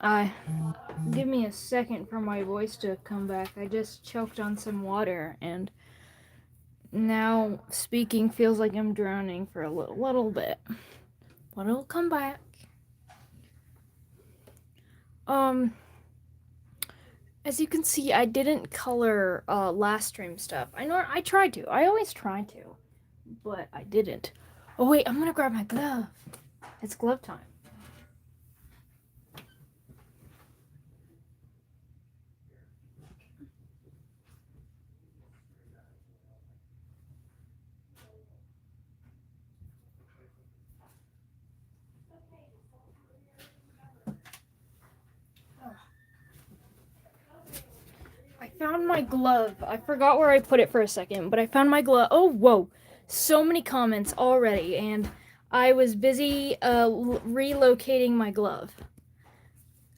Give me a second for my voice to come back. I just choked on some water, and now speaking feels like I'm drowning for a little bit. But it'll come back. As you can see, I didn't color last stream stuff. I tried to. I always try to, but I didn't. Oh wait, I'm gonna grab my glove. It's glove time. I found my glove. I forgot where I put it for a second, but I found my glove. Oh, whoa. So many comments already, and I was busy relocating my glove.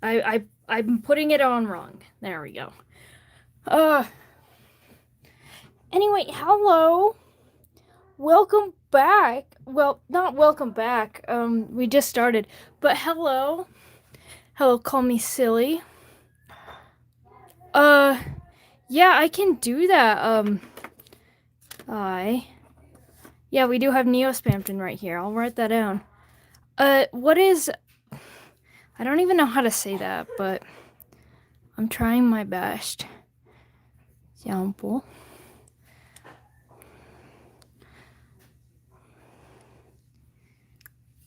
I'm putting it on wrong. There we go. Anyway, hello. Welcome back. Well, not welcome back. We just started. But hello. Hello, call me silly. Yeah, I can do that. Yeah, we do have Neospampton right here. I'll write that down. What is... I don't even know how to say that, but I'm trying my best. Example.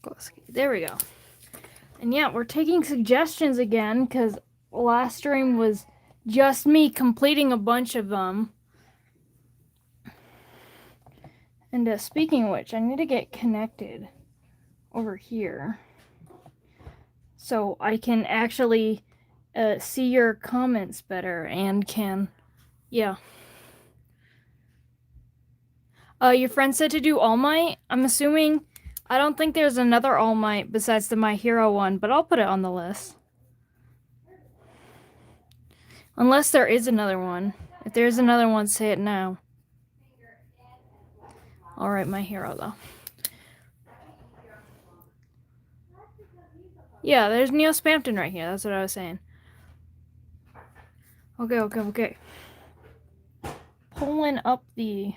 Bluesky. There we go. And yeah, we're taking suggestions again, because last stream was just me completing a bunch of them. And speaking of which, I need to get connected over here so I can actually see your comments better and can, yeah. Your friend said to do All Might. I'm assuming, I don't think there's another All Might besides the My Hero one, but I'll put it on the list. Unless there is another one. If there's another one, say it now. Alright, My Hero though. Yeah, there's Neospampton right here. That's what I was saying. Okay. Pulling up the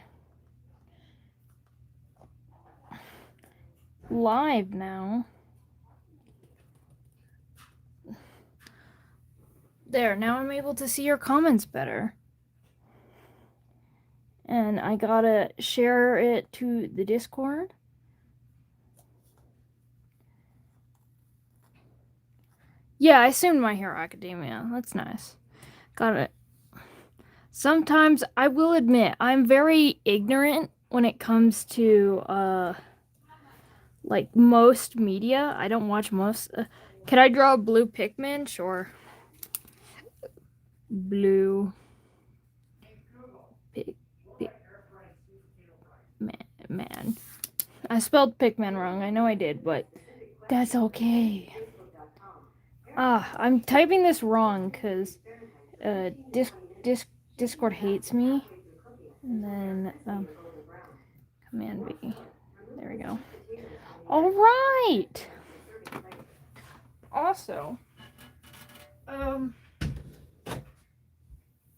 live now. There, now I'm able to see your comments better. And I gotta share it to the Discord. Yeah, I assumed My Hero Academia. That's nice. Got it. Sometimes, I will admit, I'm very ignorant when it comes to, like, most media. I don't watch most. Can I draw a blue Pikmin? Sure. Blue. Man. I spelled Pikmin wrong. I know I did, but that's okay. I'm typing this wrong because Discord hates me. And then Command B. There we go. All right. Also,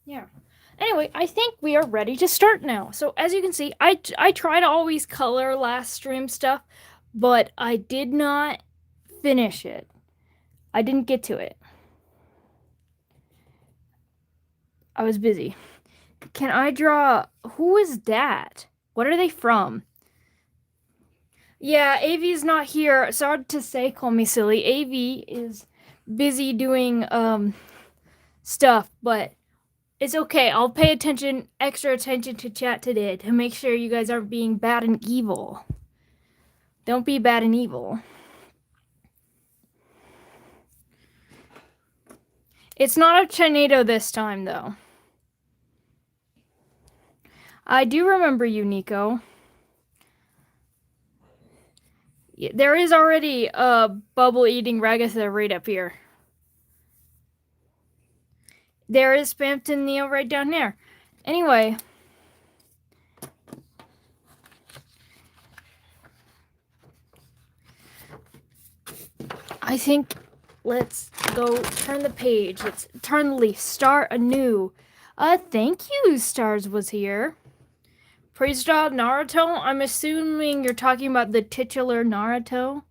yeah. Anyway, I think we are ready to start now. So as you can see, I try to always color last stream stuff, but I did not finish it. I didn't get to it. I was busy. Can I draw... Who is that? What are they from? Yeah, Avi's not here. Sorry to say, call me silly. Avi is busy doing stuff, but it's okay. I'll pay extra attention to chat today to make sure you guys aren't being bad and evil. Don't be bad and evil. It's not a tornado this time, though. I do remember you, Nico. There is already a bubble-eating Ragatha right up here. There is Spampton Neo right down there. Anyway. I think let's go turn the page. Let's turn the leaf. Start anew. Thank you, Stars was here. Praise God, Naruto? I'm assuming you're talking about the titular Naruto.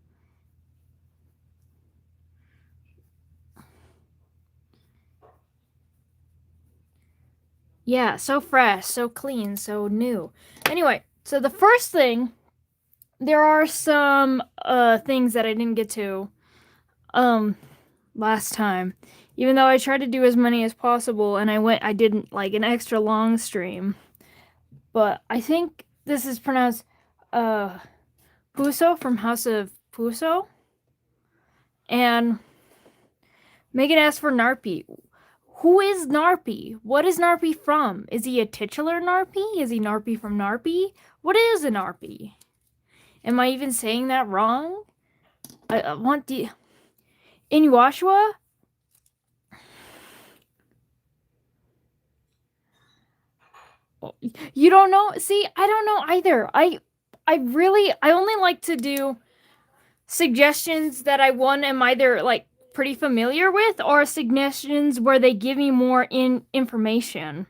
Yeah, so fresh, so clean, so new. Anyway, so the first thing, there are some things that I didn't get to last time. Even though I tried to do as many as possible and I did like an extra long stream. But I think this is pronounced Puso from House of Puso. And Megan asked for Narpi. Who is Narpi? What is Narpi from? Is he a titular Narpi? Is he Narpi from Narpi? What is a Narpi? Am I even saying that wrong? I want the... Inuyasha? You don't know? See, I don't know either. I only like to do suggestions that I am either like pretty familiar with or suggestions where they give me more information,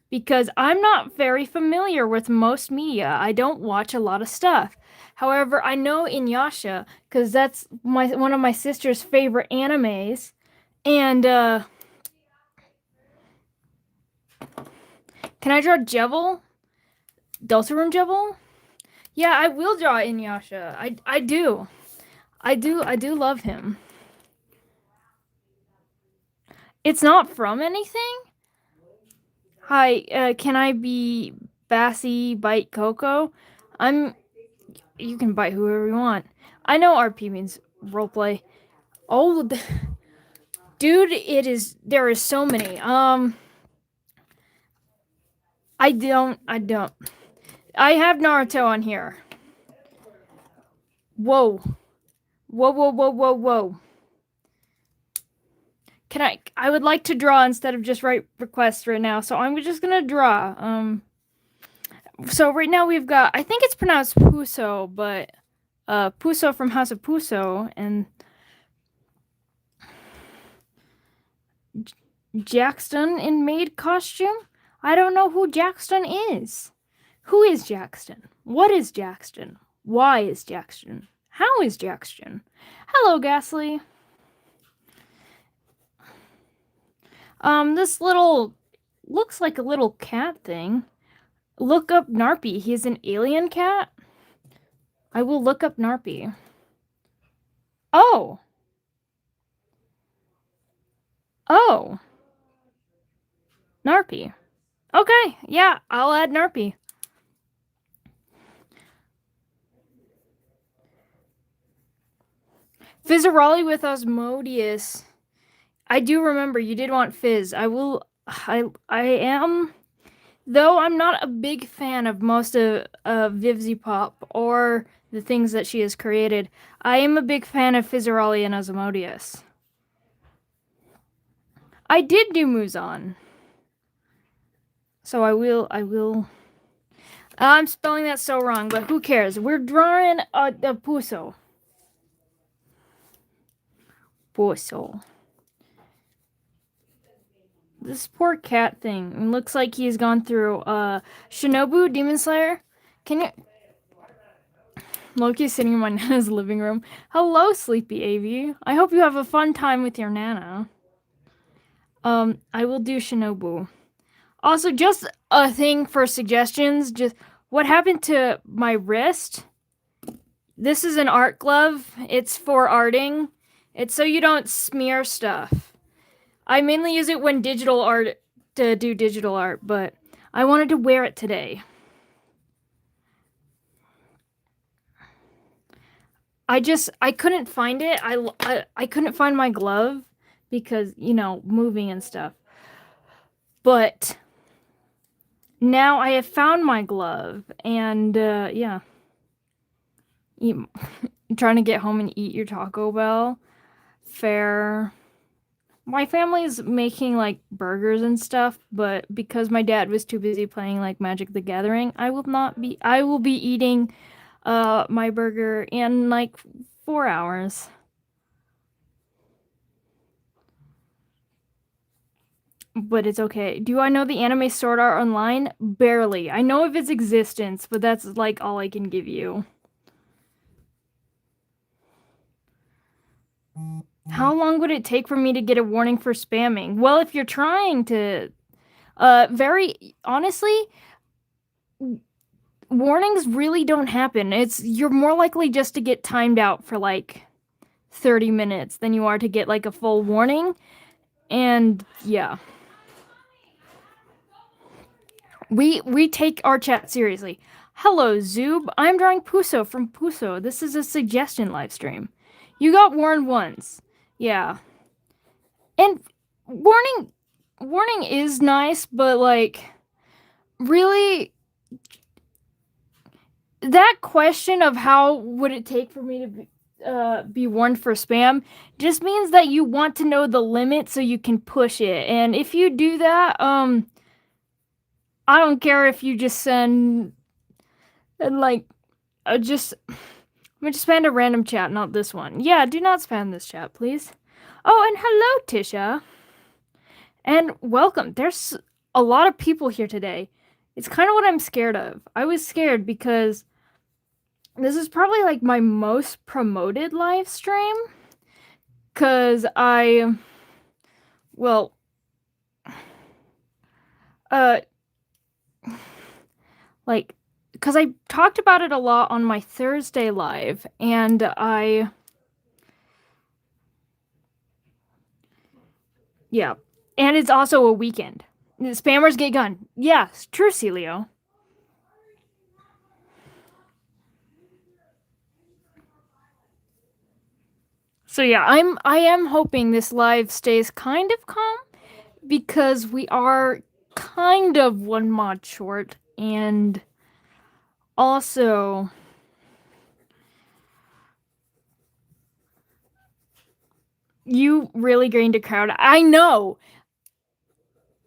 because I'm not very familiar with most media. I don't watch a lot of stuff. However, I know Inuyasha because that's one of my sister's favorite animes, and can I draw Jevil? Deltarune Jevil? Yeah, I will draw Inuyasha. I do. I do love him. It's not from anything? Hi, can I be Bassy Bite Coco? You can bite whoever you want. I know RP means roleplay. Oh, dude, there is so many. I don't. I have Naruto on here. Whoa. Whoa. I would like to draw instead of just write requests right now, so I'm just gonna draw. So right now we've got, I think it's pronounced Puso, but Puso from House of Puso, and Jackson in maid costume? I don't know who Jackson is. Who is Jackson? What is Jackson? Why is Jackson? How is Jackson? Hello, Ghastly. This little looks like a little cat thing. Look up Narpi. He's an alien cat. I will look up Narpi. Oh. Narpi. Okay, yeah, I'll add Narpi. Fizzaroli with Osmodius. I do remember you did want Fizz. I am, though I'm not a big fan of most of Vivzy Pop or the things that she has created, I am a big fan of Fizzaroli and Osmodius. I did do Muzan. So I will. I'm spelling that so wrong, but who cares? We're drawing the Puso. This poor cat thing looks like he's gone through Shinobu Demon Slayer. Can you... Loki's sitting in my Nana's living room. Hello, Sleepy AV. I hope you have a fun time with your Nana. I will do Shinobu. Also, just a thing for suggestions. Just what happened to my wrist? This is an art glove. It's for arting. It's so you don't smear stuff. I mainly use it when to do digital art, but I wanted to wear it today. I couldn't find it. I couldn't find my glove because, you know, moving and stuff. But now I have found my glove, and yeah. Trying to get home and eat your Taco Bell. Fair. My family's making like burgers and stuff, but because my dad was too busy playing like Magic the Gathering, I will be eating my burger in like 4 hours. but it's okay. Do I know the anime Sword Art Online? Barely. I know of its existence, but that's like all I can give you. How long would it take for me to get a warning for spamming? Well, if you're trying to, very honestly, warnings really don't happen. You're more likely just to get timed out for like 30 minutes than you are to get like a full warning. And yeah. We take our chat seriously. Hello, Zoob. I'm drawing Puso from Puso. This is a suggestion live stream. You got warned once. Yeah. And warning is nice, but like really that question of how would it take for me to be warned for spam just means that you want to know the limit so you can push it. And if you do that, I don't care if you just send and like I'm gonna just spam a random chat, not this one. Yeah, do not spam this chat, please. Oh, and hello, Tisha. And welcome. There's a lot of people here today. It's kind of what I'm scared of. I was scared because this is probably like my most promoted live stream. Cause well, like, cause I talked about it a lot on my Thursday live, and yeah, and it's also a weekend. Spammers get gun. Yes, true, Celio. So yeah, I am hoping this live stays kind of calm because we are kind of one mod short, and also you really gained a crowd. I know.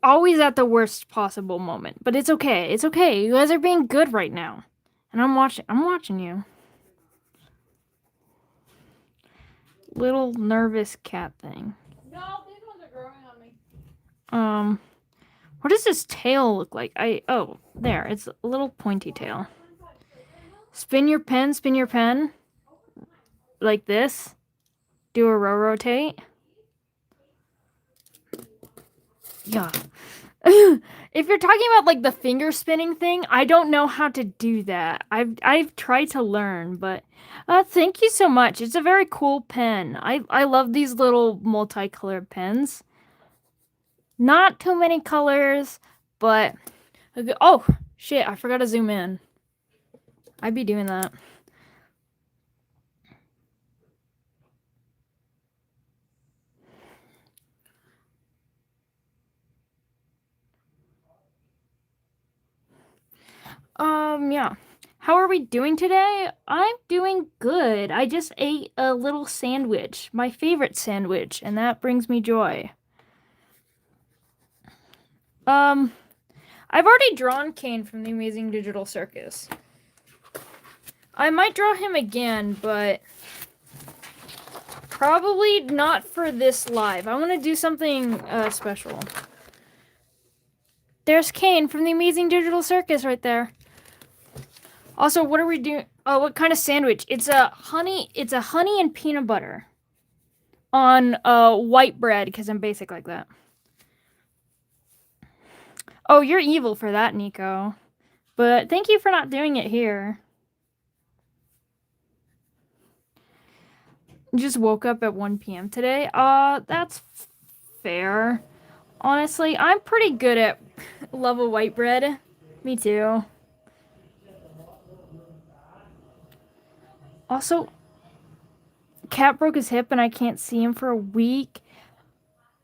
Always at the worst possible moment, but it's okay. It's okay. You guys are being good right now. And I'm watching you. Little nervous cat thing. No, these ones are growing on me. What does this tail look like? Oh, there. It's a little pointy tail. Spin your pen. Like this. Do a rotate. Yeah. If you're talking about like the finger spinning thing, I don't know how to do that. I've tried to learn, but thank you so much. It's a very cool pen. I love these little multicolored pens. Not too many colors, but oh shit, I forgot to zoom in. I'd be doing that. Yeah. How are we doing today? I'm doing good. I just ate a little sandwich, my favorite sandwich, and that brings me joy. I've already drawn Kane from the Amazing Digital Circus. I might draw him again, but probably not for this live. I want to do something special. There's Kane from the Amazing Digital Circus right there. Also, what are we doing? Oh, what kind of sandwich? It's a honey and peanut butter on white bread because I'm basic like that. Oh, you're evil for that, Nico. But thank you for not doing it here. Just woke up at 1 p.m. today. That's fair. Honestly, I'm pretty good at level white bread. Me too. Also, Cat broke his hip and I can't see him for a week.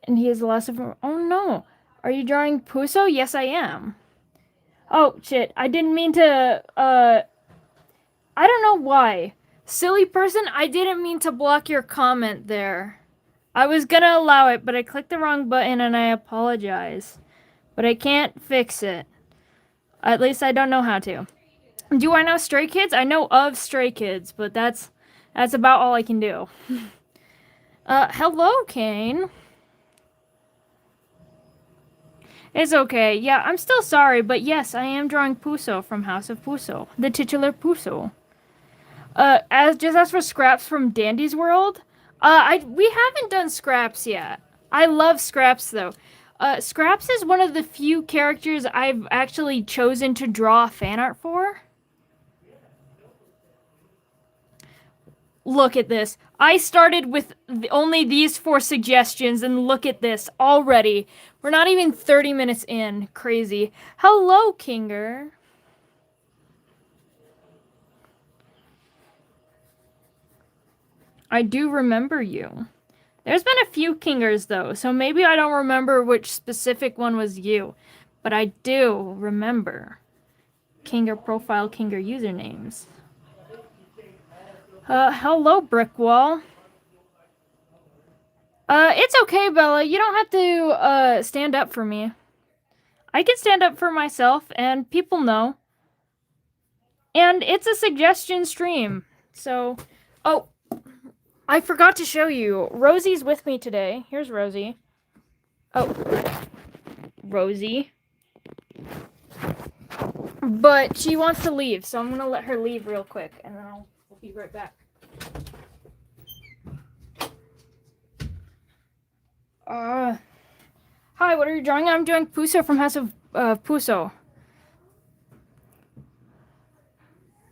And he has lots of... Oh no. Are you drawing Puso? Yes, I am. Oh, shit. I didn't mean to, I don't know why. Silly person, I didn't mean to block your comment there. I was gonna allow it, but I clicked the wrong button and I apologize. But I can't fix it. At least I don't know how to. Do I know Stray Kids? I know of Stray Kids, but that's about all I can do. Hello, Kane. It's okay. Yeah, I'm still sorry, but yes, I am drawing Puso from House of Puso, the titular Puso. As for scraps from Dandy's World, we haven't done scraps yet. I love scraps though. Scraps is one of the few characters I've actually chosen to draw fan art for. Look at this. I started with only these 4 suggestions, and look at this already. We're not even 30 minutes in. Crazy. Hello, Kinger. I do remember you. There's been a few Kingers, though, so maybe I don't remember which specific one was you. But I do remember Kinger profile, Kinger usernames. Hello, Brickwall. It's okay, Bella. You don't have to, stand up for me. I can stand up for myself, and people know. And it's a suggestion stream. So, oh, I forgot to show you. Rosie's with me today. Here's Rosie. Oh, Rosie. But she wants to leave, so I'm going to let her leave real quick, and then I'll be right back. Hi, what are you drawing? I'm doing Puso from House of Puso.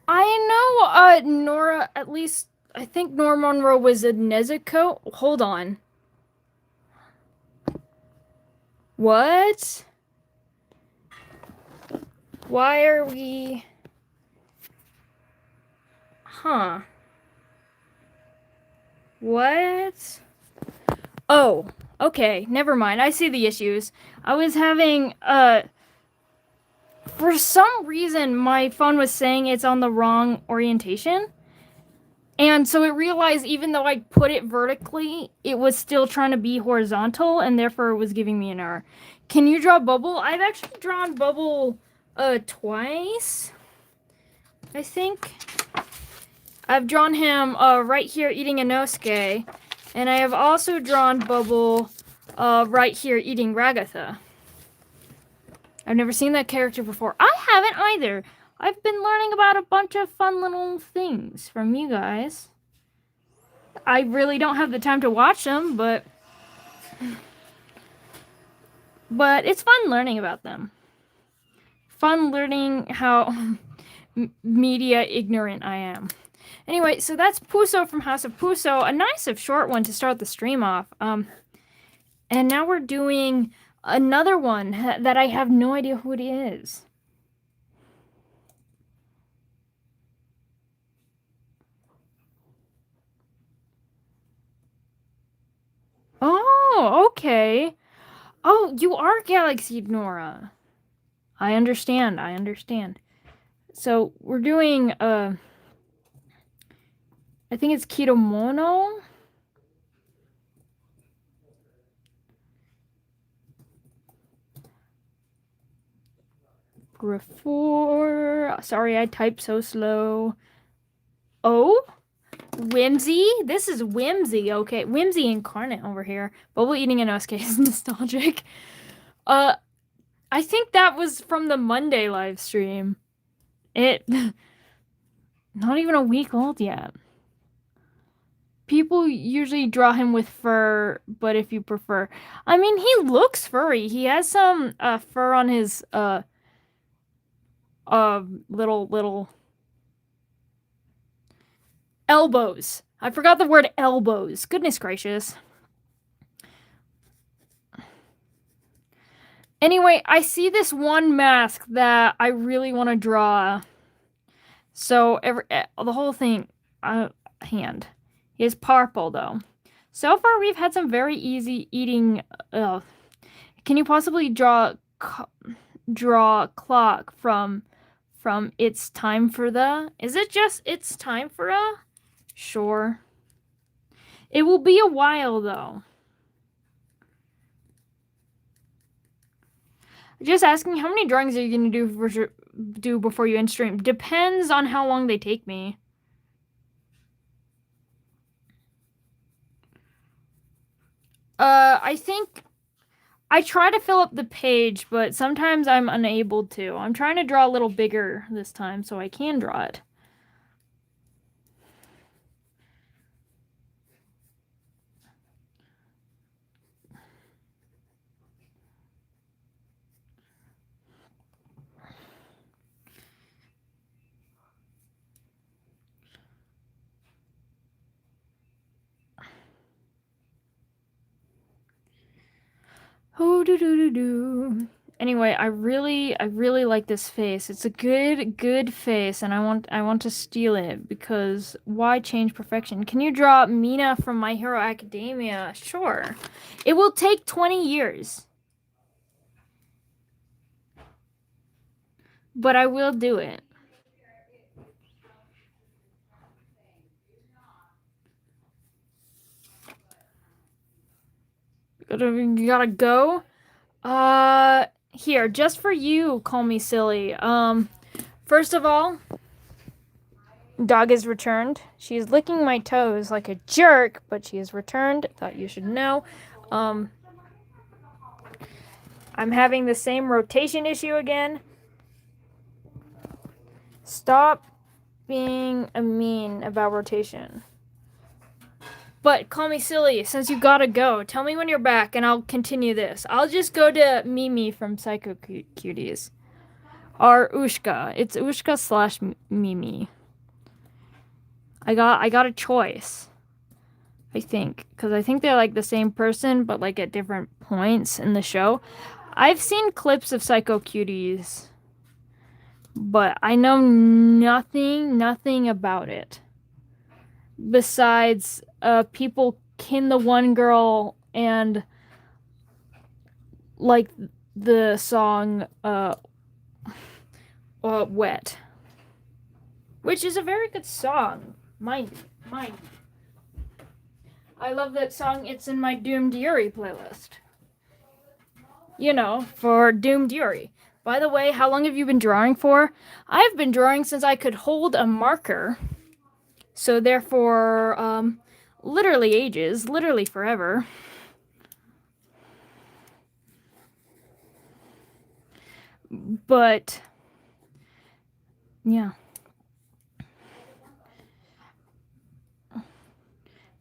I know Nora, at least, I think Nora Monroe was a Nezuko. Hold on. What? Why are we... Huh. What? Oh, okay, never mind. I see the issues. I was having, for some reason, my phone was saying it's on the wrong orientation. And so it realized even though I put it vertically, it was still trying to be horizontal, and therefore it was giving me an error. Can you draw Bubble? I've actually drawn Bubble, twice, I think. I've drawn him, right here eating a Nosuke. And I have also drawn Bubble, right here eating Ragatha. I've never seen that character before. I haven't either. I've been learning about a bunch of fun little things from you guys. I really don't have the time to watch them, but it's fun learning about them. Fun learning how media ignorant I am. Anyway, so that's Puso from House of Puso. A nice short one to start the stream off. And now we're doing another one that I have no idea who it is. Oh, okay. Oh, you are Galaxy Nora. I understand. So we're doing, I think it's Kitomono. Griffor. Sorry, I typed so slow. Oh, Whimsy. This is Whimsy. Okay, Whimsy incarnate over here. Bubble eating an Nosuke is nostalgic. I think that was from the Monday live stream. Not even a week old yet. People usually draw him with fur, but if you prefer, I mean, he looks furry. He has some fur on his little elbows. I forgot the word elbows. Goodness gracious. Anyway, I see this one mask that I really want to draw. So the whole thing, hand. He is purple though. So far, we've had some very easy eating. Can you possibly draw clock from It's Time for the? Is it just It's Time for a? Sure. It will be a while though. Just asking, how many drawings are you gonna do before you end stream? Depends on how long they take me. I think I try to fill up the page, but sometimes I'm unable to. I'm trying to draw a little bigger this time so I can draw it. Oh, do do do do. Anyway, I really like this face. It's a good face, and I want to steal it because why change perfection? Can you draw Mina from My Hero Academia? Sure. It will take 20 years. But I will do it. You gotta go. Here, just for you, call me silly. First of all, dog is returned. She is licking my toes like a jerk, but she is returned. Thought you should know. I'm having the same rotation issue again. Stop being a mean about rotation. But call me silly, since you gotta go. Tell me when you're back, and I'll continue this. I'll just go to Mimi from Psycho Cuties. Or Ushka. It's Ushka slash Mimi. I got a choice. I think. Because I think they're like the same person, but like at different points in the show. I've seen clips of Psycho Cuties, but I know nothing about it. Besides, people kin the one girl and like the song Wet, which is a very good song. Mind you. I love that song. It's in my Doomed Yuri playlist. You know, for Doomed Yuri. By the way, how long have you been drawing for? I've been drawing since I could hold a marker. So therefore, literally ages, literally forever. But, yeah.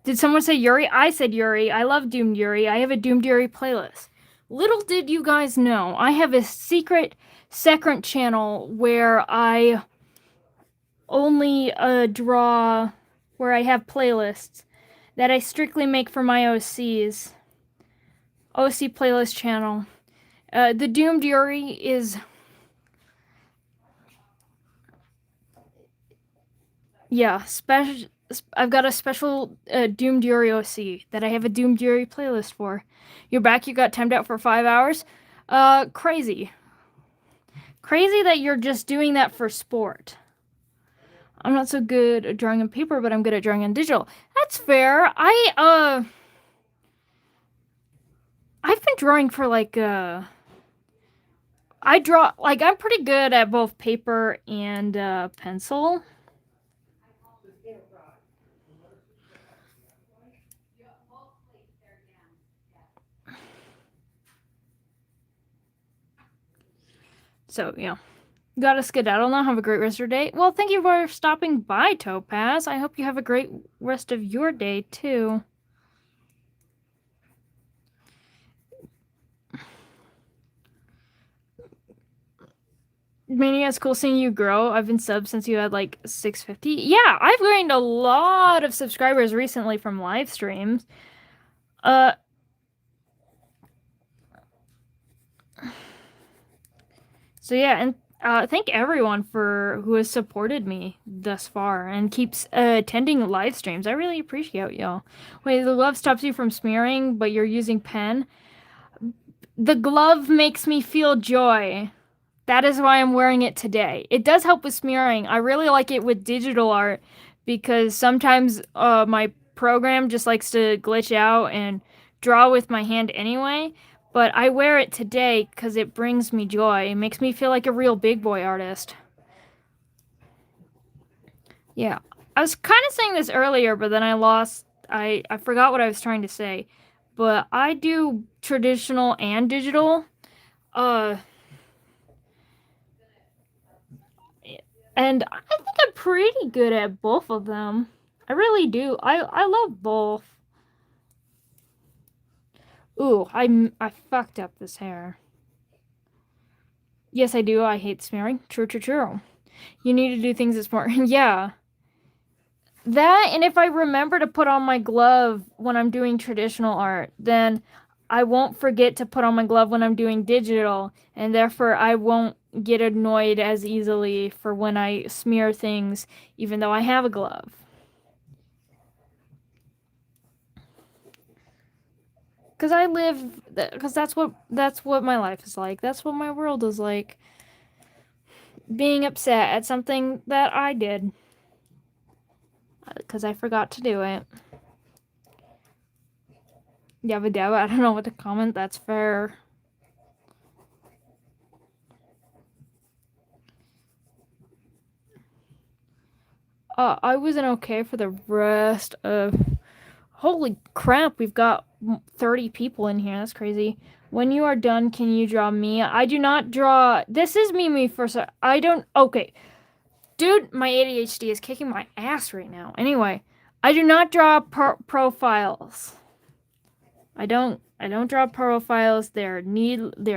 Did someone say Yuri? I said Yuri. I love Doomed Yuri. I have a Doomed Yuri playlist. Little did you guys know, I have a secret channel where I only draw, where I have playlists that I strictly make for my OCs. OC playlist channel. The Doomed Yuri is... Yeah, special. I've got a special Doomed Yuri OC that I have a Doomed Yuri playlist for. You're back, you got timed out for 5 hours? Crazy. Crazy that you're just doing that for sport. I'm not so good at drawing on paper, but I'm good at drawing on digital. That's fair. I've been drawing for like, I draw, like, I'm pretty good at both paper and pencil. So, yeah. Gotta skedaddle now. Have a great rest of your day. Well, thank you for stopping by, Topaz. I hope you have a great rest of your day, too. Mania, it's cool seeing you grow. I've been subbed since you had like 650. Yeah, I've gained a lot of subscribers recently from live streams. So yeah, and thank everyone for who has supported me thus far and keeps attending live streams. I really appreciate y'all. Wait, the glove stops you from smearing, but you're using pen. The glove makes me feel joy. That is why I'm wearing it today. It does help with smearing. I really like it with digital art because sometimes my program just likes to glitch out and draw with my hand anyway. But I wear it today because it brings me joy. It makes me feel like a real big boy artist. Yeah. I was kind of saying this earlier, but then I forgot what I was trying to say. But I do traditional and digital. And I think I'm pretty good at both of them. I really do. I love both. Ooh, I fucked up this hair. Yes, I do. I hate smearing. True, true, true. You need to do things that's more. Yeah. That, and if I remember to put on my glove when I'm doing traditional art, then I won't forget to put on my glove when I'm doing digital, and therefore I won't get annoyed as easily for when I smear things, even though I have a glove. Because that's what my life is like. That's what my world is like. Being upset at something that I did. Because I forgot to do it. Yabba dabba, I don't know what to comment. That's fair. I wasn't okay for the rest of. Holy crap, we've got 30 people in here. That's crazy. When you are done, can you draw me? I do not draw. This is Mimi for. I don't. Okay. Dude, my ADHD is kicking my ass right now. Anyway, I do not draw profiles. I don't draw profiles. They're needlessly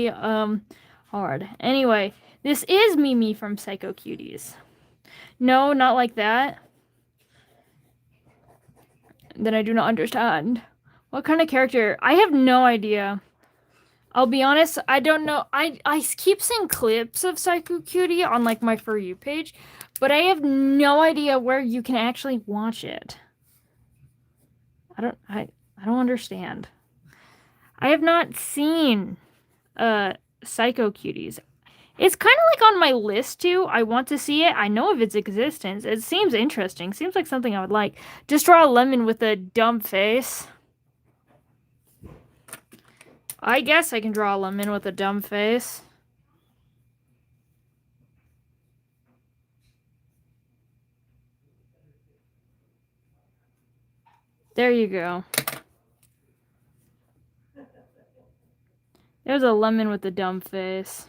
hard. Anyway, this is Mimi from Psycho Cuties. No, not like that. Then I do not understand. What kind of character? I have no idea. I'll be honest, I don't know. I keep seeing clips of Psycho Cutie on like my For You page, but I have no idea where you can actually watch it. I don't understand. I have not seen Psycho Cuties. It's kind of like on my list too. I want to see it. I know of its existence. It seems interesting. Seems like something I would like. Just draw a lemon with a dumb face. I guess I can draw a lemon with a dumb face. There you go. There's a lemon with a dumb face.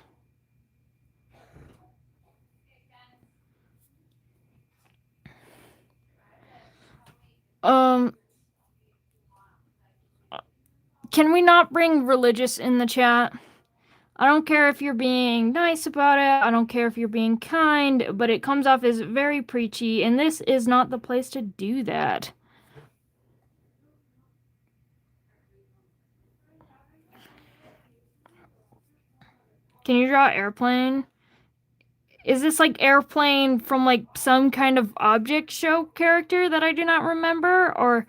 Can we not bring religious in the chat? I don't care if you're being nice about it. I don't care if you're being kind, but it comes off as very preachy, and this is not the place to do that. Can you draw airplane? Is this like airplane from like some kind of object show character that I do not remember? Or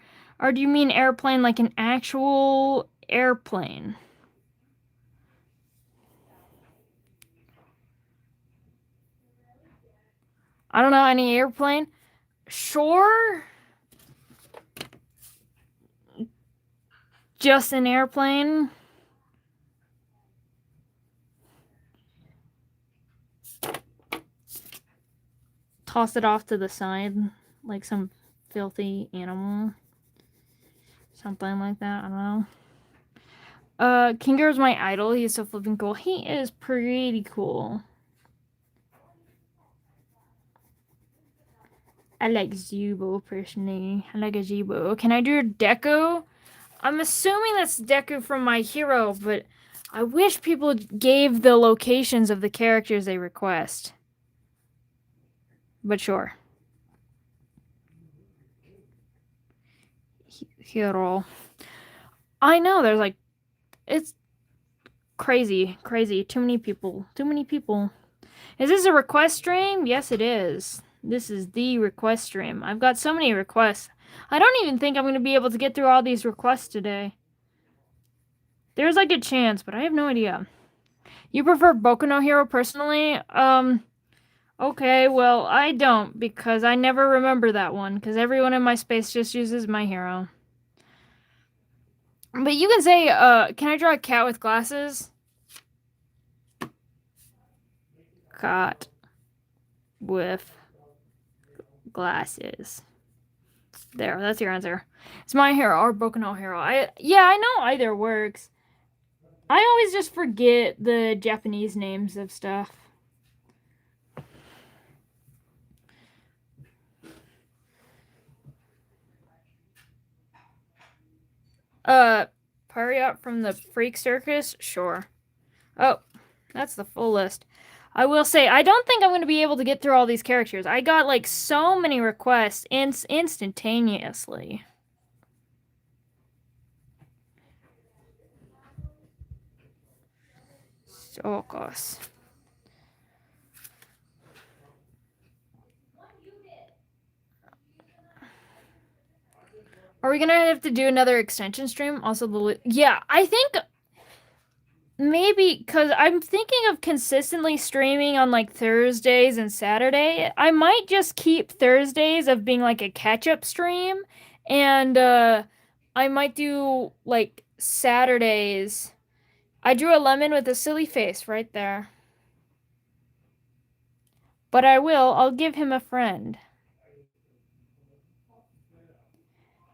do you mean airplane like an actual airplane? I don't know any airplane. Sure. Just an airplane. Toss it off to the side like some filthy animal. Something like that. I don't know. Kinger's my idol. He's so flipping cool. He is pretty cool. I like Zubo personally. I like a Zubo. Can I do a Deku? I'm assuming that's Deku from My Hero, but I wish people gave the locations of the characters they request. But sure. Hero. I know, there's like... It's crazy. Crazy. Too many people. Too many people. Is this a request stream? Yes, it is. This is the request stream. I've got so many requests. I don't even think I'm going to be able to get through all these requests today. There's like a chance, but I have no idea. You prefer Boku no Hero personally? Okay, well, I don't, because I never remember that one, because everyone in my space just uses My Hero. But you can say, can I draw a cat with glasses? Cat with glasses. There, that's your answer. It's My Hero or Boku no Hero. I know either works. I always just forget the Japanese names of stuff. Party Up from the Freak Circus? Sure. Oh, that's the full list. I will say, I don't think I'm going to be able to get through all these characters. I got like so many requests instantaneously. So close. Are we gonna have to do another extension stream? Also, yeah, I think maybe because I'm thinking of consistently streaming on like Thursdays and Saturday. I might just keep Thursdays of being like a catch-up stream, and I might do like Saturdays. I drew a lemon with a silly face right there. But I'll give him a friend.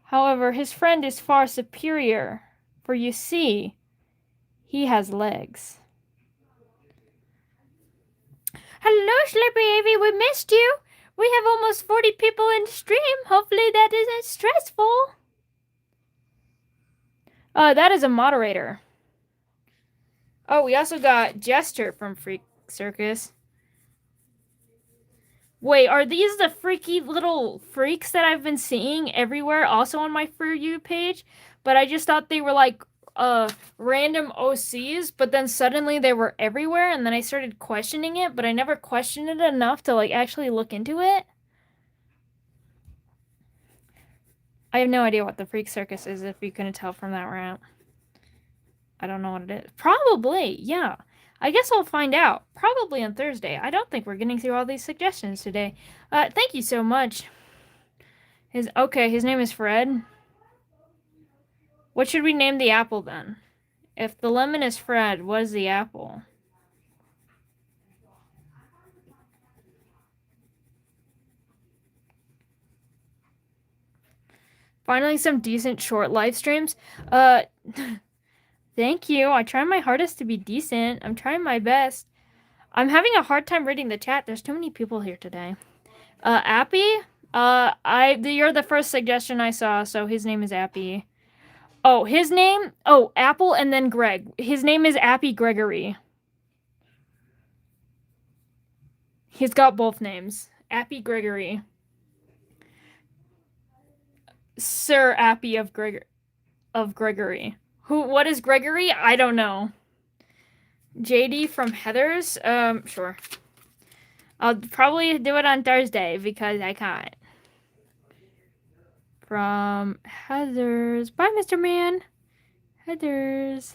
However, his friend is far superior, for you see, he has legs. Hello, Slippery Avy, we missed you. We have almost 40 people in the stream. Hopefully that isn't stressful. That is a moderator. Oh, we also got Jester from Freak Circus. Wait, are these the freaky little freaks that I've been seeing everywhere, also on my For You page? But I just thought they were like random OCs, but then suddenly they were everywhere, and then I started questioning it, but I never questioned it enough to like actually look into it. I have no idea what the Freak Circus is, if you couldn't tell from that rant. I don't know what it is. Probably, yeah. I guess I'll find out. Probably on Thursday. I don't think we're getting through all these suggestions today. Thank you so much. His name is Fred. What should we name the apple then? If the lemon is Fred, what is the apple? Finally, some decent short live streams. Thank you. I try my hardest to be decent. I'm trying my best. I'm having a hard time reading the chat. There's too many people here today. Appy? You're the first suggestion I saw, so his name is Appy. Oh, his name? Oh, Apple and then Greg. His name is Appy Gregory. He's got both names. Appy Gregory. Sir Appy of Gregory. What is Gregory? I don't know. JD from Heather's? Sure. I'll probably do it on Thursday because I can't. From Heather's. Bye, Mr. Man. Heather's.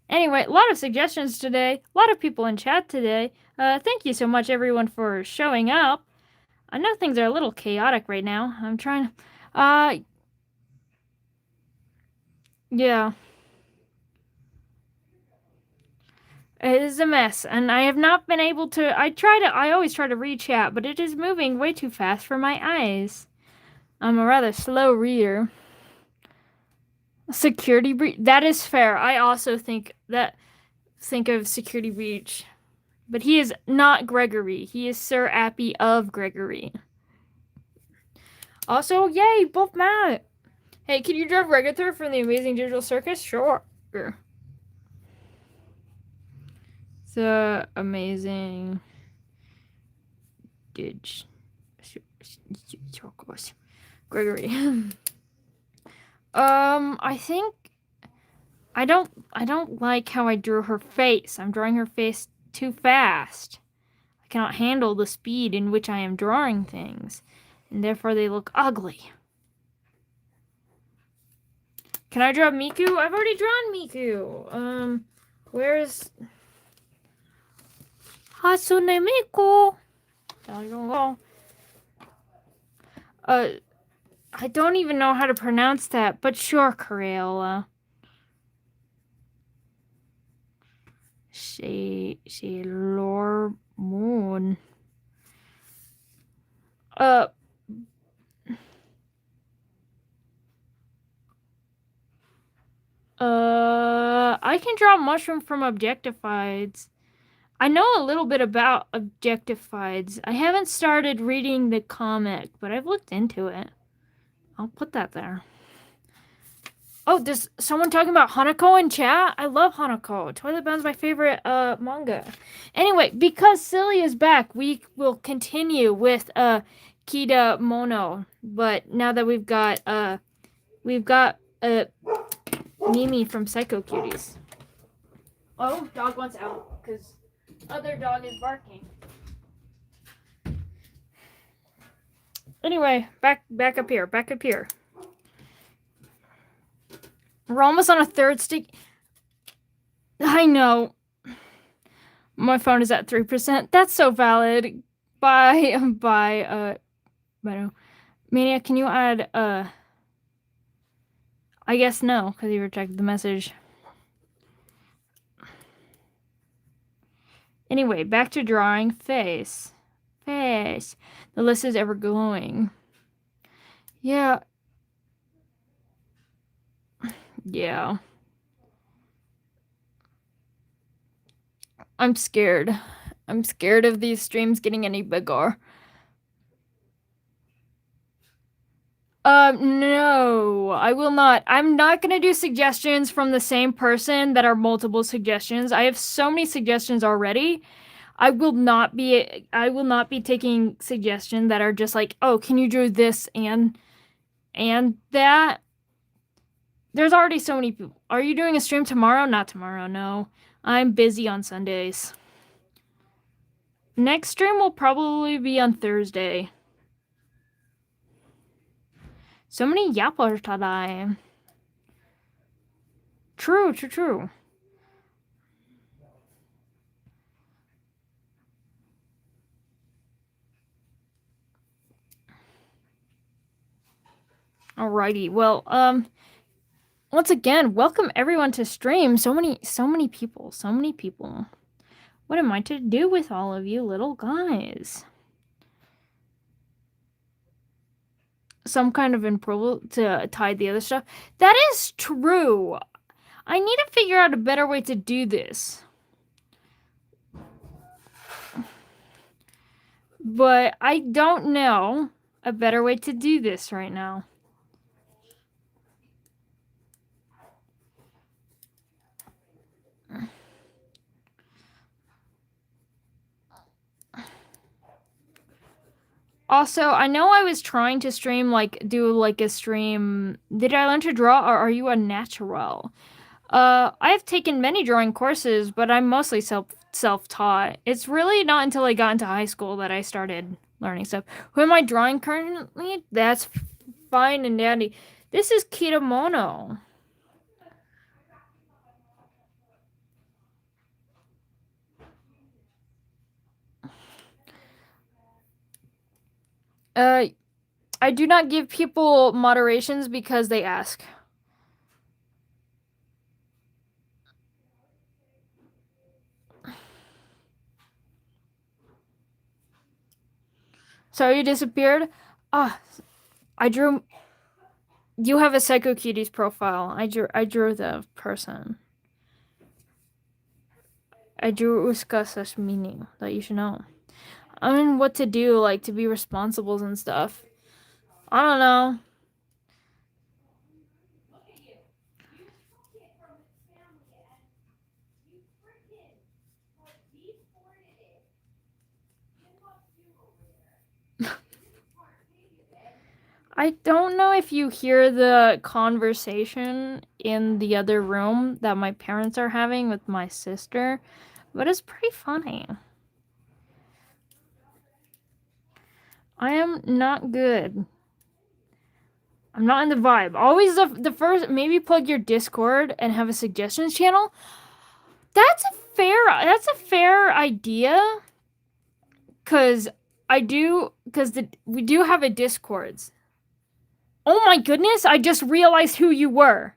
Anyway, a lot of suggestions today. A lot of people in chat today. Thank you so much, everyone, for showing up. I know things are a little chaotic right now. I'm trying to... yeah. It is a mess, and I have not been able to... I always try to read chat, but it is moving way too fast for my eyes. I'm a rather slow reader. Security breach... That is fair. I also think of security breach. But he is not Gregory. He is Sir Appy of Gregory. Also, yay, both Matt. Hey, can you drive Regator from the Amazing Digital Circus? Sure. The Amazing Circus. Gregory. I think I don't like how I drew her face. I'm drawing her face too fast. I cannot handle the speed in which I am drawing things, and therefore they look ugly. Can I draw Miku? I've already drawn Miku. Where's Hasune Miku? I don't know. I don't even know how to pronounce that, but sure, Crayola. Sailor Moon. I can draw mushroom from Objectifieds. I know a little bit about Objectifieds. I haven't started reading the comic, but I've looked into it. I'll put that there. Oh, there's someone talking about Hanako in chat? I love Hanako. Toilet Bound's my favorite manga. Anyway, because Silly is back, we will continue with Kita Mono. But now that we've got Mimi from Psycho Cuties. Oh, dog wants out because other dog is barking. Anyway, back up here. We're almost on a third stick. I know. My phone is at 3%. That's so valid. Bye. Mania, can you add I guess no, because you rejected the message. Anyway, back to drawing face. The list is ever glowing. Yeah. I'm scared. I'm scared of these streams getting any bigger. No, I will not. I'm not gonna do suggestions from the same person that are multiple suggestions. I have so many suggestions already. I will not be taking suggestions that are just like, oh, can you do this and that? There's already so many people. Are you doing a stream tomorrow? Not tomorrow, no. I'm busy on Sundays. Next stream will probably be on Thursday. So many yappers today. True. Alrighty. Well, once again, welcome everyone to stream. So many people. What am I to do with all of you little guys? Some kind of approval to tie the other stuff. That is true. I need to figure out a better way to do this. But I don't know a better way to do this right now. Also, I know I was trying to stream, do a stream. Did I learn to draw, or are you a natural? I have taken many drawing courses, but I'm mostly self-taught. It's really not until I got into high school that I started learning stuff. Who am I drawing currently? That's fine and dandy. This is Kitamono. I do not give people moderations because they ask. So you disappeared? I drew... You have a Psycho Cuties profile. I drew the person. I drew Uska meaning that you should know. I mean, what to do, to be responsible and stuff. I don't know. I don't know if you hear the conversation in the other room that my parents are having with my sister, but it's pretty funny. I am not good. I'm not in the vibe. Always the first, maybe plug your Discord and have a suggestions channel. That's a fair idea. We do have a Discords. Oh my goodness, I just realized who you were.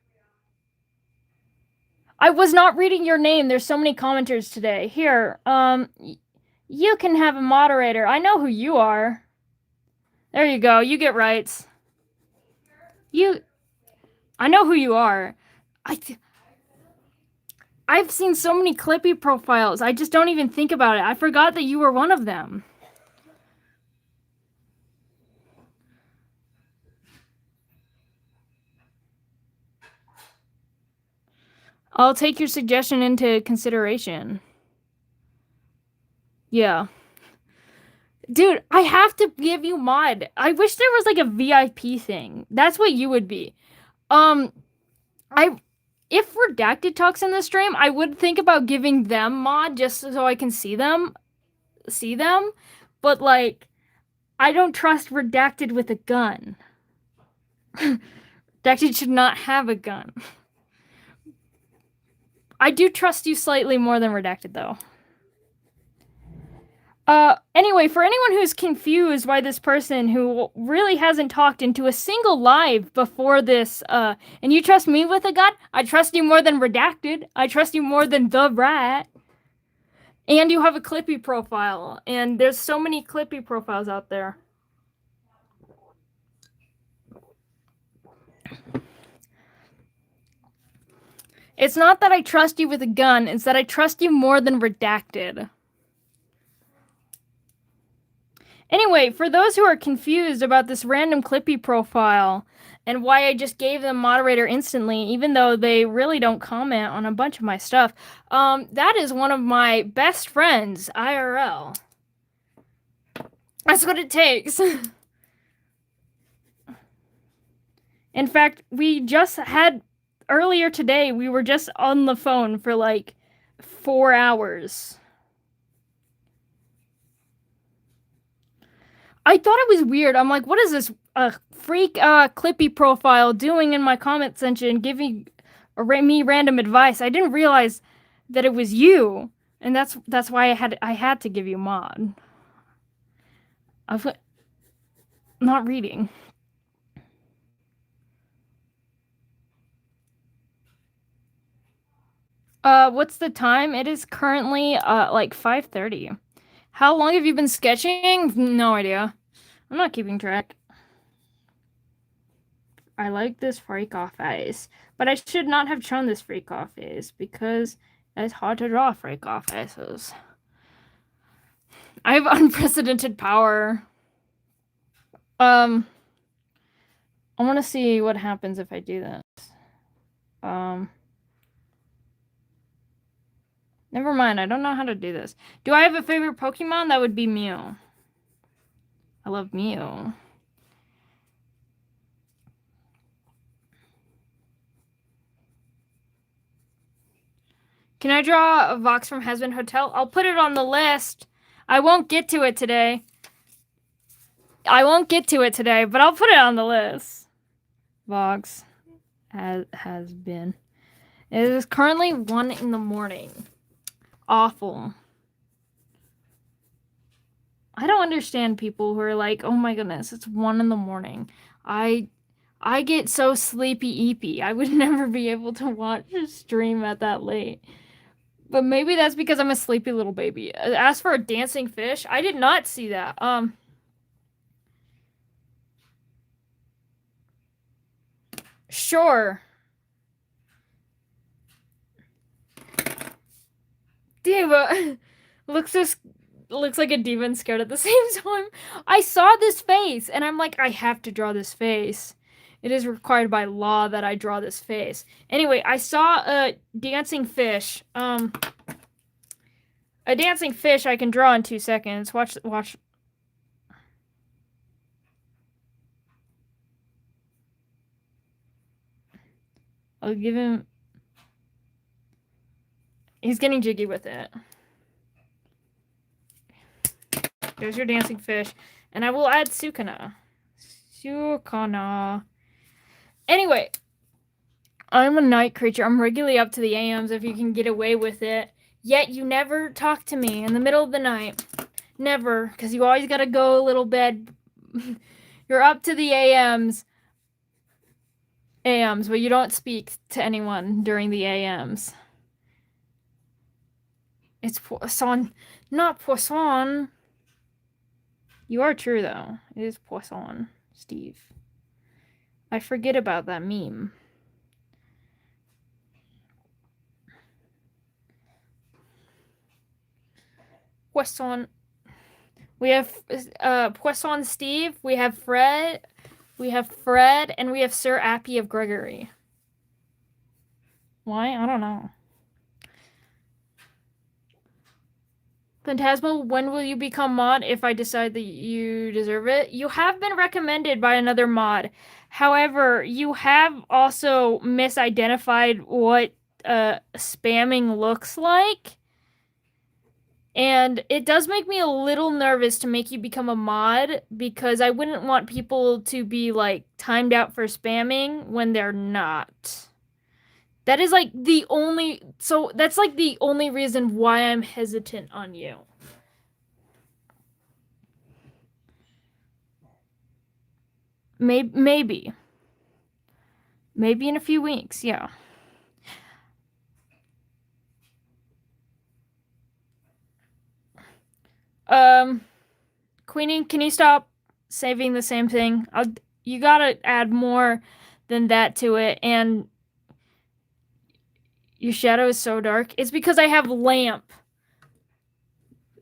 I was not reading your name. There's so many commenters today. Here, you can have a moderator. I know who you are. There you go. You get rights. I know who you are. I've seen so many Clippy profiles. I just don't even think about it. I forgot that you were one of them. I'll take your suggestion into consideration. Yeah. Dude, I have to give you mod. I wish there was like a VIP thing. That's what you would be. If Redacted talks in the stream, I would think about giving them mod just so I can see them. But like, I don't trust Redacted with a gun. Redacted should not have a gun. I do trust you slightly more than Redacted, though. Anyway, for anyone who's confused why this person who really hasn't talked into a single live before this, and you trust me with a gun, I trust you more than Redacted. I trust you more than the Rat. And you have a Clippy profile, and there's so many Clippy profiles out there. It's not that I trust you with a gun, it's that I trust you more than Redacted. Anyway, for those who are confused about this random Clippy profile and why I just gave them moderator instantly, even though they really don't comment on a bunch of my stuff, that is one of my best friends, IRL. That's what it takes. In fact, we just had, earlier today, we were just on the phone for like 4 hours. I thought it was weird. I'm like, what is this freak Clippy profile doing in my comment section, giving me random advice? I didn't realize that it was you, and that's why I had to give you mod. I'm not reading. What's the time? It is currently like 5:30. How long have you been sketching? No idea. I'm not keeping track. I like this freak off face, but I should not have shown this freak off face because it's hard to draw freak off faces. I have unprecedented power. I want to see what happens if I do this. Never mind, I don't know how to do this. Do I have a favorite Pokemon? That would be Mew. I love Mew. Can I draw a Vox from Husband Hotel? I'll put it on the list. I won't get to it today. But I'll put it on the list. Vox has been. It is currently 1 in the morning. Awful. I don't understand people who are like, oh my goodness, it's 1 in the morning. I get so sleepy-eepy. I would never be able to watch a stream at that late. But maybe that's because I'm a sleepy little baby. As for a dancing fish, I did not see that. Sure. Diva looks like a demon scared at the same time. I saw this face and I'm like, I have to draw this face. It is required by law that I draw this face. Anyway, I saw a dancing fish. A dancing fish I can draw in 2 seconds. Watch. I'll give him... He's getting jiggy with it. There's your dancing fish. And I will add Sukuna. Anyway. I'm a night creature. I'm regularly up to the AMs if you can get away with it. Yet you never talk to me in the middle of the night. Never. Because you always gotta go a little bed. You're up to the AMs, but you don't speak to anyone during the AMs. It's Poisson, not Poisson. You are true, though. It is Poisson, Steve. I forget about that meme. Poisson. We have Poisson Steve, we have Fred, and we have Sir Appy of Gregory. Why? I don't know. Phantasmal, when will you become mod if I decide that you deserve it? You have been recommended by another mod. However, you have also misidentified what spamming looks like. And it does make me a little nervous to make you become a mod because I wouldn't want people to be like timed out for spamming when they're not. That is like the only, so that's like the only reason why I'm hesitant on you. Maybe. Maybe in a few weeks, yeah. Queenie, can you stop saving the same thing? You gotta add more than that to it, and your shadow is so dark. It's because I have lamp.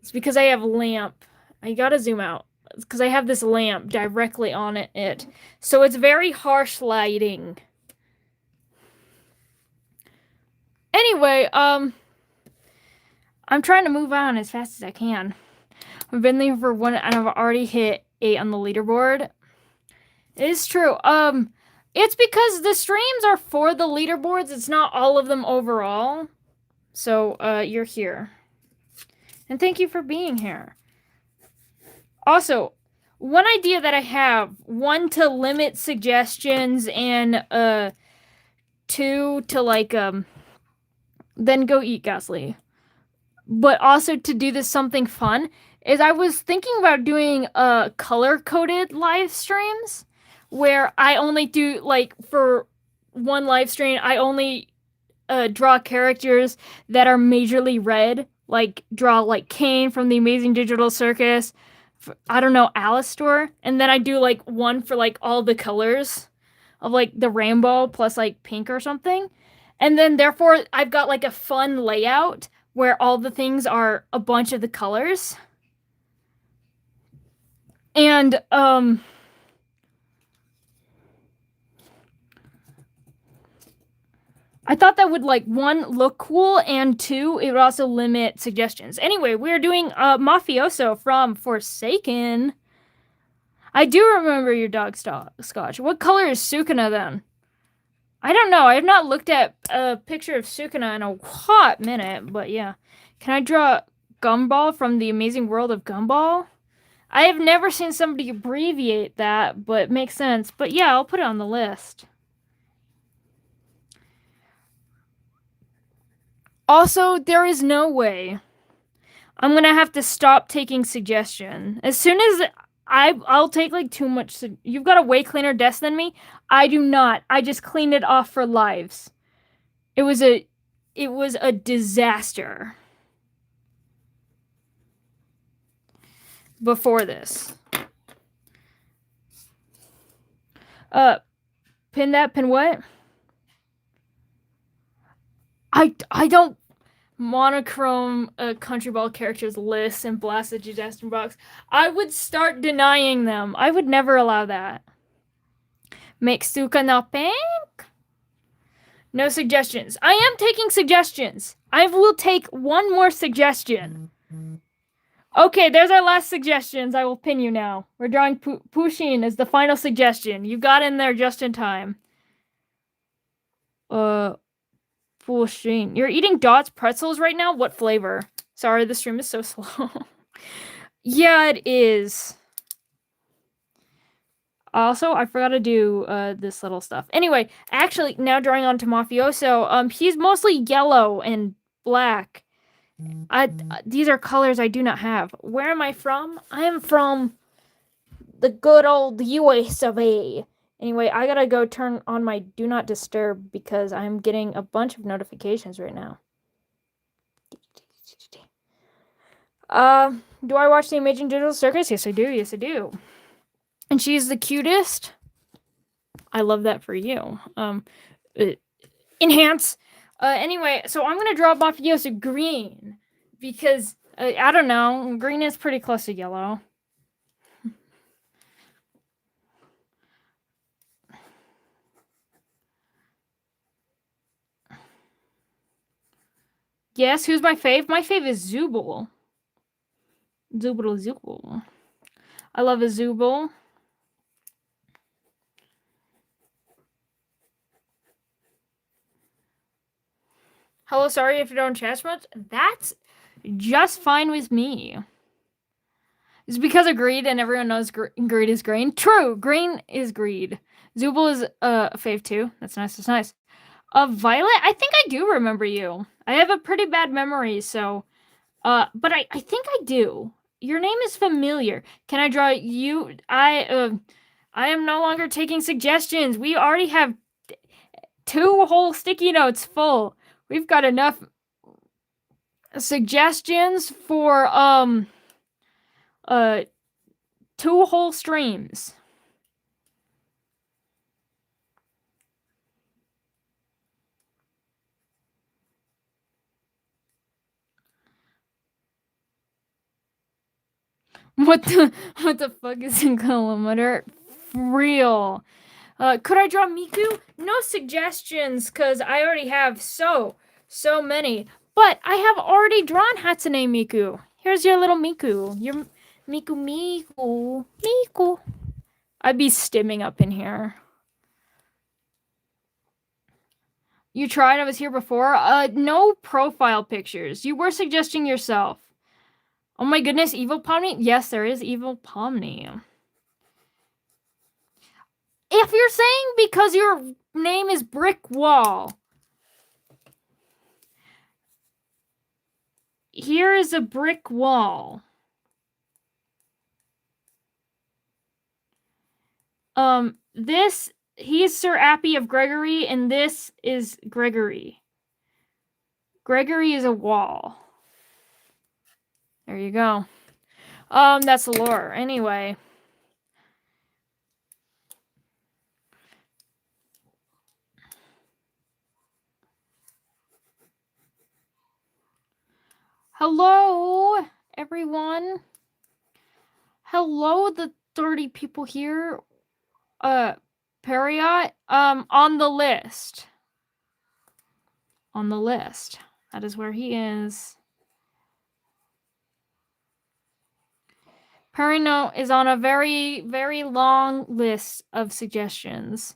I gotta zoom out. It's because I have this lamp directly on it. So it's very harsh lighting. Anyway, I'm trying to move on as fast as I can. I've been there for one, and I've already hit 8 on the leaderboard. It is true. It's because the streams are for the leaderboards. It's not all of them overall. So, you're here. And thank you for being here. Also, one idea that I have, 1 to limit suggestions and 2 to like then go eat Ghastly. But also to do this something fun is I was thinking about doing color-coded live streams where I only do like for one live stream I only draw characters that are majorly red, like draw like Kane from the Amazing Digital Circus, I don't know, Alistor, and then I do like one for like all the colors of like the rainbow plus like pink or something. And then therefore I've got like a fun layout where all the things are a bunch of the colors. And I thought that would like 1 look cool and 2 it would also limit suggestions. Anyway, we're doing Mafioso from Forsaken. I do remember your dog Scotch. What color is Sukuna then? I don't know. I have not looked at a picture of Sukuna in a hot minute, but yeah. Can I draw Gumball from the Amazing World of Gumball? I have never seen somebody abbreviate that, but it makes sense. But yeah, I'll put it on the list. Also, there is no way. I'm gonna have to stop taking suggestion. As soon as I'll take like too much. You've got a way cleaner desk than me. I do not. I just cleaned it off for lives. It was a disaster. Before this. Pin that, pin what? I don't monochrome country ball characters list and blast the suggestion box. I would start denying them. I would never allow that. Make Sukuna pink? No suggestions. I am taking suggestions. I will take 1 more suggestion. Okay, there's our last suggestions. I will pin you now. We're drawing Pushin as the final suggestion. You got in there just in time. Pushin. You're eating Dots pretzels right now? What flavor? Sorry, the stream is so slow. Yeah, it is. Also, I forgot to do this little stuff. Anyway, actually, now drawing on to Mafioso, he's mostly yellow and black. These are colors I do not have. Where am I from? I am from the good old US of A. Anyway, I gotta go turn on my do not disturb because I'm getting a bunch of notifications right now. Do I watch the Amazing Doodles Circus? Yes, I do. Yes, I do. And she's the cutest. I love that for you. Enhance. Anyway, so I'm gonna draw Mafioso green because I don't know. Green is pretty close to yellow. Yes, who's my fave? My fave is Zooble. Zooble. I love a Zooble. Hello, sorry if you don't chat much. That's just fine with me. It's because of greed, and everyone knows greed is green. True, green is greed. Zooble is a fave too. That's nice. That's nice. Violet, I think I do remember you. I have a pretty bad memory, so but I think I do. Your name is familiar. Can I draw you? I am no longer taking suggestions. We already have 2 whole sticky notes full. We've got enough suggestions for 2 whole streams. What the fuck is a kilometer? Real. Could I draw Miku? No suggestions, cause I already have so many. But I have already drawn Hatsune Miku. Here's your little Miku. Your Miku. I'd be stimming up in here. You tried? I was here before. No profile pictures. You were suggesting yourself. Oh my goodness, Evil Pomni? Yes, there is Evil Pomni. If you're saying because your name is Brick Wall, here is a brick wall. This, he's Sir Appy of Gregory, and this is Gregory. Gregory is a wall. There you go. That's the lore. Anyway. Hello, everyone. Hello, the 30 people here. Periot, on the list. On the list. That is where he is. Perino is on a very, very long list of suggestions.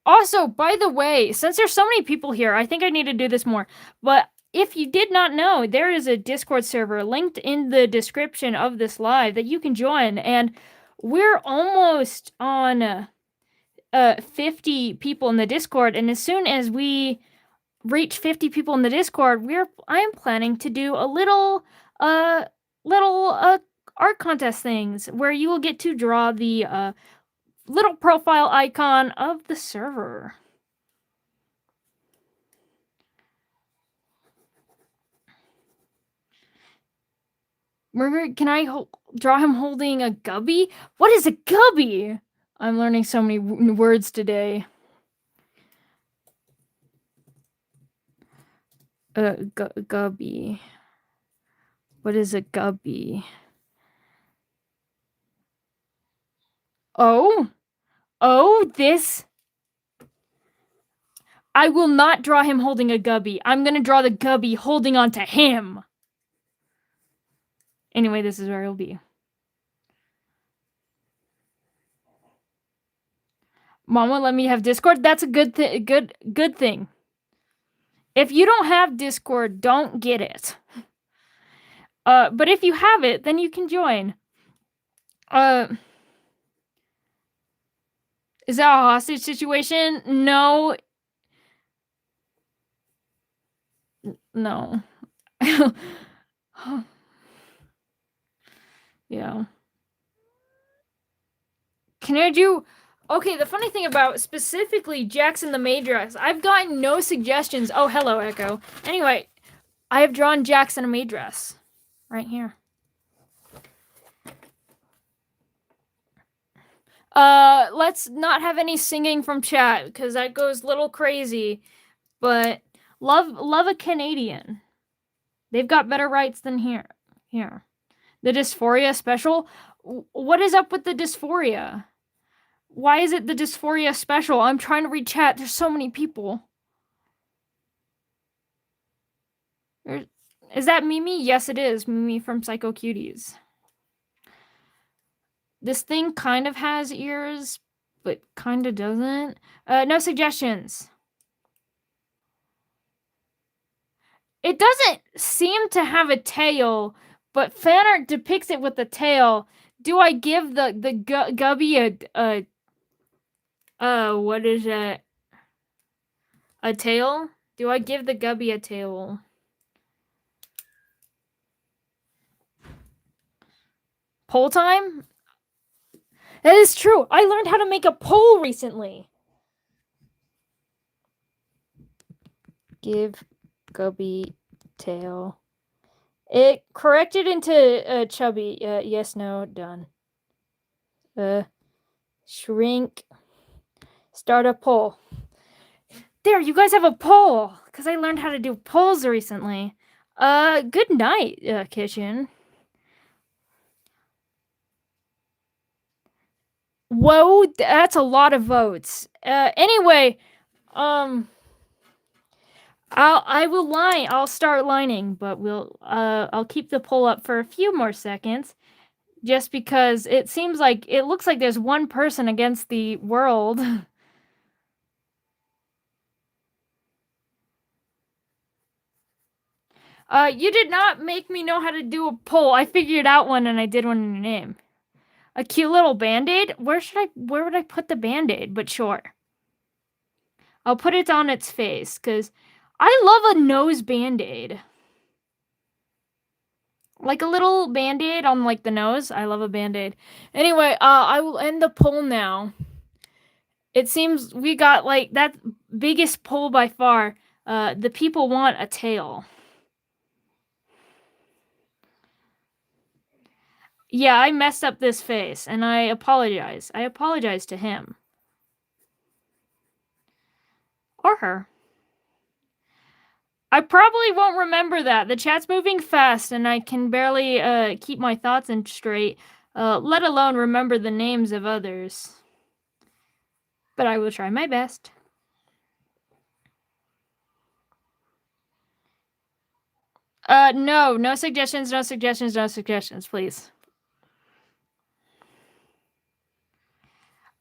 Also, by the way, since there's so many people here, I think I need to do this more. But if you did not know, there is a Discord server linked in the description of this live that you can join. And we're almost on 50 people in the Discord. And as soon as we reach 50 people in the Discord, I am planning to do a little art contest things where you will get to draw the little profile icon of the server. Can I draw him holding a gubby? What is a gubby? I'm learning so many words today. Gubby. What is a gubby? Oh, this. I will not draw him holding a gubby. I'm gonna draw the gubby holding on to him. Anyway, this is where he'll be. Mama, let me have Discord. That's a good thing. If you don't have Discord, don't get it. But if you have it, then you can join. Is that a hostage situation? No. No. Yeah. Can I do Okay, the funny thing about specifically Jackson the Maid Dress, I've gotten no suggestions. Oh, hello, Echo. Anyway, I have drawn Jackson a Maid Dress right here. Let's not have any singing from chat because that goes a little crazy. But love a Canadian. They've got better rights than here. Here. The dysphoria special? What is up with the dysphoria? Why is it the dysphoria special? I'm trying to read chat. There's so many people. Is that Mimi? Yes, it is. Mimi from Psycho Cuties. This thing kind of has ears, but kind of doesn't. No suggestions. It doesn't seem to have a tail, but fan art depicts it with a tail. Do I give the Gubby what is it? A tail? Do I give the Gubby a tail? Poll time? That is true. I learned how to make a poll recently. Give Gubby tail. It corrected into chubby. Yes, no, done. Shrink. Start a poll. There, you guys have a poll. Because I learned how to do polls recently. Good night, Kitchen. Whoa, that's a lot of votes. Anyway, I will line. I'll start lining, but I'll keep the poll up for a few more seconds, just because it looks like there's one person against the world. You did not make me know how to do a poll. I figured out one and I did one in your name. A cute little band-aid? Where would I put the band-aid? But sure. I'll put it on its face, because I love a nose band-aid. Like a little band-aid on like the nose. I love a band-aid. Anyway, I will end the poll now. It seems we got like that biggest poll by far. The people want a tail. Yeah, I messed up this face, and I apologize. I apologize to him. Or her. I probably won't remember that. The chat's moving fast, and I can barely keep my thoughts in straight, let alone remember the names of others. But I will try my best. No suggestions, no suggestions, no suggestions, please.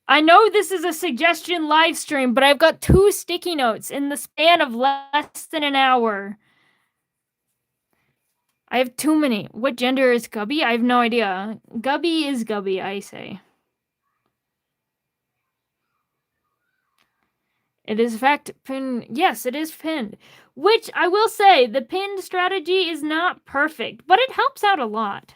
I know this is a suggestion live stream, but I've got 2 sticky notes in the span of less than an hour. I have too many. What gender is Gubby? I have no idea. Gubby is Gubby, I say. It is in fact pinned. Yes, it is pinned. Which, I will say, the pinned strategy is not perfect, but it helps out a lot.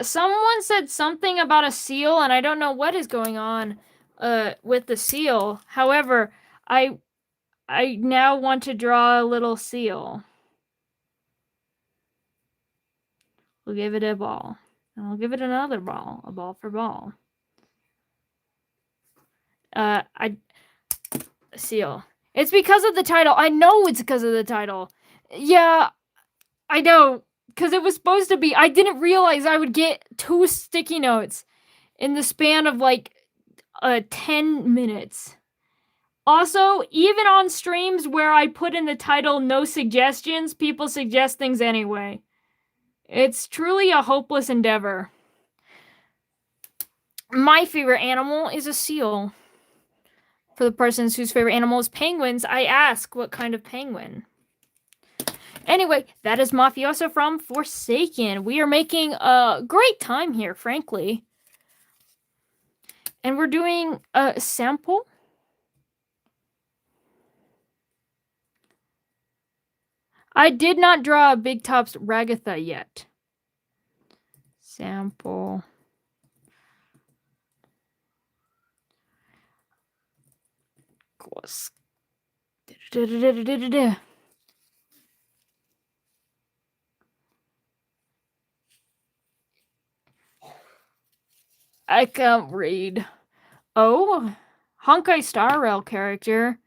Someone said something about a seal, and I don't know what is going on with the seal. However, I now want to draw a little seal. We'll give it a ball. And I'll give it another ball. A ball for ball. Seal. It's because of the title. I know it's because of the title. Yeah, I know. Because it was supposed to be. I didn't realize I would get 2 sticky notes in the span of like 10 minutes. Also, even on streams where I put in the title no suggestions, people suggest things anyway. It's truly a hopeless endeavor. My favorite animal is a seal. For the persons whose favorite animal is penguins, I ask what kind of penguin. Anyway, that is Mafioso from Forsaken. We are making a great time here, frankly. And we're doing a sample. I did not draw a Big Top's Ragatha yet. Sample. Course. I can't read. Oh, Honkai Star Rail character.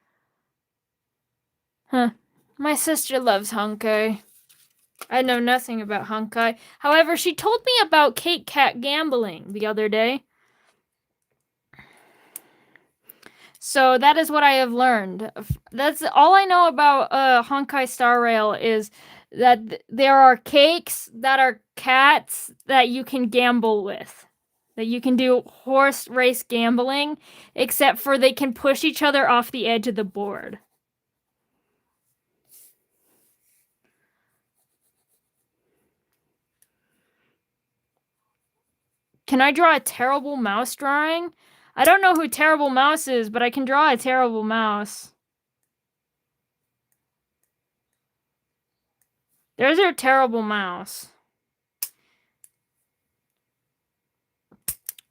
Huh. My sister loves Honkai. I know nothing about Honkai. However, she told me about Kate Cat gambling the other day. So that is what I have learned. That's all I know about Honkai Star Rail is that there are cakes that are cats that you can gamble with. That you can do horse race gambling, except for they can push each other off the edge of the board. Can I draw a terrible mouse drawing? I don't know who Terrible Mouse is, but I can draw a terrible mouse. There's your terrible mouse.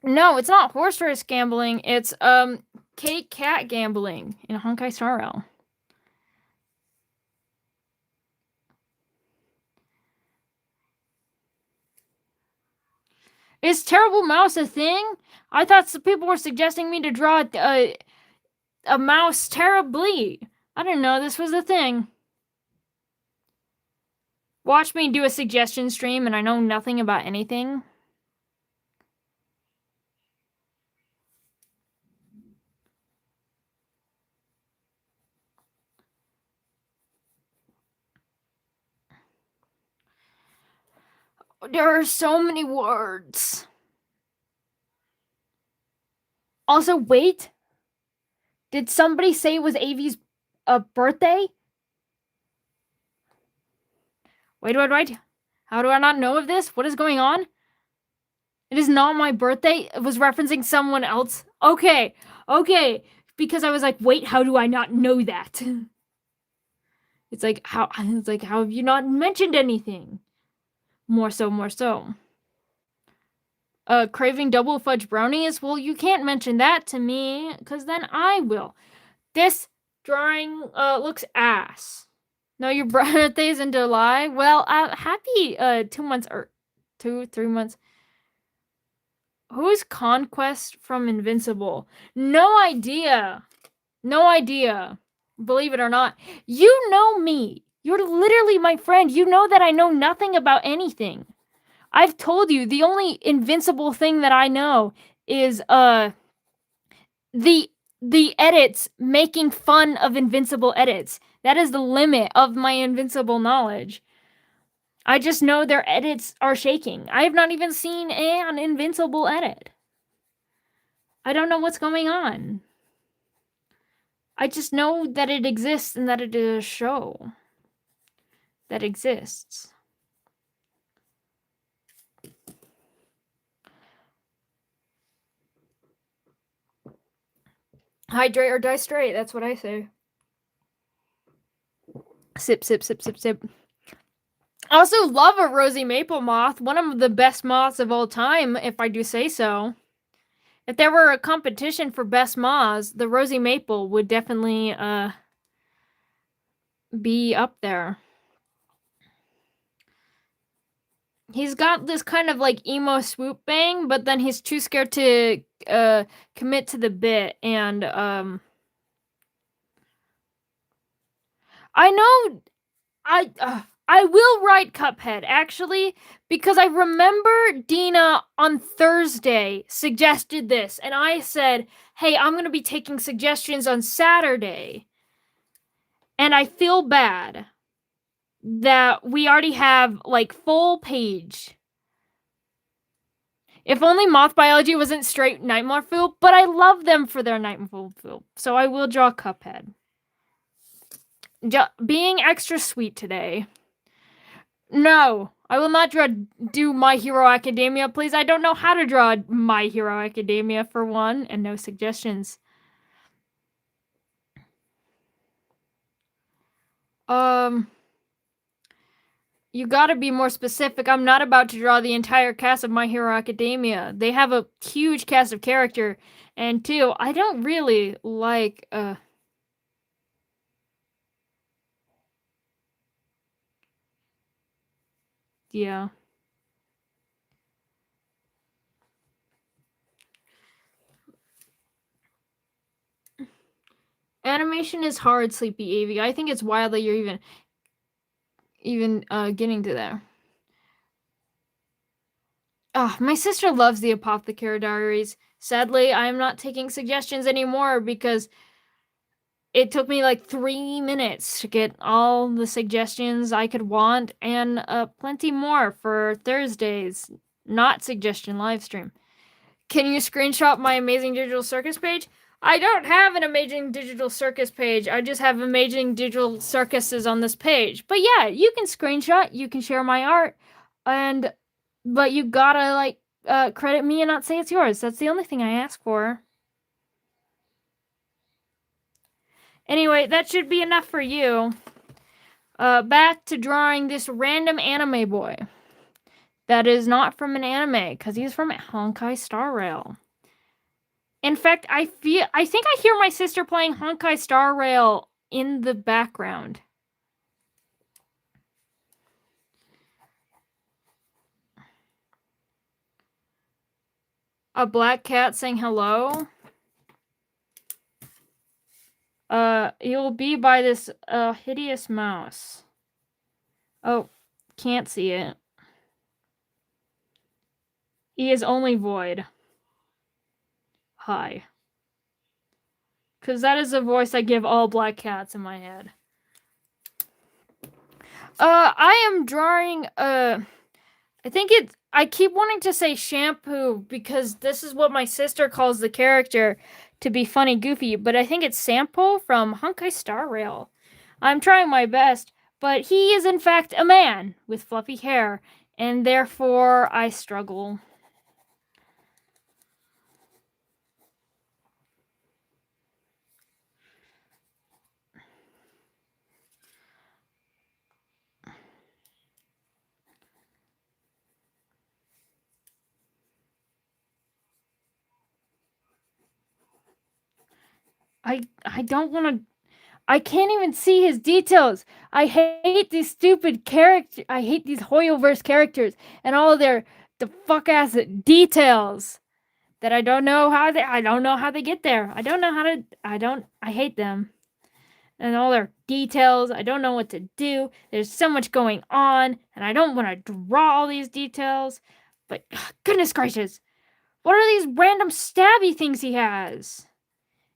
No, it's not horse race gambling. It's Kate Cat gambling in Honkai Star Rail. Is Terrible Mouse a thing? I thought some people were suggesting me to draw a mouse terribly. I didn't know this was a thing. Watch me do a suggestion stream and I know nothing about anything. There are so many words. Also, wait. Did somebody say it was Avi's birthday? Wait. How do I not know of this? What is going on? It is not my birthday. It was referencing someone else. Okay. Because I was like, wait, how do I not know that? It's like, how have you not mentioned anything? More so. Craving double fudge brownies? Well, you can't mention that to me, because then I will. This drawing looks ass. No, your birthday's in July? Well, happy 2 months or 3 months. Who's Conquest from Invincible? No idea. Believe it or not. You know me. You're literally my friend. You know that I know nothing about anything. I've told you the only Invincible thing that I know is the edits making fun of Invincible edits. That is the limit of my Invincible knowledge. I just know their edits are shaking. I have not even seen an Invincible edit. I don't know what's going on. I just know that it exists and that it is a show that exists. Hydrate or die straight, that's what I say. Sip. I also love a rosy maple moth, one of the best moths of all time, if I do say so. If there were a competition for best moths, the rosy maple would definitely be up there. He's got this kind of like emo swoop bang, but then he's too scared to commit to the bit, and I know I will write Cuphead, actually, because I remember Dina on Thursday suggested this, and I said, hey, I'm going to be taking suggestions on Saturday. And I feel bad that we already have, like, full page. If only Moth Biology wasn't straight Nightmare Fuel, but I love them for their Nightmare Fuel, so I will draw Cuphead. Being extra sweet today. No, I will not do My Hero Academia, please. I don't know how to draw My Hero Academia, for one, and no suggestions. You gotta be more specific. I'm not about to draw the entire cast of My Hero Academia. They have a huge cast of character. And two, I don't really like, yeah. Animation is hard, Sleepy Avy. I think it's wild that you're even getting to there. My sister loves the Apothecary Diaries. Sadly, I'm not taking suggestions anymore because it took me like 3 minutes to get all the suggestions I could want and plenty more for Thursday's not suggestion live stream. Can you screenshot my Amazing Digital Circus page? I don't have an Amazing Digital Circus page. I just have Amazing Digital Circuses on this page. But yeah, you can screenshot, you can share my art, but you gotta credit me and not say it's yours. That's the only thing I ask for. Anyway, that should be enough for you. Back to drawing this random anime boy. That is not from an anime, because he's from Honkai Star Rail. In fact, I think I hear my sister playing Honkai Star Rail in the background. A black cat saying hello. You'll be by this hideous mouse. Oh, can't see it. He is only void. Hi. Because that is the voice I give all black cats in my head. I am drawing, I keep wanting to say shampoo because this is what my sister calls the character to be funny, goofy, but I think it's Sampo from Honkai Star Rail. I'm trying my best, but he is in fact a man with fluffy hair, and therefore I struggle. I don't want to. I can't even see his details. I hate these stupid characters. I hate these Hoyoverse characters and all of their the fuck ass details that I don't know how they get there. I hate them. And all their details. I don't know what to do. There's so much going on and I don't want to draw all these details. But goodness gracious. What are these random stabby things he has?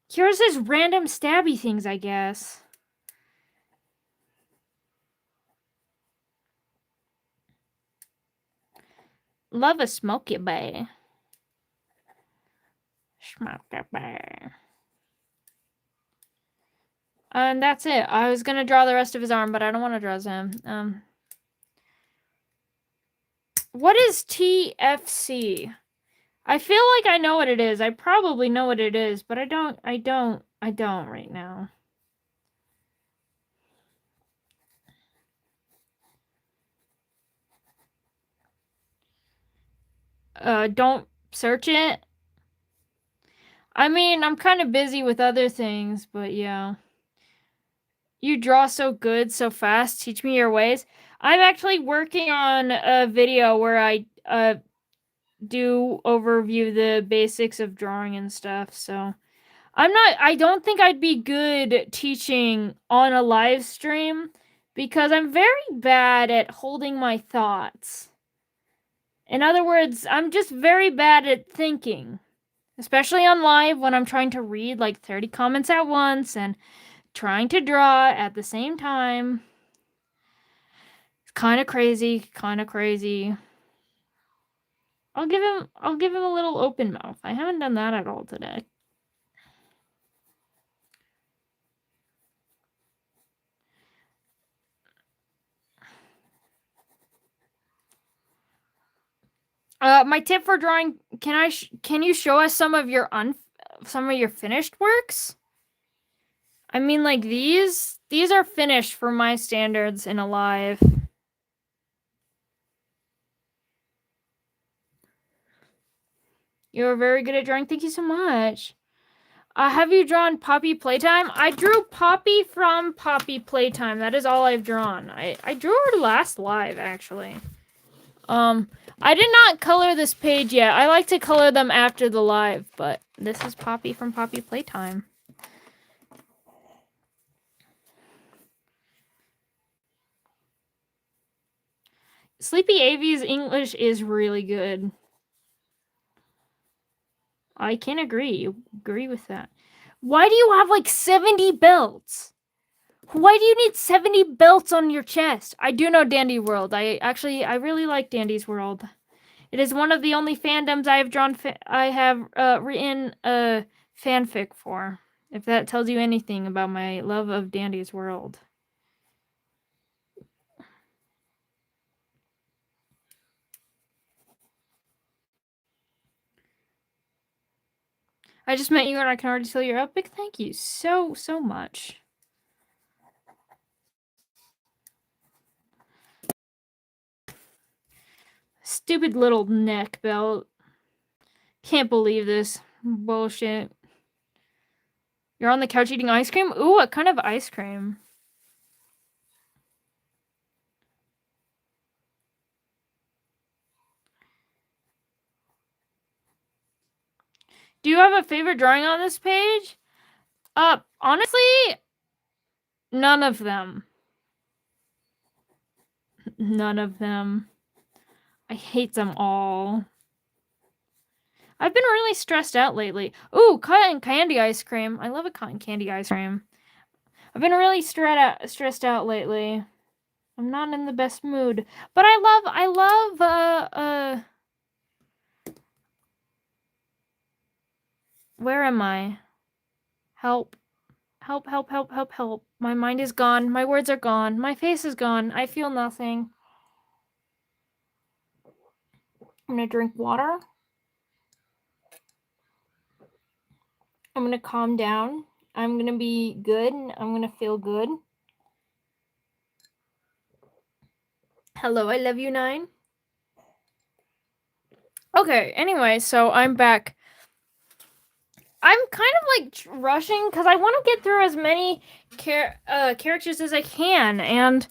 Here's his random stabby things, I guess. Love a smoky bay. Smoky bay. And that's it. I was gonna draw the rest of his arm, but I don't want to draw him. What is TFC? I feel like I know what it is. I probably know what it is, but I don't right now. Don't search it. I mean, I'm kind of busy with other things, but yeah. You draw so good, so fast. Teach me your ways. I'm actually working on a video where I do overview the basics of drawing and stuff, so I don't think I'd be good teaching on a live stream because I'm very bad at holding my thoughts. In other words, I'm just very bad at thinking, especially on live when I'm trying to read like 30 comments at once and trying to draw at the same time. It's kind of crazy. I'll give him a little open mouth. I haven't done that at all today. My tip for drawing, can you show us some of your finished works? I mean, like these are finished for my standards in Alive. You're very good at drawing. Thank you so much. Have you drawn Poppy Playtime? I drew Poppy from Poppy Playtime. That is all I've drawn. I drew her last live, actually. I did not color this page yet. I like to color them after the live, but this is Poppy from Poppy Playtime. Sleepy Avy's English is really good. I can agree with that. Why do you have like 70 belts? Why do you need 70 belts on your chest? I do know Dandy World. I really like Dandy's World. It is one of the only fandoms I have drawn. I have written a fanfic for. If that tells you anything about my love of Dandy's World. I just met you and I can already tell you're epic. Thank you so much. Stupid little neck belt. Can't believe this bullshit. You're on the couch eating ice cream? Ooh, what kind of ice cream? Do you have a favorite drawing on this page? Honestly, none of them. None of them. I hate them all. I've been really stressed out lately. Ooh, cotton candy ice cream. I love a cotton candy ice cream. I've been really stressed out lately. I'm not in the best mood. But I love, where am I? Help. Help, help, help, help, help. My mind is gone. My words are gone. My face is gone. I feel nothing. I'm gonna drink water. I'm gonna calm down. I'm gonna be good. I'm gonna feel good. Hello, I love you, 9. Okay, anyway, so I'm back. I'm kind of like rushing because I want to get through as many characters as I can, and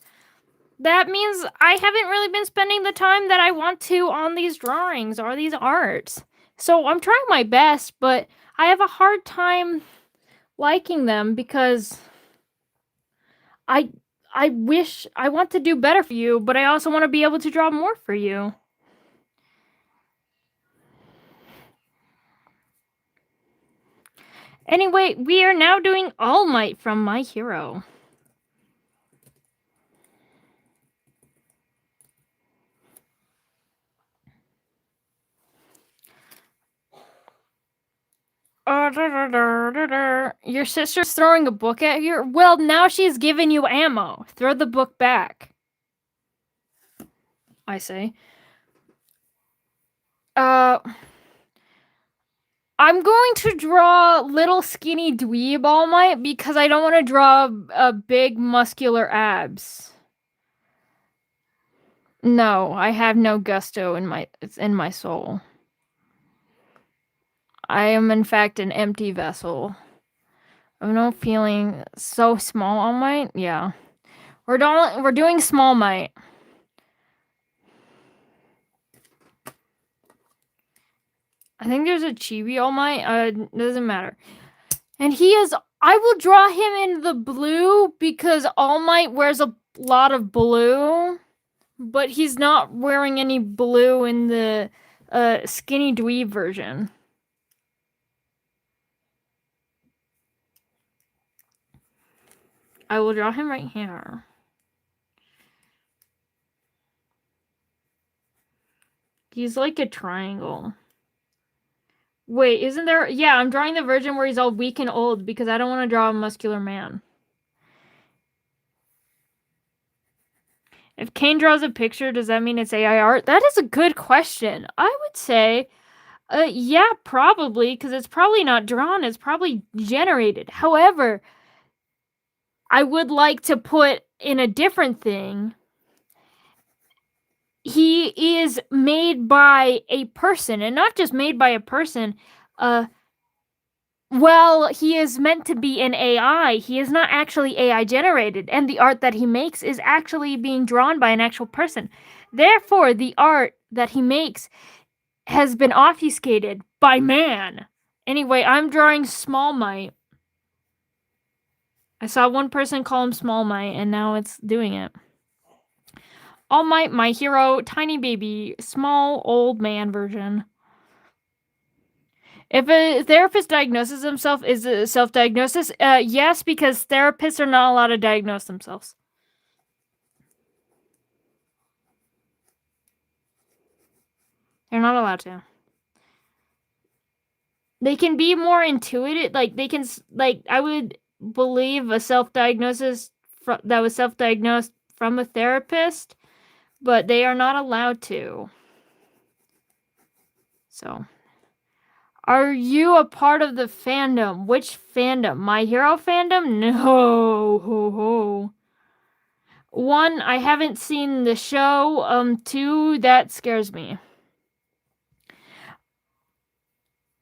that means I haven't really been spending the time that I want to on these drawings or these arts. So I'm trying my best, but I have a hard time liking them because I want to do better for you, but I also want to be able to draw more for you. Anyway, we are now doing All Might from My Hero. Your sister's throwing a book at you? Well, now she's giving you ammo. Throw the book back. I say. I'm going to draw little skinny dweeb All Might because I don't want to draw a big muscular abs. No, I have no gusto in my soul. I am in fact an empty vessel. I have no feeling. So small All Might? Yeah. We're doing Small Might. I think there's a chibi All Might. Doesn't matter. And I will draw him in the blue because All Might wears a lot of blue, but he's not wearing any blue in the skinny dweeb version. I will draw him right here. He's like a triangle. Wait, isn't there? Yeah, I'm drawing the version where he's all weak and old because I don't want to draw a muscular man. If Kane draws a picture, does that mean it's AI art? That is a good question. I would say, yeah, probably, because it's probably not drawn. It's probably generated. However, I would like to put in a different thing. he is made by a person, and not just made by a person. Well, he is meant to be an AI. He is not actually AI generated, and the art that he makes is actually being drawn by an actual person. Therefore, the art that he makes has been obfuscated by man. Anyway, I'm drawing Small Might. I saw one person call him Small Might, and now it's doing it. All Might, my hero, tiny baby, small old man version. If a therapist diagnoses himself, is it self-diagnosis? Yes, because therapists are not allowed to diagnose themselves. They're not allowed to. They can be more intuitive. Like, they can, like, I would believe a self-diagnosis that was self-diagnosed from a therapist, but they are not allowed to. So, are you a part of the fandom? Which fandom? My Hero fandom? No. Ho, ho. 1, I haven't seen the show. 2, that scares me.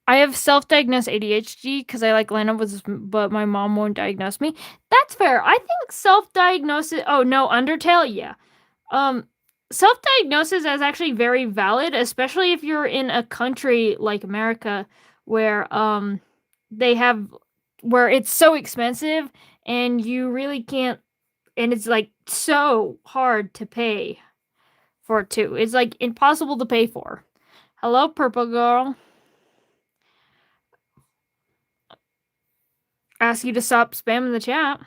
I have self-diagnosed ADHD because I like Lana but my mom won't diagnose me. That's fair. I think self-diagnosis. Oh no, Undertale. Yeah. Self-diagnosis is actually very valid, especially if you're in a country like America where where it's so expensive and you really can't, and it's like so hard to pay for it too. It's like impossible to pay for. Hello, Purple Girl. Ask you to stop spamming the chat.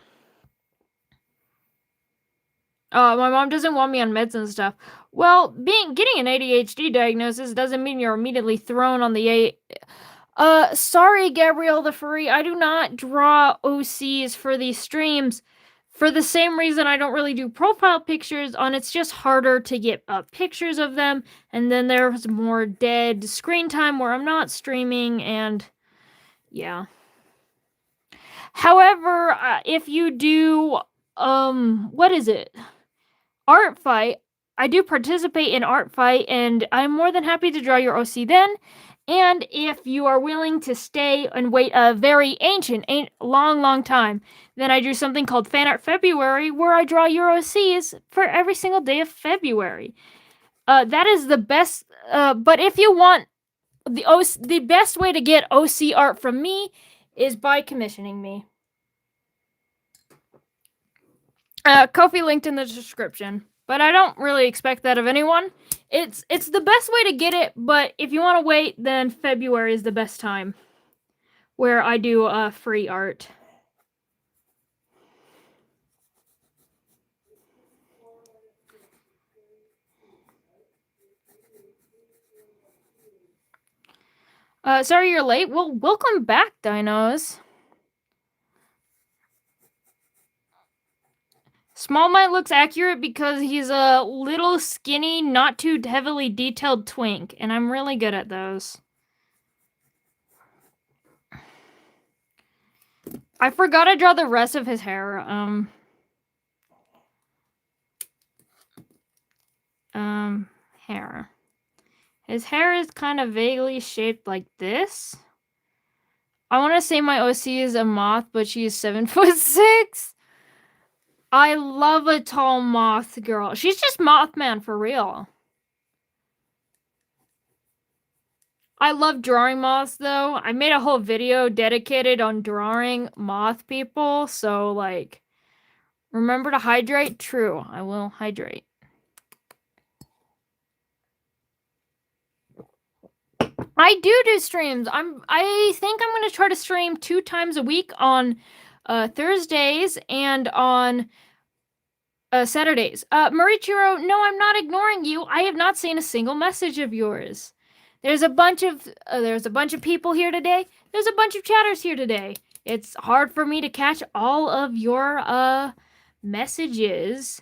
My mom doesn't want me on meds and stuff. Well, getting an ADHD diagnosis doesn't mean you're immediately thrown on the sorry, Gabrielle the Furry. I do not draw OCs for these streams for the same reason I don't really do profile pictures on. It's just harder to get pictures of them, and then there's more dead screen time where I'm not streaming, and yeah. However, if you do, what is it? Art fight. I do participate in art fight, and I'm more than happy to draw your OC then. And if you are willing to stay and wait a very long time, then I do something called Fan Art February, where I draw your OCs for every single day of February. That is the best. But if you want the best way to get OC art from me is by commissioning me. Kofi linked in the description, but I don't really expect that of anyone. It's the best way to get it, but if you want to wait, then February is the best time, where I do free art. Sorry you're late. Well, welcome back, dinos. Small Might looks accurate because he's a little skinny, not too heavily detailed twink, and I'm really good at those. I forgot to draw the rest of his hair. Hair. His hair is kind of vaguely shaped like this. I want to say my OC is a moth, but she is 7'6". I love a tall moth girl. She's just Mothman for real. I love drawing moths, though. I made a whole video dedicated on drawing moth people, so, like, remember to hydrate? True, I will hydrate. I do streams. I think I'm going to try to stream 2 times a week on Thursdays and on Saturdays. Marichiro, no, I'm not ignoring you. I have not seen a single message of yours. There's a bunch of people here today. There's a bunch of chatters here today. It's hard for me to catch all of your messages.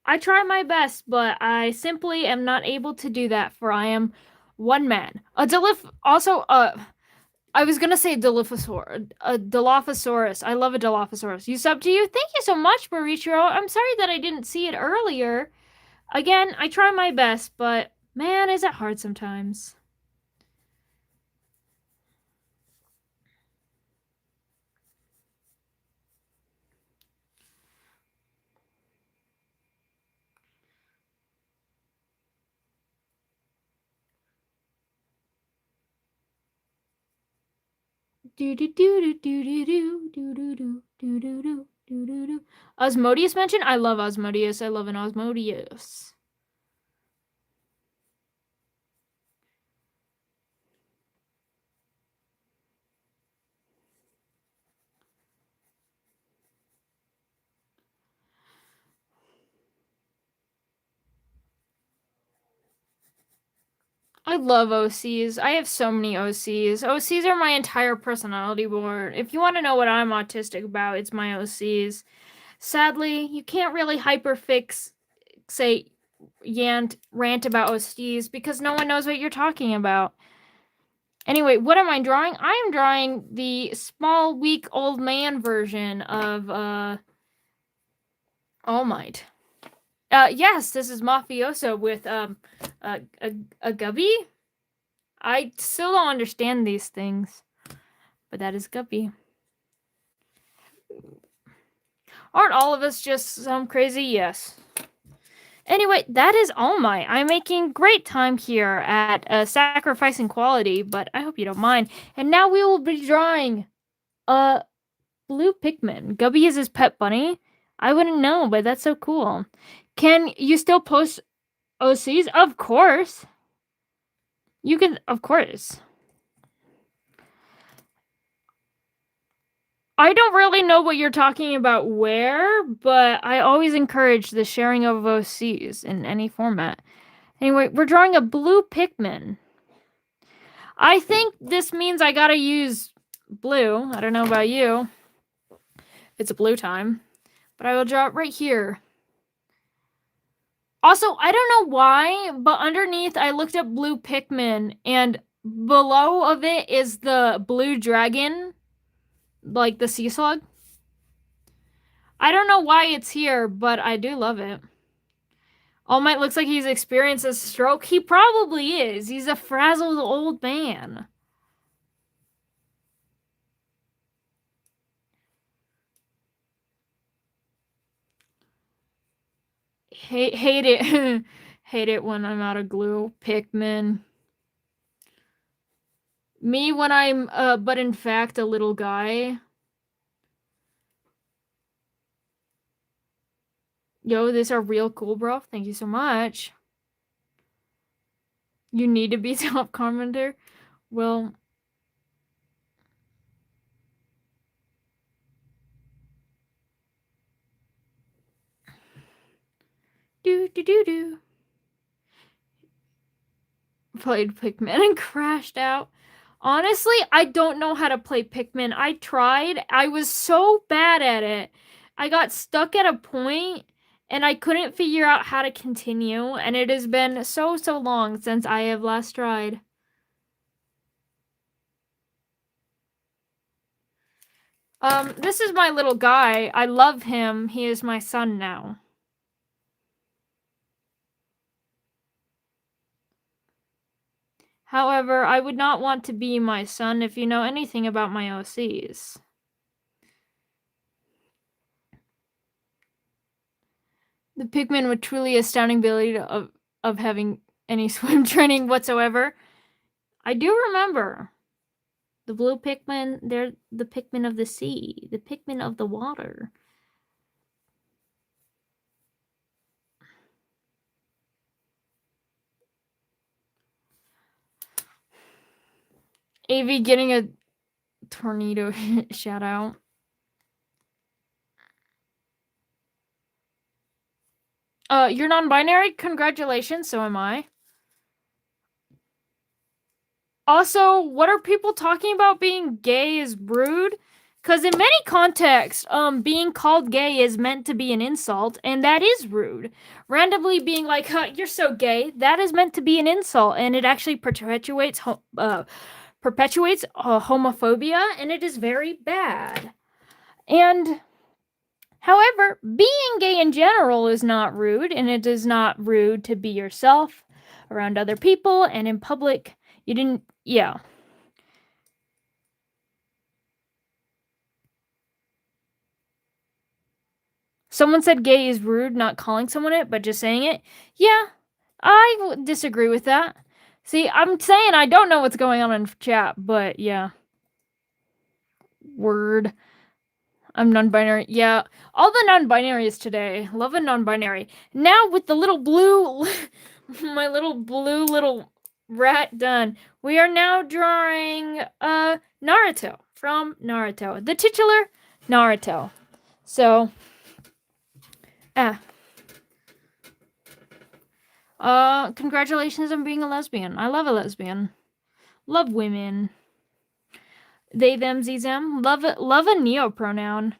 I try my best, but I simply am not able to do that, for I am one man. Also, I was gonna say Dilophosaurus. I love a Dilophosaurus. You sub to you. Thank you so much, Mauricio. I'm sorry that I didn't see it earlier. Again, I try my best, but man, is it hard sometimes. Osmodius mentioned? I love Osmodius. I love an Osmodius. I love OCs. I have so many OCs. OCs are my entire personality board. If you want to know what I'm autistic about, it's my OCs. Sadly, you can't really rant about OCs because no one knows what you're talking about. Anyway, what am I drawing? I am drawing the small, weak old man version of All Might. Yes, this is Mafioso with a Gubby. I still don't understand these things, but that is Guppy. Aren't all of us just some crazy? Yes. Anyway, that is All Might. I'm making great time here at Sacrificing Quality, but I hope you don't mind. And now we will be drawing Blue Pikmin. Gubby is his pet bunny. I wouldn't know, but that's so cool. Can you still post OCs? Of course. You can, of course. I don't really know what you're talking about where, but I always encourage the sharing of OCs in any format. Anyway, we're drawing a blue Pikmin. I think this means I gotta use blue. I don't know about you. It's a blue time. But I will draw it right here. Also, I don't know why, but underneath I looked up blue Pikmin, and below of it is the blue dragon, like the sea slug. I don't know why it's here, but I do love it. All Might looks like he's experienced a stroke. He probably is. He's a frazzled old man. Hate it. Hate it when I'm out of glue. Pikmin. Me when I'm, but in fact, a little guy. Yo, these are real cool, bro. Thank you so much. You need to be top commenter? Well... Do. Played Pikmin and crashed out. Honestly, I don't know how to play Pikmin. I tried. I was so bad at it. I got stuck at a point and I couldn't figure out how to continue. And it has been so long since I have last tried. This is my little guy. I love him. He is my son now. However, I would not want to be my son if you know anything about my OCs. The Pikmin with truly astounding ability of having any swim training whatsoever. I do remember. The blue Pikmin, they're the Pikmin of the sea, the Pikmin of the water. AV getting a tornado shout out. You're non-binary? Congratulations, so am I. Also, what are people talking about being gay is rude? Because in many contexts, being called gay is meant to be an insult, and that is rude. Randomly being like, huh, you're so gay, that is meant to be an insult, and it actually perpetuates perpetuates homophobia, and it is very bad. And however, being gay in general is not rude, and it is not rude to be yourself around other people and in public. Yeah. Someone said gay is rude, not calling someone it, but just saying it. Yeah, I disagree with that. See, I'm saying I don't know what's going on in chat, but yeah. Word. I'm non-binary. Yeah, all the non-binaries today. Love a non-binary. Now with the little blue, my little blue little rat done. We are now drawing Naruto from Naruto, the titular Naruto. So, congratulations on being a lesbian. I love a lesbian. Love women. They, them, ze, them. Love a neo pronoun.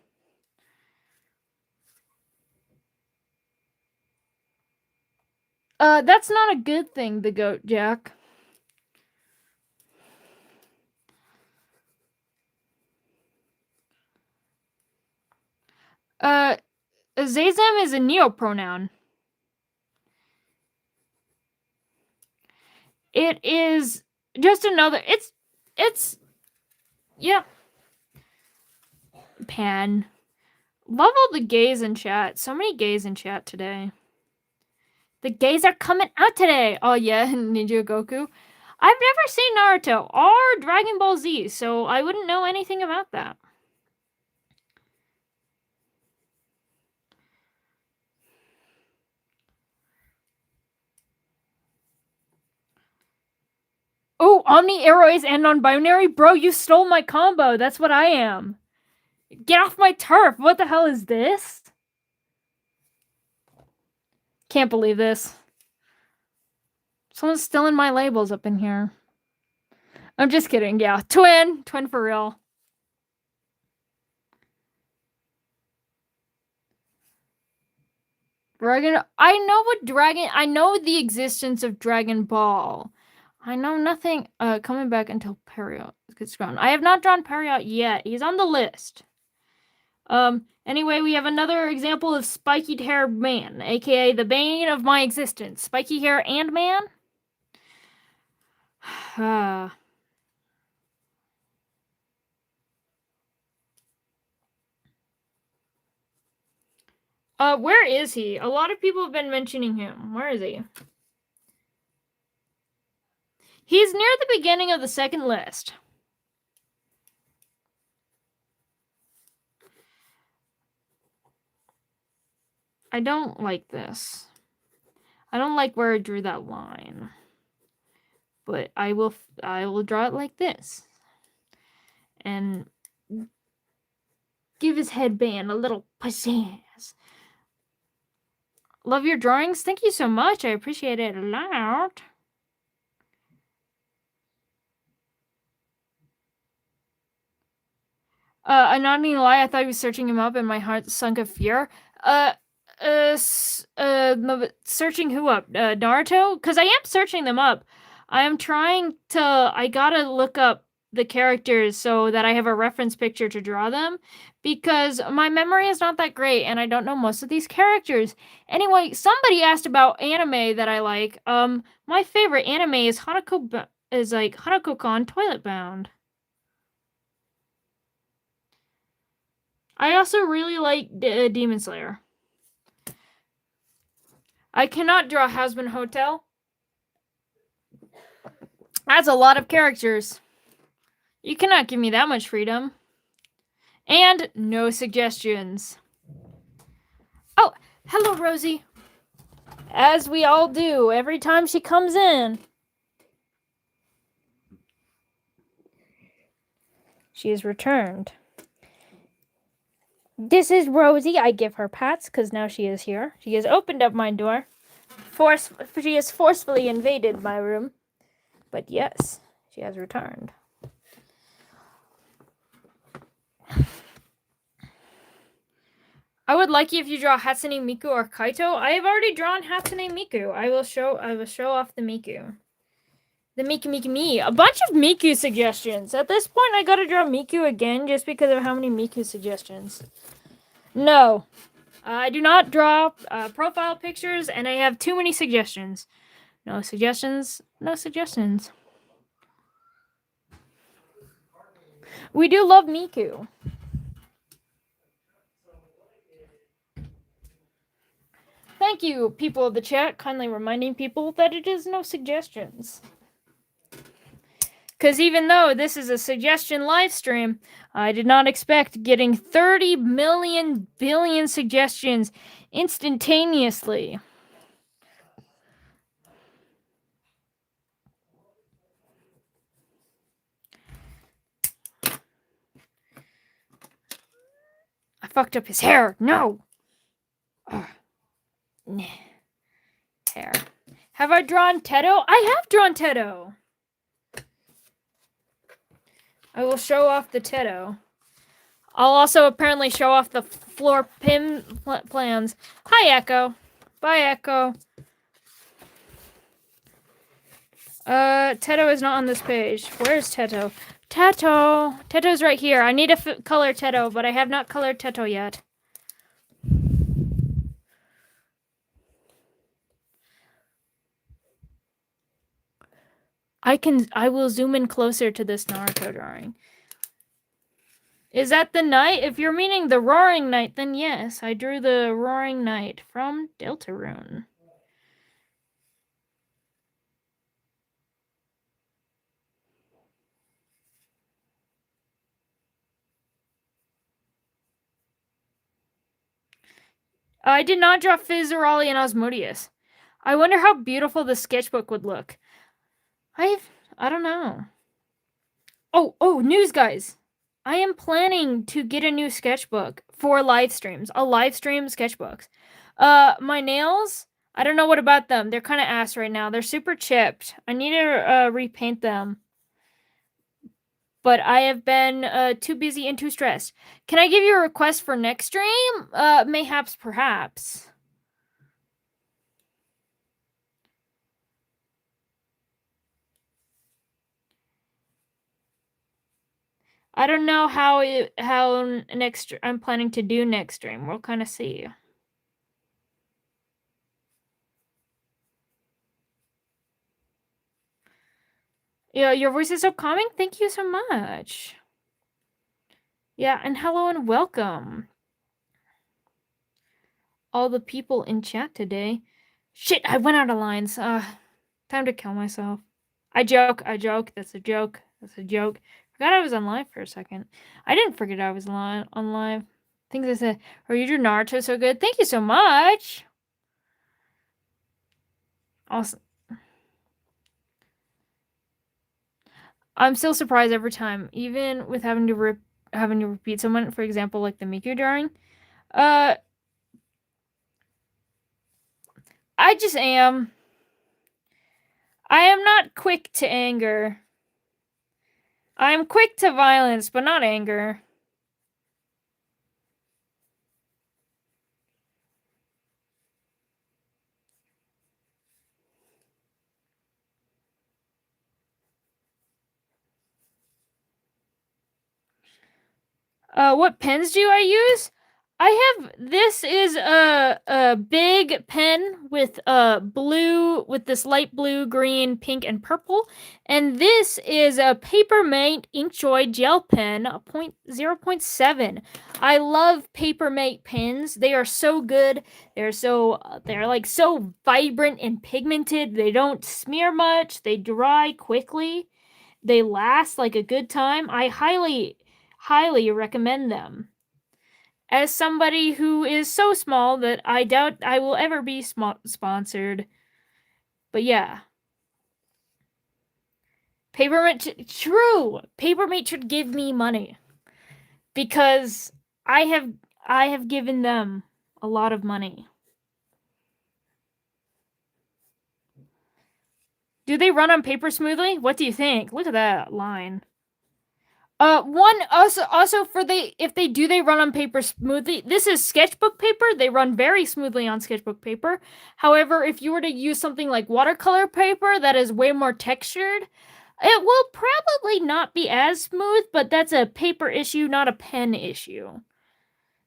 That's not a good thing, the goat Jack. Zazem is a neo pronoun. It is just another. It's. Yeah. Pan. Love all the gays in chat. So many gays in chat today. The gays are coming out today. Oh yeah, Ninja Goku. I've never seen Naruto or Dragon Ball Z, so I wouldn't know anything about that. Oh, Omni Arrows and non-binary? Bro, you stole my combo. That's what I am. Get off my turf. What the hell is this? Can't believe this. Someone's stealing my labels up in here. I'm just kidding. Yeah, twin for real. I know the existence of Dragon Ball. I know nothing coming back until Period gets drawn. I have not drawn Period yet. He's on the list. Anyway, we have another example of spiky hair man, aka the bane of my existence. Spiky hair and man? Where is he? A lot of people have been mentioning him. Where is he? He's near the beginning of the second list. I don't like this. I don't like where I drew that line. But I will draw it like this. And give his headband a little pizzazz. Love your drawings. Thank you so much. I appreciate it a lot. I'm not gonna lie, I thought he was searching him up and my heart sunk of fear. Searching who up? Naruto? Because I am searching them up. I gotta look up the characters so that I have a reference picture to draw them, because my memory is not that great and I don't know most of these characters. Anyway, somebody asked about anime that I like. My favorite anime is Hanako-kan Toilet Bound. I also really like Demon Slayer. I cannot draw Hazbin Hotel. That's a lot of characters. You cannot give me that much freedom. And no suggestions. Oh, hello, Rosie. As we all do every time she comes in. She is returned. This is Rosie. I give her pats because now she is here. She has opened up my door. She has forcefully invaded my room. But yes, she has returned. I would like you if you draw Hatsune Miku or Kaito. I have already drawn Hatsune Miku. I will show off the Miku. The Me. A bunch of Miku suggestions. At this point, I gotta draw Miku again just because of how many Miku suggestions. No. I do not draw profile pictures, and I have too many suggestions. No suggestions. No suggestions. We do love Miku. Thank you, people of the chat, kindly reminding people that it is no suggestions. Because even though this is a suggestion live stream, I did not expect getting 30 million billion suggestions instantaneously. I fucked up his hair. No. Ugh. Nah. Hair. Have I drawn Teto? I have drawn Teto. I will show off the Teto. I'll also apparently show off the floor pin plans. Hi, Echo. Bye, Echo. Teto is not on this page. Where's Teto? Teto's right here. I need to color Teto, but I have not colored Teto yet. I will zoom in closer to this Naruto drawing. Is that the knight? If you're meaning the Roaring Knight, then yes, I drew the Roaring Knight from Deltarune. I did not draw Fizzaroli and Osmodius. I wonder how beautiful the sketchbook would look. I don't know. Oh, news, guys. I am planning to get a new sketchbook for live streams. A live stream sketchbook. My nails, I don't know what about them. They're kind of ass right now. They're super chipped. I need to repaint them. But I have been too busy and too stressed. Can I give you a request for next stream? Mayhaps, perhaps. I don't know how next I'm planning to do next stream. We'll kind of see. Yeah, your voice is so calming. Thank you so much. Yeah, and hello and welcome. All the people in chat today. Shit, I went out of lines. Time to kill myself. I joke. That's a joke. Forgot I was on live for a second. I didn't forget I was on live. Things I said, oh, you drew Naruto so good. Thank you so much. Awesome. I'm still surprised every time, even with having to repeat someone, for example, like the Miku drawing. I just am. I am not quick to anger. I am quick to violence, but not anger. What pens do I use? This is a big pen with this light blue, green, pink, and purple. And this is a Papermate Inkjoy gel pen, 0.7. I love Papermate pens. They are so good. They're like so vibrant and pigmented. They don't smear much. They dry quickly. They last like a good time. I highly recommend them. As somebody who is so small that I doubt I will ever be sponsored. But yeah. Papermate should give me money. Because I have given them a lot of money. Do they run on paper smoothly? What do you think? Look at that line. One also for if they run on paper smoothly. This is sketchbook paper. They run very smoothly on sketchbook paper. However, if you were to use something like watercolor paper that is way more textured, it will probably not be as smooth, but that's a paper issue, not a pen issue.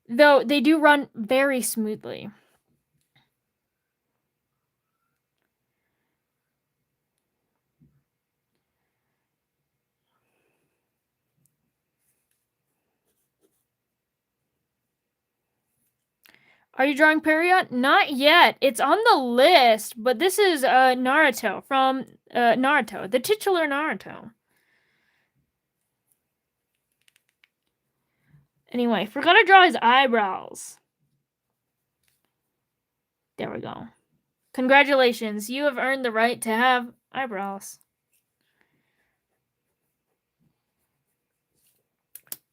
Though they do run very smoothly. Are you drawing Period? Not yet. It's on the list, but this is Naruto from Naruto, the titular Naruto. Anyway, forgot to draw his eyebrows. There we go. Congratulations, you have earned the right to have eyebrows.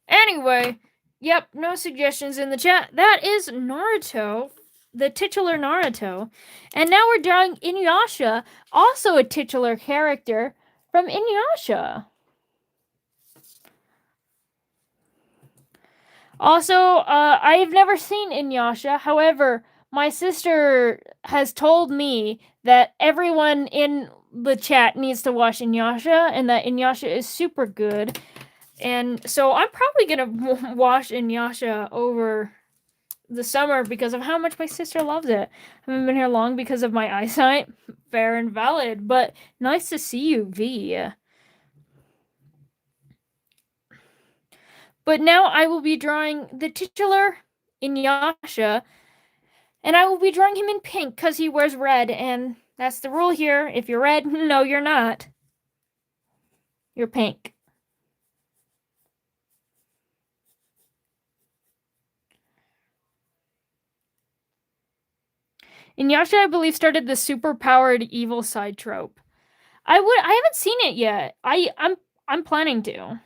Anyway, yep, no suggestions in the chat. That is Naruto, the titular Naruto. And now we're drawing Inuyasha, also a titular character from Inuyasha. Also, I've never seen Inuyasha. However, my sister has told me that everyone in the chat needs to watch Inuyasha and that Inuyasha is super good. And so I'm probably going to watch Inuyasha over the summer because of how much my sister loves it. I haven't been here long because of my eyesight. Fair and valid, but nice to see you, V. But now I will be drawing the titular Inuyasha, and I will be drawing him in pink because he wears red, and that's the rule here. If you're red, no, you're not. You're pink. Inuyasha, I believe, started the super-powered evil side trope. I haven't seen it yet. I'm planning to.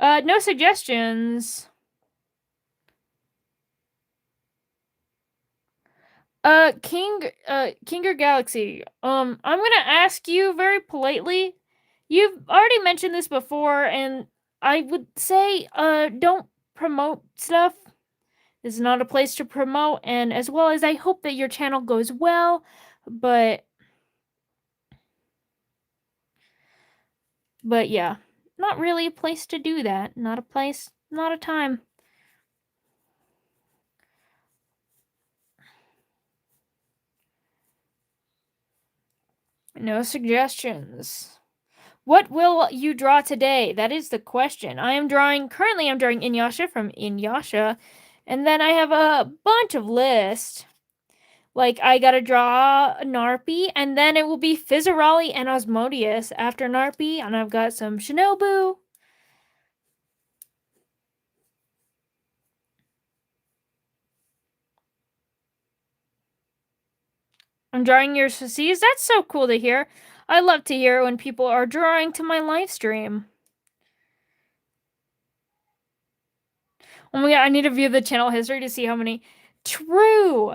No suggestions. Kinger Galaxy. I'm gonna ask you very politely. You've already mentioned this before, and I would say, don't promote stuff. This is not a place to promote, and as well as I hope that your channel goes well, but yeah, not really a place to do that. Not a place, not a time. No suggestions. What will you draw today? That is the question. Currently I'm drawing Inuyasha from Inuyasha, and then I have a bunch of lists. Like, I gotta draw Narpi, and then it will be Fizzarali and Osmodius after Narpi, and I've got some Shinobu. I'm drawing your Sassis. That's so cool to hear. I love to hear when people are drawing to my live stream. Oh my god, I need to view the channel history to see how many. True.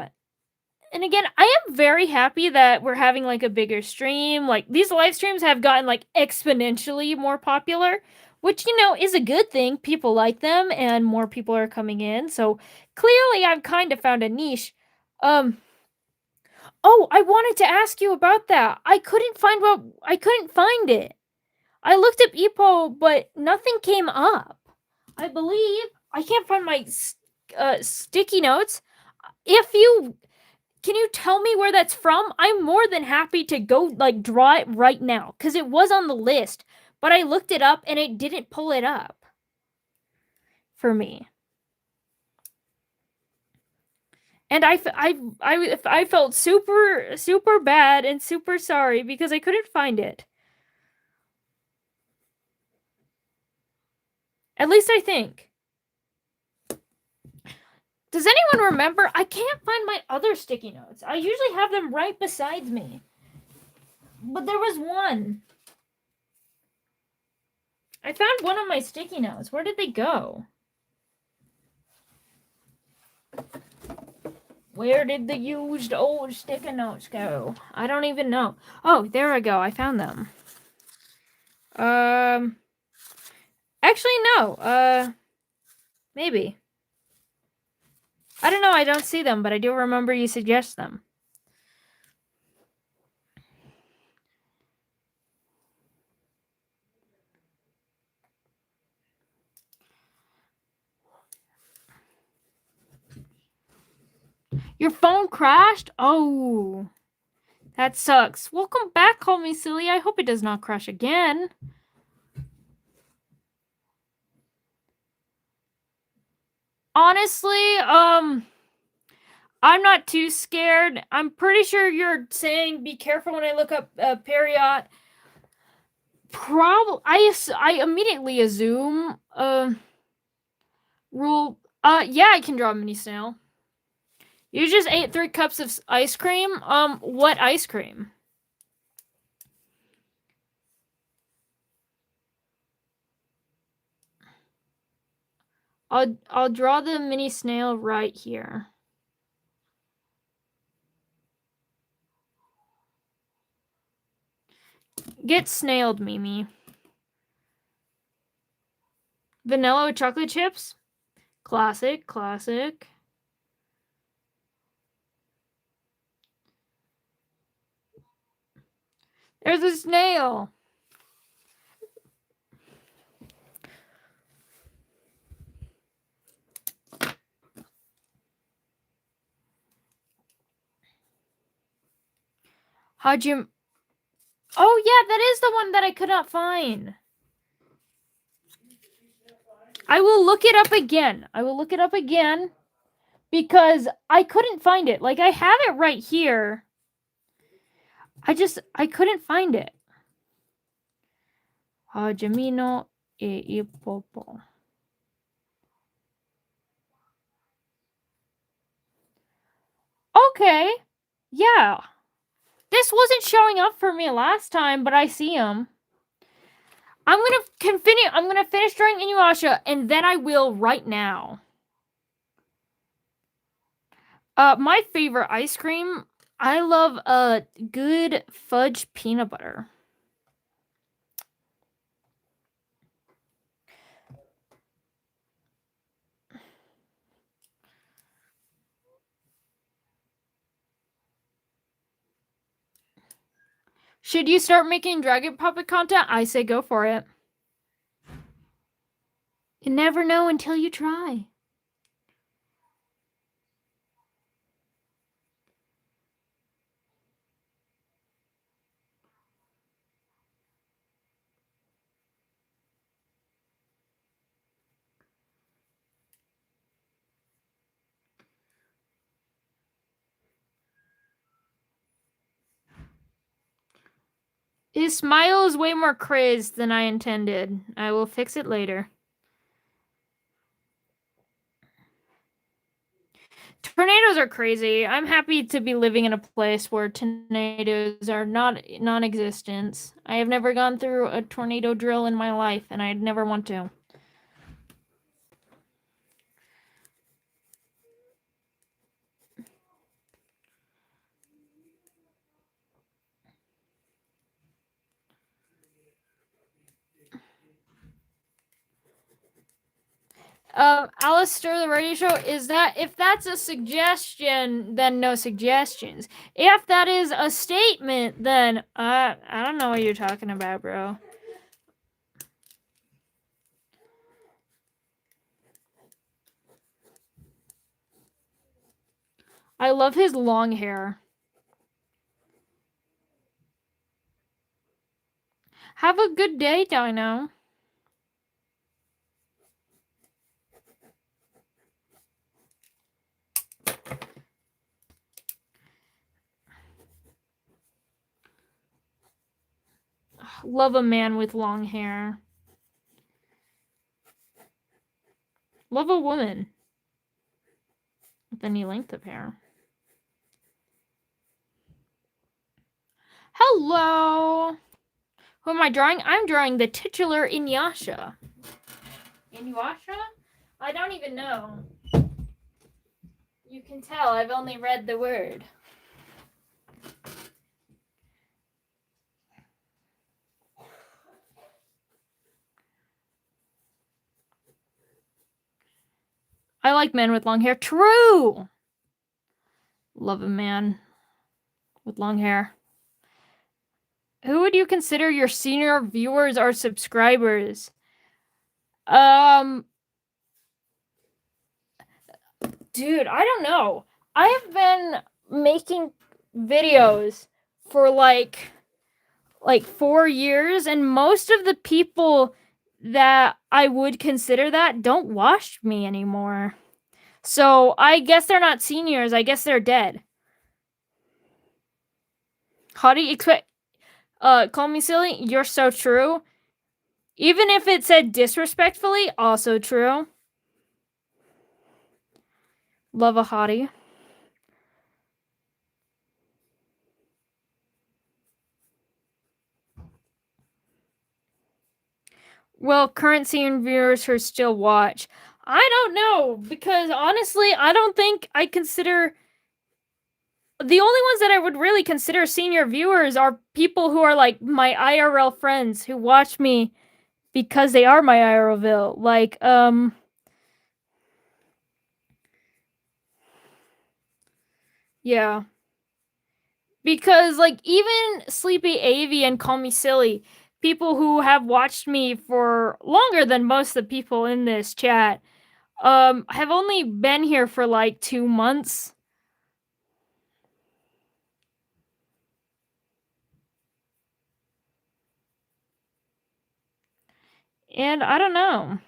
And again, I am very happy that we're having like a bigger stream. Like, these live streams have gotten like exponentially more popular, which, you know, is a good thing. People like them and more people are coming in. So clearly I've kind of found a niche. Oh, I wanted to ask you about that. I couldn't find it. I looked up EPO, but nothing came up. I believe I can't find my sticky notes. Can you tell me where that's from? I'm more than happy to go like draw it right now because it was on the list, but I looked it up and it didn't pull it up for me. And I felt super bad and super sorry because I couldn't find it. At least I think. Does anyone remember? I can't find my other sticky notes. I usually have them right beside me. But there was one. I found one of my sticky notes. Where did they go? Where did the used old sticky notes go? I don't even know. Oh, there I go. I found them. Actually, no. Maybe. I don't know. I don't see them, but I do remember you suggest them. Your phone crashed? Oh, that sucks. Welcome back, Call Me Silly. I hope it does not crash again. Honestly, I'm not too scared. I'm pretty sure you're saying be careful when I look up Period. Probably, I immediately assume rule. Yeah, I can draw a mini snail. You just ate 3 cups of ice cream. What ice cream? I'll draw the mini snail right here. Get snailed, Mimi. Vanilla with chocolate chips? Classic, classic. There's a snail. How'd you... Oh, yeah, that is the one that I could not find. I will look it up again. I will look it up again because I couldn't find it. Like, I have it right here. I couldn't find it. Hajimino e ipopo. Okay. Yeah. This wasn't showing up for me last time, but I see him. I'm gonna finish drawing Inuyasha, and then I will right now. My favorite ice cream, I love good fudge peanut butter. Should you start making dragon puppet content? I say go for it. You never know until you try. His smile is way more crazed than I intended. I will fix it later. Tornadoes are crazy. I'm happy to be living in a place where tornadoes are non-existent. I have never gone through a tornado drill in my life, and I'd never want to. Alistair, the radio show, is that if that's a suggestion, then no suggestions. If that is a statement, then I don't know what you're talking about, bro. I love his long hair. Have a good day, Dino. Love a man with long hair. Love a woman with any length of hair. Hello! Who am I drawing? I'm drawing the titular Inuyasha. Inuyasha? I don't even know. You can tell I've only read the word. I like men with long hair. True! Love a man with long hair. Who would you consider your senior viewers or subscribers? Dude, I don't know. I have been making videos for like 4 years, and most of the people that I would consider that don't watch me anymore. So I guess they're not seniors. I guess they're dead. How do you expect? Call me silly. You're so true. Even if it said disrespectfully, also true. Love a hottie. Well, current senior viewers who still watch. I don't know, because honestly, I don't think I consider. The only ones that I would really consider senior viewers are people who are like my IRL friends who watch me because they are my IRL. Like, yeah. Because, like, even Sleepy AV and Call Me Silly, people who have watched me for longer than most of the people in this chat, have only been here for like 2 months. And I don't know.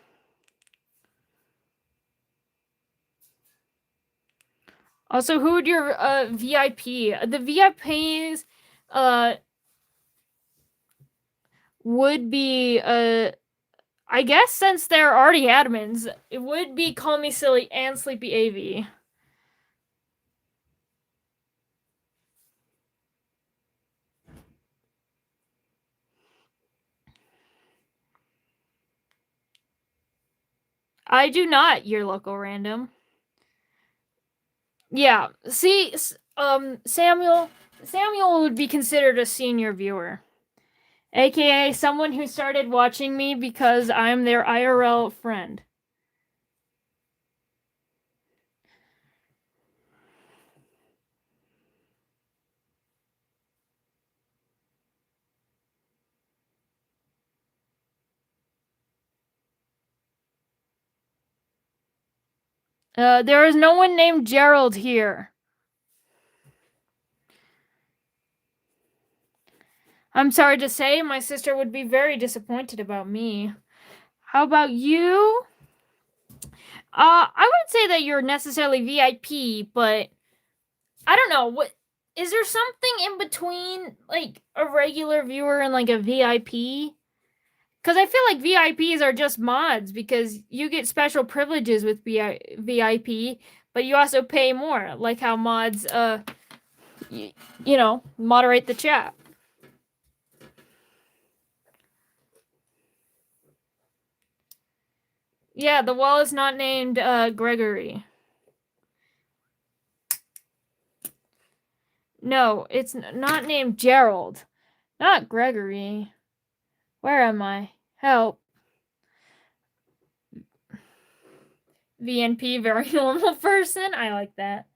Also, who would your VIP? The VIPs would be I guess since they're already admins, it would be Call Me Silly and Sleepy AV. I do not, your local random. Yeah, see, Samuel would be considered a senior viewer, aka someone who started watching me because I'm their IRL friend. There is no one named Gerald here. I'm sorry to say, my sister would be very disappointed about me. How about you? I wouldn't say that you're necessarily VIP, but I don't know. What is there something in between like a regular viewer and like a VIP? Because I feel like VIPs are just mods because you get special privileges with VIP, but you also pay more, like how mods, you know, moderate the chat. Yeah, the wall is not named Gregory. No, it's not named Gerald. Not Gregory. Where am I? Help. VNP, very normal person. I like that.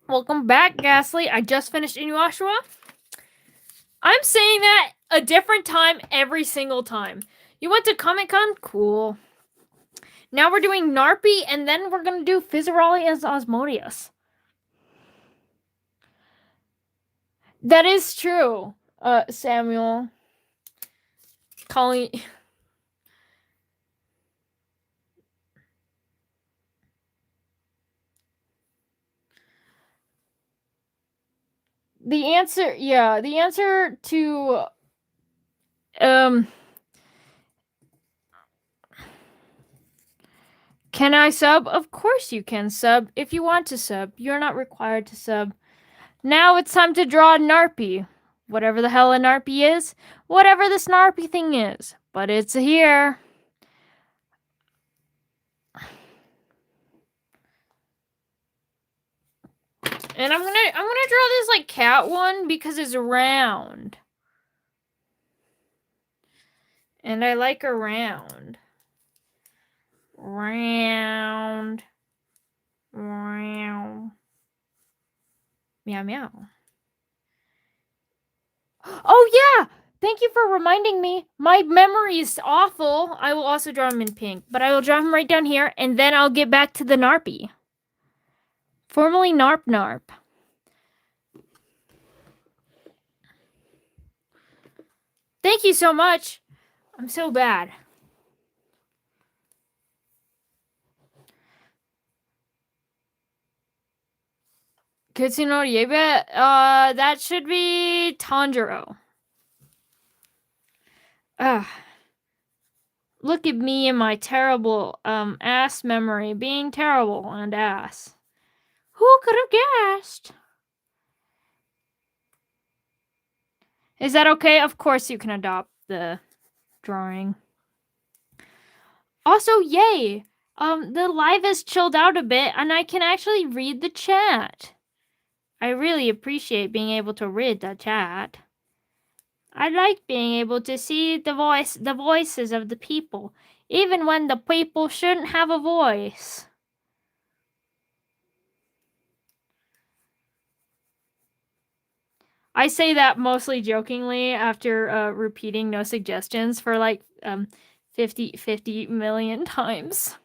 Welcome back, Ghastly. I just finished Inuyasha. I'm saying that a different time every single time. You went to Comic-Con? Cool. Now we're doing Narpi, and then we're gonna do Fizzaroli as Osmodius. That is true, Samuel. Calling... The answer to... Can I sub? Of course you can sub if you want to sub. You're not required to sub. Now it's time to draw a Narpi. Whatever the hell a Narpi is. Whatever this Narpi thing is. But it's here. And I'm gonna draw this like cat one because it's round. And I like a round. Round. Meow. Meow meow. Oh yeah! Thank you for reminding me. My memory is awful. I will also draw him in pink, but I will draw him right down here, and then I'll get back to the Narpy. Formerly Narp Narp. Thank you so much. I'm so bad. Kitsuno Yebe, that should be Tanjiro. Look at me and my terrible, ass memory being terrible and ass. Who could have guessed? Is that okay? Of course you can adopt the drawing. Also, yay! The live has chilled out a bit and I can actually read the chat. I really appreciate being able to read the chat. I like being able to see the voices of the people, even when the people shouldn't have a voice. I say that mostly jokingly after repeating no suggestions for like 50 million times.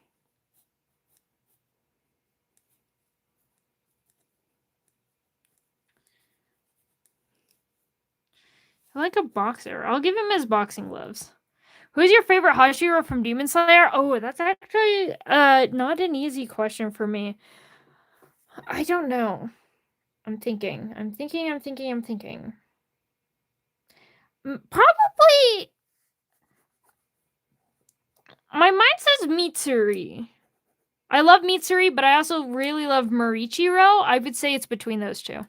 I like a boxer. I'll give him his boxing gloves. Who's your favorite Hashira from Demon Slayer? Oh, that's actually not an easy question for me. I don't know. I'm thinking. Probably my mind says Mitsuri. I love Mitsuri, but I also really love Morichiro. I would say it's between those two.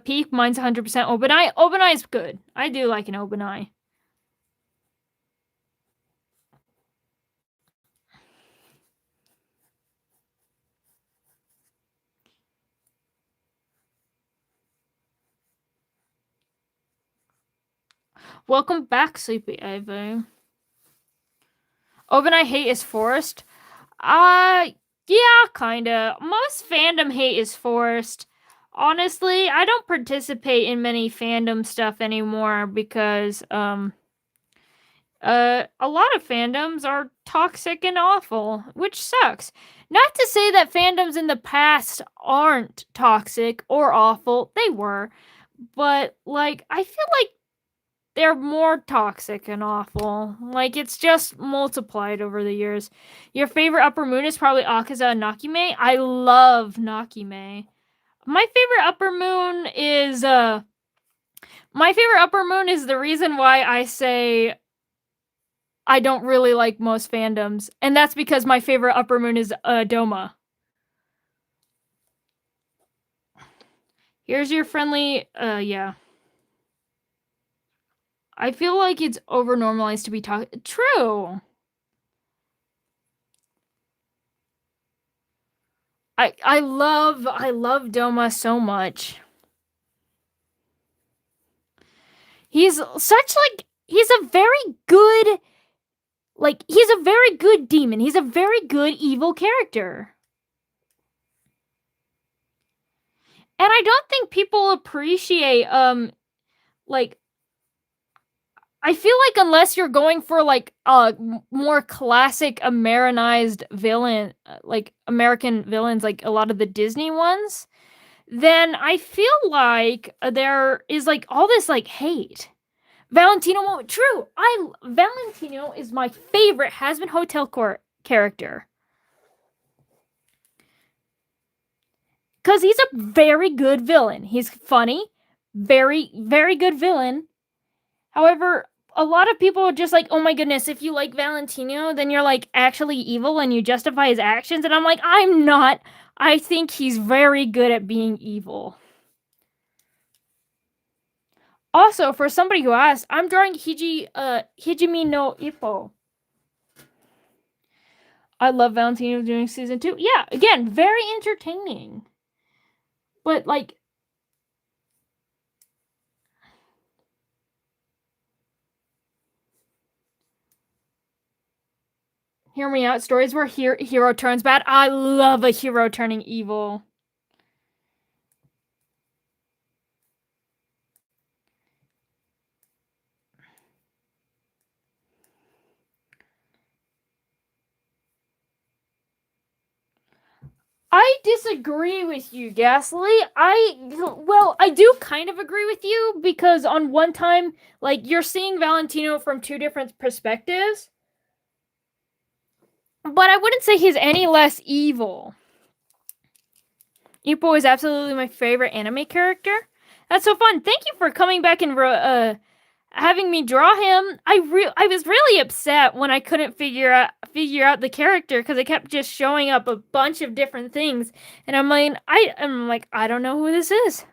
Peak, mine's 100% Obanai. Obanai's good. I do like an Obanai. Welcome back, Sleepy Evo. Obanai hate is forced. Yeah, kinda. Most fandom hate is forced. Honestly, I don't participate in many fandom stuff anymore because a lot of fandoms are toxic and awful, which sucks. Not to say that fandoms in the past aren't toxic or awful, they were, but like I feel like they're more toxic and awful. Like it's just multiplied over the years. Your favorite upper moon is probably Akaza and Nakime. I love Nakime. My favorite upper moon is the reason why I say I don't really like most fandoms, and that's because my favorite upper moon is Doma. Here's your friendly yeah. I feel like it's over normalized to be true. I love Doma so much. He's a very good demon. He's a very good evil character. And I don't think people appreciate like I feel like unless you're going for like a more classic Americanized villain, like American villains, like a lot of the Disney ones, then I feel like there is like all this like hate. Valentino moment. True. Valentino is my favorite Hazbin Hotel character. Cause he's a very good villain. He's funny, very, very good villain. However, a lot of people are just like, oh my goodness, if you like Valentino, then you're like actually evil and you justify his actions. And I'm like, I'm not. I think he's very good at being evil. Also, for somebody who asked, I'm drawing Hijimi no Ippo. I love Valentino doing season 2. Yeah, again, very entertaining. But like, hear me out. Stories where hero turns bad. I love a hero turning evil. I disagree with you, Gasly. I do kind of agree with you because on one time, like, you're seeing Valentino from two different perspectives. But I wouldn't say he's any less evil. Ippo is absolutely my favorite anime character. That's so fun. Thank you for coming back and having me draw him. I was really upset when I couldn't figure out the character because it kept just showing up a bunch of different things, and I'm like I don't know who this is.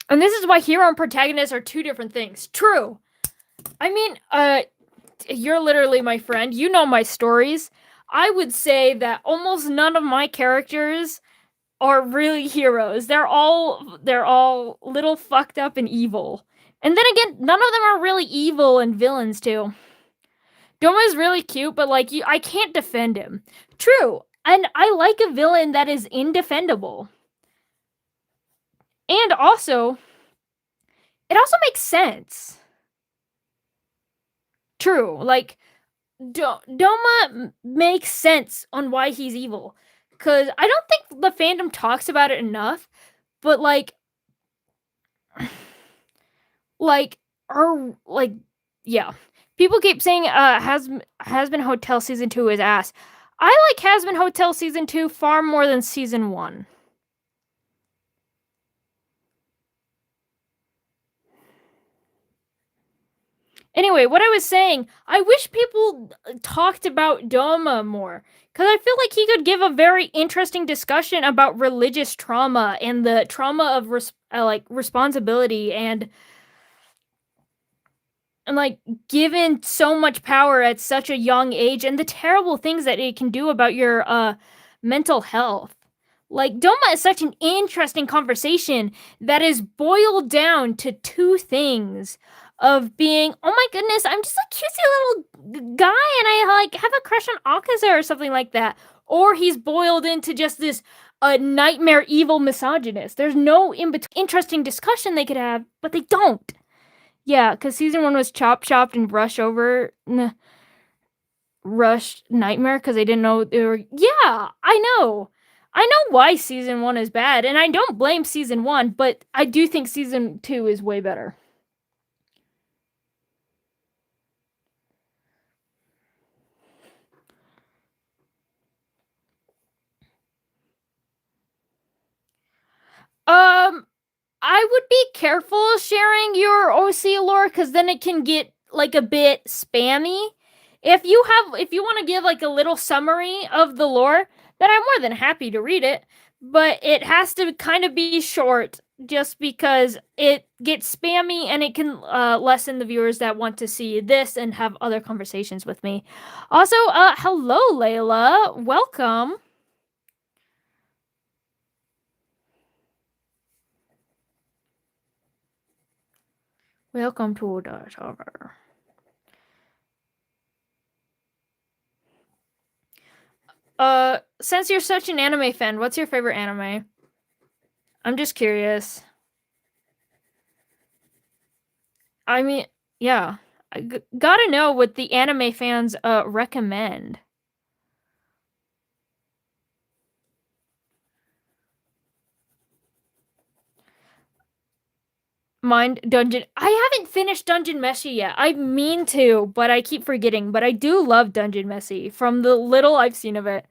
And this is why hero and protagonist are two different things. True. I mean, you're literally my friend. You know my stories. I would say that almost none of my characters are really heroes. They're all little fucked up and evil. And then again, none of them are really evil and villains too. Doma is really cute, but like I can't defend him. True. And I like a villain that is indefendable. And also, it also makes sense. True. Like Doma makes sense on why he's evil. Cause I don't think the fandom talks about it enough, but yeah. People keep saying Has Been Hotel season 2 is ass. I like Has Been Hotel season 2 far more than season 1. Anyway, what I was saying, I wish people talked about Doma more. Because I feel like he could give a very interesting discussion about religious trauma and the trauma of responsibility and like given so much power at such a young age and the terrible things that it can do about your mental health. Like Doma is such an interesting conversation that is boiled down to two things of being, oh my goodness, I'm just a cutesy little guy and I like have a crush on Akaza or something like that. Or he's boiled into just this nightmare evil misogynist. There's no interesting discussion they could have, but they don't. Yeah, because season 1 was chopped and rushed nightmare because they didn't know they were. Yeah, I know why season 1 is bad, and I don't blame season 1, but I do think season 2 is way better. I would be careful sharing your OC lore because then it can get like a bit spammy. If you want to give like a little summary of the lore, then I'm more than happy to read it. But it has to kind of be short just because it gets spammy and it can lessen the viewers that want to see this and have other conversations with me. Also, hello, Layla. Welcome. Welcome to the server. Since you're such an anime fan, what's your favorite anime? I'm just curious. I mean, yeah. Gotta know what the anime fans recommend. Mind Dungeon. I haven't finished Dungeon Meshi yet. I mean to, but I keep forgetting. But I do love Dungeon Meshi from the little I've seen of it.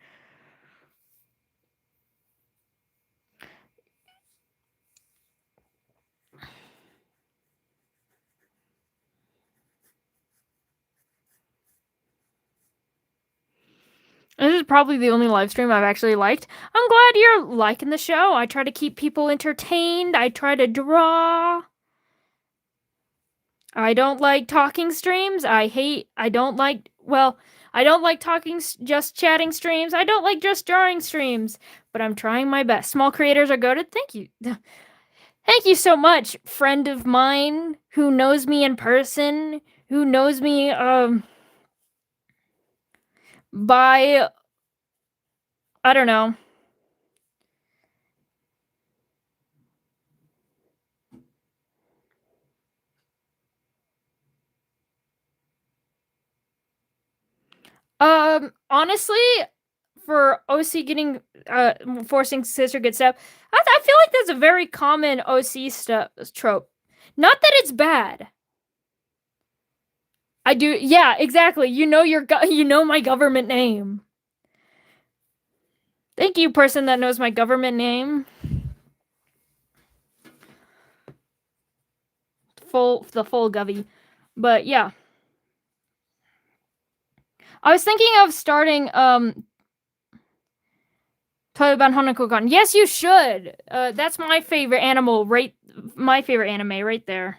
This is probably the only live stream I've actually liked. I'm glad you're liking the show. I try to keep people entertained. I try to draw. I don't like talking streams. I don't like, talking, just chatting streams. I don't like just drawing streams, but I'm trying my best. Small creators are goated. Thank you. Thank you so much, friend of mine who knows me in person, who knows me, by, I don't know. Honestly, for OC getting forcing sister get step, I feel like that's a very common OC trope. Not that it's bad. I do, yeah, exactly. You know you know my government name. Thank you, person that knows my government name. The full govy. But yeah. I was thinking of starting Toyoban Honokokan. Yes, you should. That's my favorite animal, my favorite anime right there.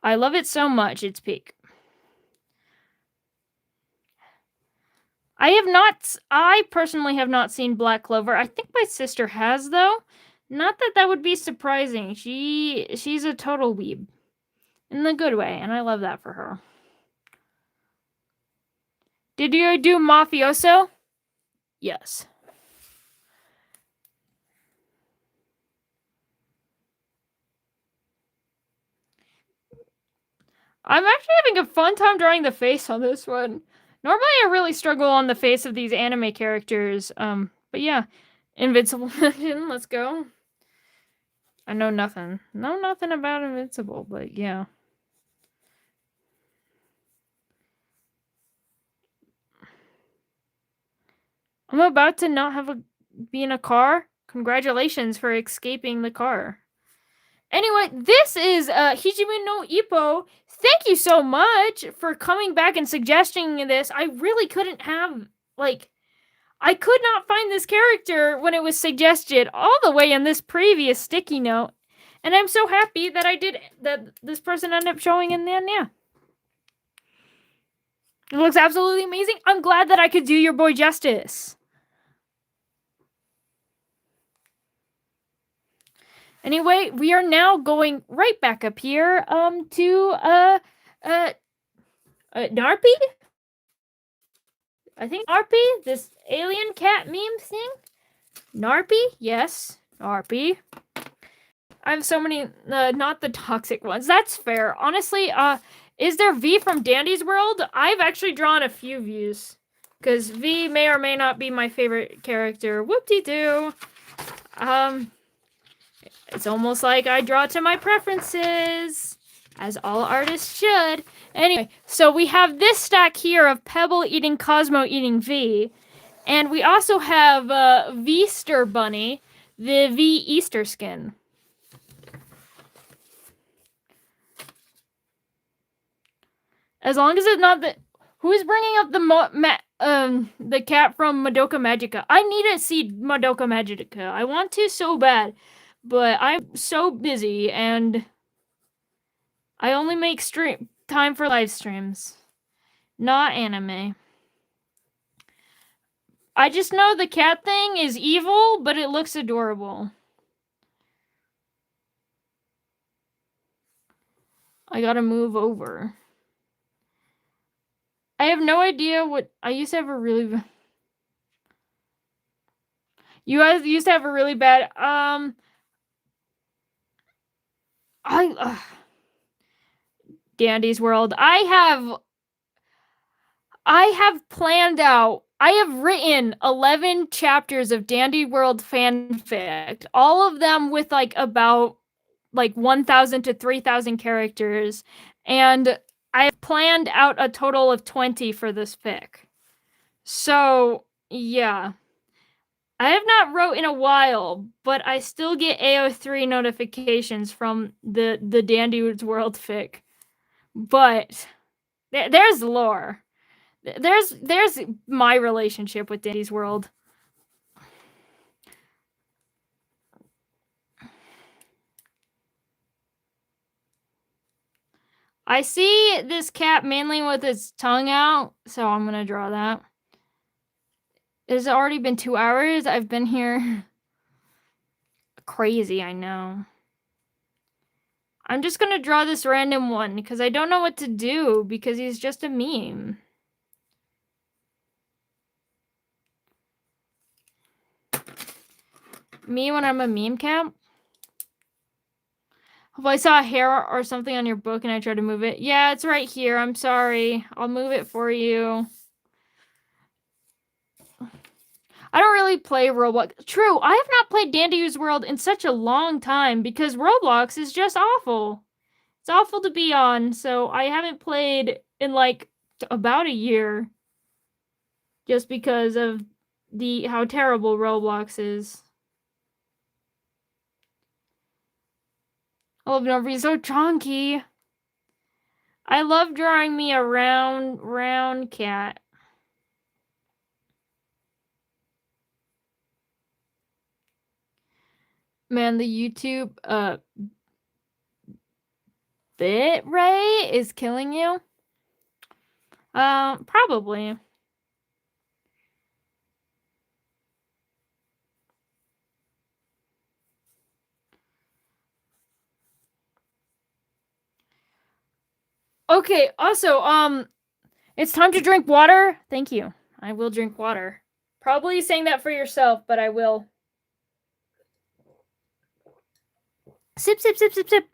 I love it so much, it's peak. I personally have not seen Black Clover. I think my sister has, though. Not that that would be surprising. She's a total weeb. In the good way, and I love that for her. Did you do Mafioso? Yes. I'm actually having a fun time drawing the face on this one. Normally I really struggle on the face of these anime characters. But yeah. Invincible Legend, let's go. I know nothing. Know nothing about Invincible, but yeah. I'm about to not be in a car. Congratulations for escaping the car. Anyway, this is Hijime no Ippo. Thank you so much for coming back and suggesting this. I really couldn't have, I could not find this character when it was suggested all the way in this previous sticky note. And I'm so happy that that this person ended up showing in there, yeah. It looks absolutely amazing. I'm glad that I could do your boy justice. Anyway, we are now going right back up here to Narpy? I think Narpy, this alien cat meme thing. Narpy? Yes, Narpy. I have so many, not the toxic ones. That's fair. Honestly, is there V from Dandy's World? I've actually drawn a few V's. Because V may or may not be my favorite character. Whoop-de-doo. It's almost like I draw to my preferences, as all artists should. Anyway, so we have this stack here of Pebble eating Cosmo eating V. And we also have V-ster Bunny, the V Easter skin. As long as it's not the... Who's bringing up the cat from Madoka Magica? I need to see Madoka Magica. I want to so bad. But I'm so busy, and I only make time for live streams. Not anime. I just know the cat thing is evil, but it looks adorable. I gotta move over. I have no idea what... I used to have a really... You guys used to have a really bad... Dandy's World. I have planned out... I have written 11 chapters of Dandy World fanfic. All of them with, about 1,000 to 3,000 characters. And I have planned out a total of 20 for this fic. So, yeah. I have not wrote in a while, but I still get AO3 notifications from the Dandy's World fic. But there's lore. There's my relationship with Dandy's World. I see this cat mainly with its tongue out, so I'm gonna draw that. It's already been 2 hours. I've been here. Crazy, I know. I'm just gonna draw this random one because I don't know what to do because he's just a meme. Me when I'm a meme cat? If I saw a hair or something on your book and I tried to move it. Yeah, it's right here. I'm sorry. I'll move it for you. I don't really play Roblox. True, I have not played Dandy's World in such a long time because Roblox is just awful. It's awful to be on, so I haven't played in like about a year. Just because of how terrible Roblox is. I love Novi so chunky. I love drawing me a round cat. Man, the YouTube bit rate is killing you. Probably. Okay, also, it's time to drink water. Thank you. I will drink water. Probably saying that for yourself, but I will. Sip, sip, sip, sip, sip.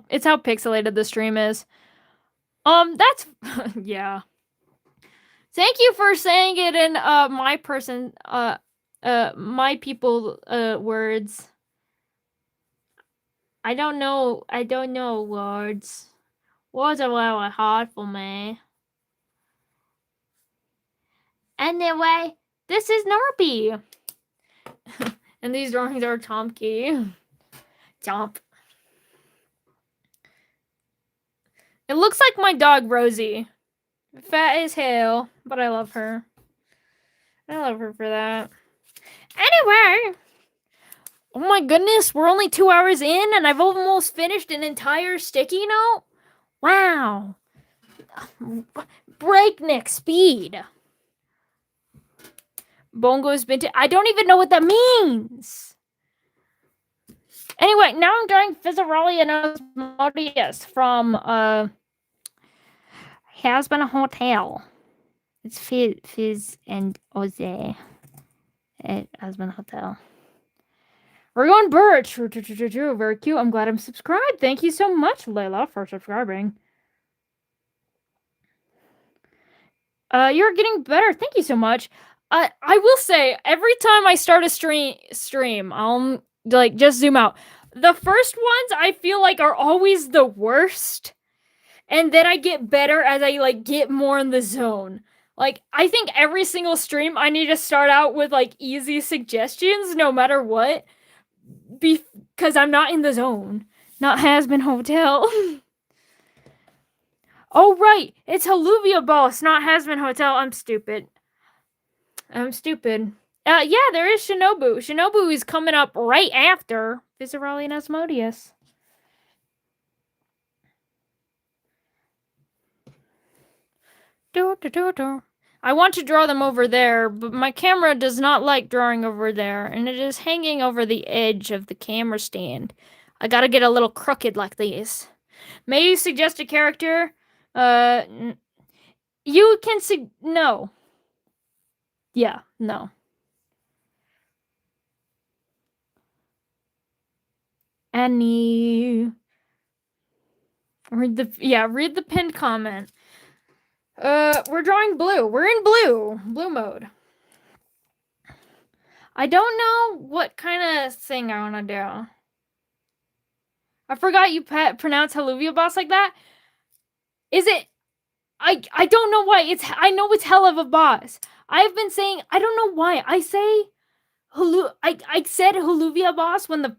It's how pixelated the stream is. That's yeah. Thank you for saying it in my people words. I don't know words. Words are really hard for me. Anyway, this is Norby. And these drawings are Chomky. Chomp. It looks like my dog Rosie. Fat as hell, but I love her. I love her for that. Anyway. Oh my goodness, we're only 2 hours in and I've almost finished an entire sticky note? Wow. Breakneck speed. Bongo's been I don't even know what that means. Anyway, now I'm doing Fizzarelli and Osmodeus from Has Been a Hotel. It's Fizz and Oze at Has Been a Hotel. We're going Birch. Very cute. I'm glad I'm subscribed. Thank you so much, Layla, for subscribing. You're getting better. Thank you so much. I will say, every time I start a stream, I'll like just zoom out. The first ones I feel like are always the worst. And then I get better as I like get more in the zone. Like, I think every single stream I need to start out with like easy suggestions no matter what. Because I'm not in the zone. Not Has Been Hotel. Oh, right. It's Haluvia Boss, not Has Been Hotel. I'm stupid. Yeah, there is Shinobu. Shinobu is coming up right after Fizzarelli and Asmodeus. I want to draw them over there, but my camera does not like drawing over there, and it is hanging over the edge of the camera stand. I gotta get a little crooked like this. May you suggest a character? You can no. Yeah, no. Annie. Read the pinned comment. We're drawing blue. We're in blue mode. I don't know what kind of thing I want to do. I forgot you pronounce Haluvia Boss like that. Is it? I don't know why. I know it's hell of a boss. I've been saying, I don't know why. I say I said Haluvia Boss when the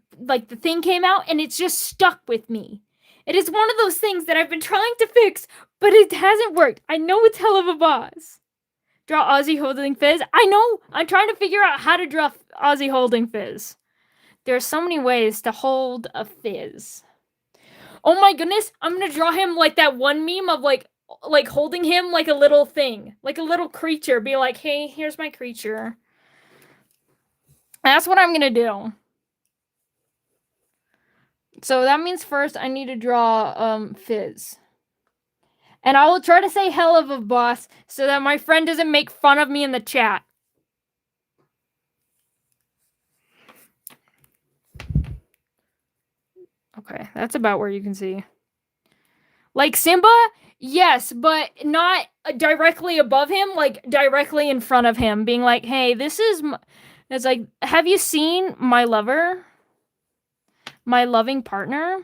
thing came out, and it's just stuck with me. It is one of those things that I've been trying to fix, but it hasn't worked. I know it's hell of a boss. Draw Ozzy holding Fizz. I know. I'm trying to figure out how to draw Ozzy holding Fizz. There are so many ways to hold a Fizz. Oh my goodness, I'm gonna draw him like that one meme of like holding him like a little thing, like a little creature. Be like, hey, here's my creature. That's what I'm gonna do. So that means first I need to draw Fizz. And I will try to say hell of a boss so that my friend doesn't make fun of me in the chat. Okay, that's about where you can see. Like Simba, yes, but not directly above him, like directly in front of him, being like, hey, this is... It's like, have you seen my lover? My loving partner?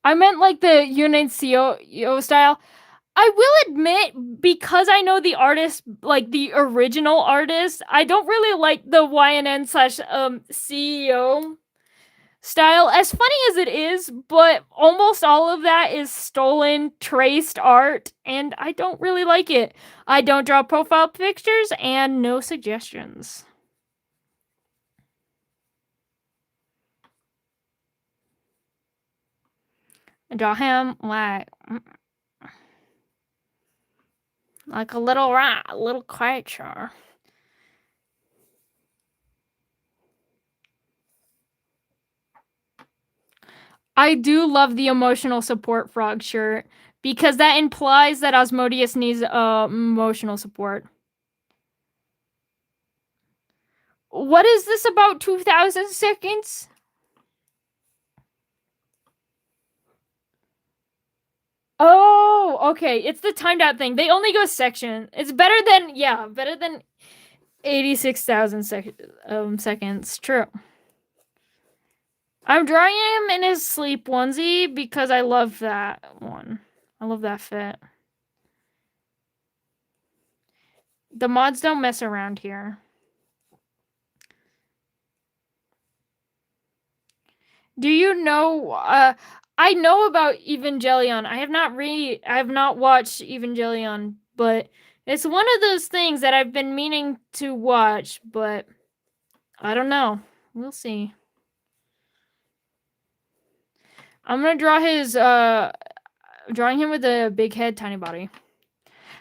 I meant like the Yunencio style. I will admit, because I know the artist, like the original artist, I don't really like the YNN slash CEO style, as funny as it is, but almost all of that is stolen, traced art, and I don't really like it. I don't draw profile pictures, and no suggestions. I draw him like a little rat, a little creature. I do love the emotional support frog shirt because that implies that Asmodeus needs emotional support. What is this about 2,000 seconds? Oh, okay. It's the timed out thing. They only go section. It's better than 86,000 seconds. True. I'm drawing him in his sleep onesie because I love that one. I love that fit. The mods don't mess around here. Do you know? I know about Evangelion. I have not watched Evangelion, but it's one of those things that I've been meaning to watch, but I don't know. We'll see. I'm gonna draw his drawing him with a big head, tiny body.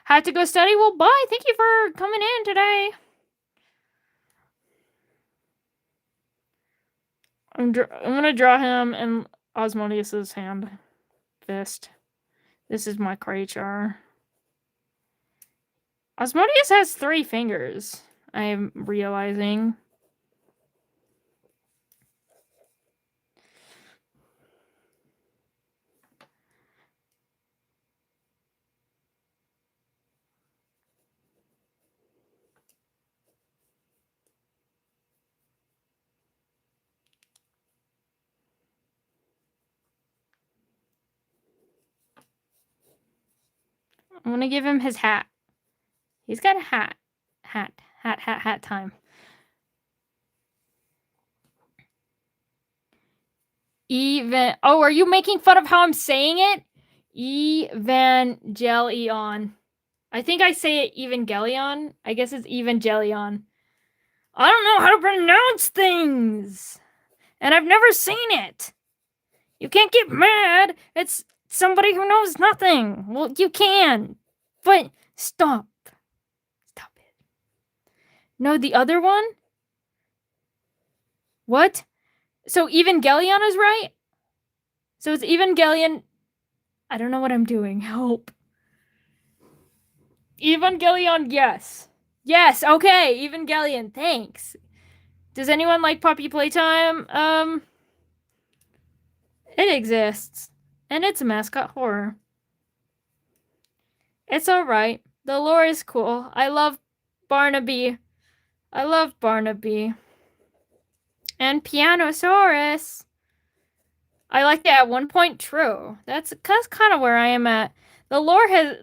Had to go study? Well, bye. Thank you for coming in today. I'm gonna draw him in Osmodeus's hand. Fist. This is my creature. Osmodeus has 3 fingers. I'm realizing. I'm gonna give him his hat. He's got a hat. Hat time. Oh, are you making fun of how I'm saying it? Evangelion. I think I say it Evangelion. I guess it's Evangelion. I don't know how to pronounce things. And I've never seen it. You can't get mad. It's somebody who knows nothing. Well, you can. But stop. Stop it. No, the other one? What? So Evangelion is right? So it's Evangelion. I don't know what I'm doing. Help. Evangelion, yes. Yes, okay. Evangelion, thanks. Does anyone like Poppy Playtime? It exists. And it's a mascot horror. It's alright. The lore is cool. I love Barnaby. I love Barnaby. And Pianosaurus. I like that at one point. True. That's kind of where I am at. The lore has...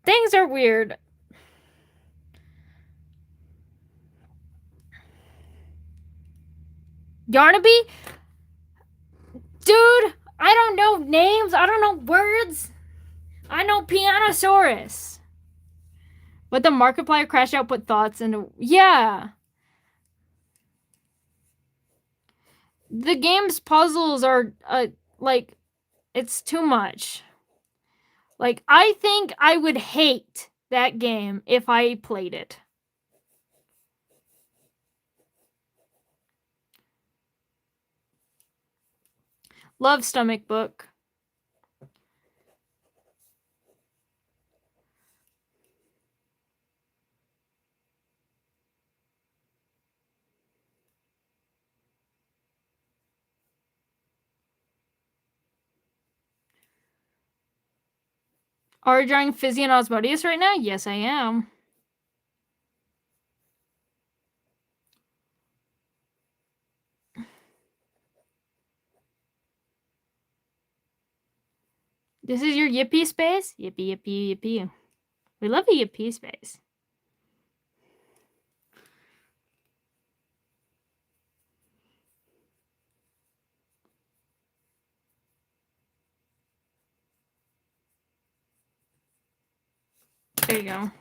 things are weird. Yarnaby? Dude, I don't know names. I don't know words. I know Pianosaurus. But the Markiplier crash output thoughts into... Yeah. The game's puzzles are like it's too much. Like I think I would hate that game if I played it. Love Stomach Book. Are you drawing Fizzy and Osmodeus right now? Yes, I am. This is your yippee space? Yippee, yippee, yippee. We love the yippee space. There you go.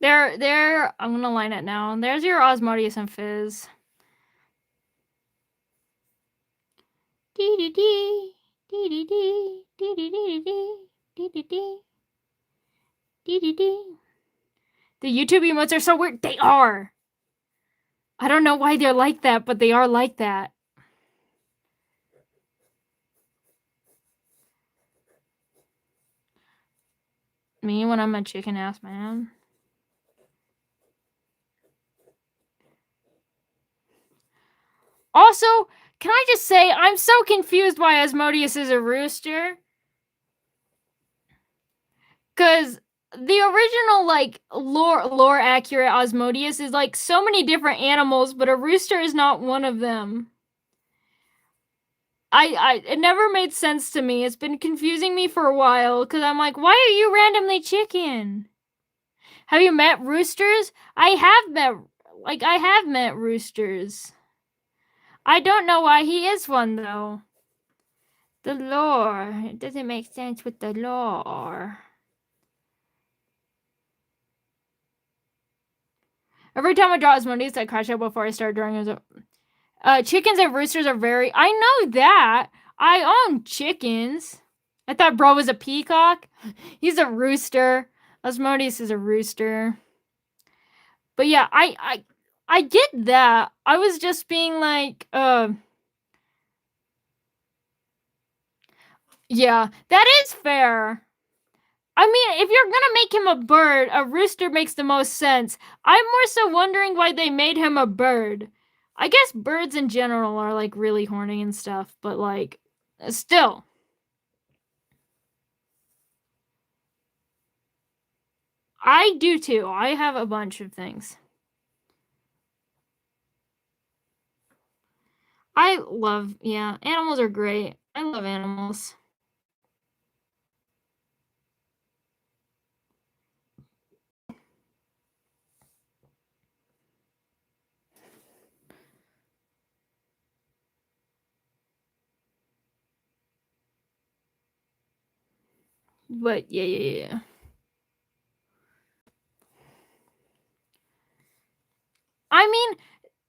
There, I'm gonna line it now. There's your Osmodeus and Fizz. Dee dee dee, dee dee dee, dee dee dee dee, dee dee dee, dee dee dee. The YouTube emotes are so weird. They are. I don't know why they're like that, but they are like that. Me when I'm a chicken ass man. Also, can I just say, I'm so confused why Asmodeus is a rooster. Because the original, like, lore accurate Asmodeus is like so many different animals, but a rooster is not one of them. It never made sense to me. It's been confusing me for a while, because I'm like, why are you randomly chicken? Have you met roosters? I have met roosters. I don't know why he is one, though. The lore. It doesn't make sense with the lore. Every time I draw Asmodeus, I crash out before I start drawing his. Chickens and roosters are very. I know that. I own chickens. I thought bro was a peacock. He's a rooster. Asmodeus is a rooster. But yeah, I get that. I was just being like, yeah, that is fair. I mean, if you're gonna make him a bird, a rooster makes the most sense. I'm more so wondering why they made him a bird. I guess birds in general are like really horny and stuff, but like, still. I do too. I have a bunch of things. Yeah, animals are great. I love animals. But yeah. I mean,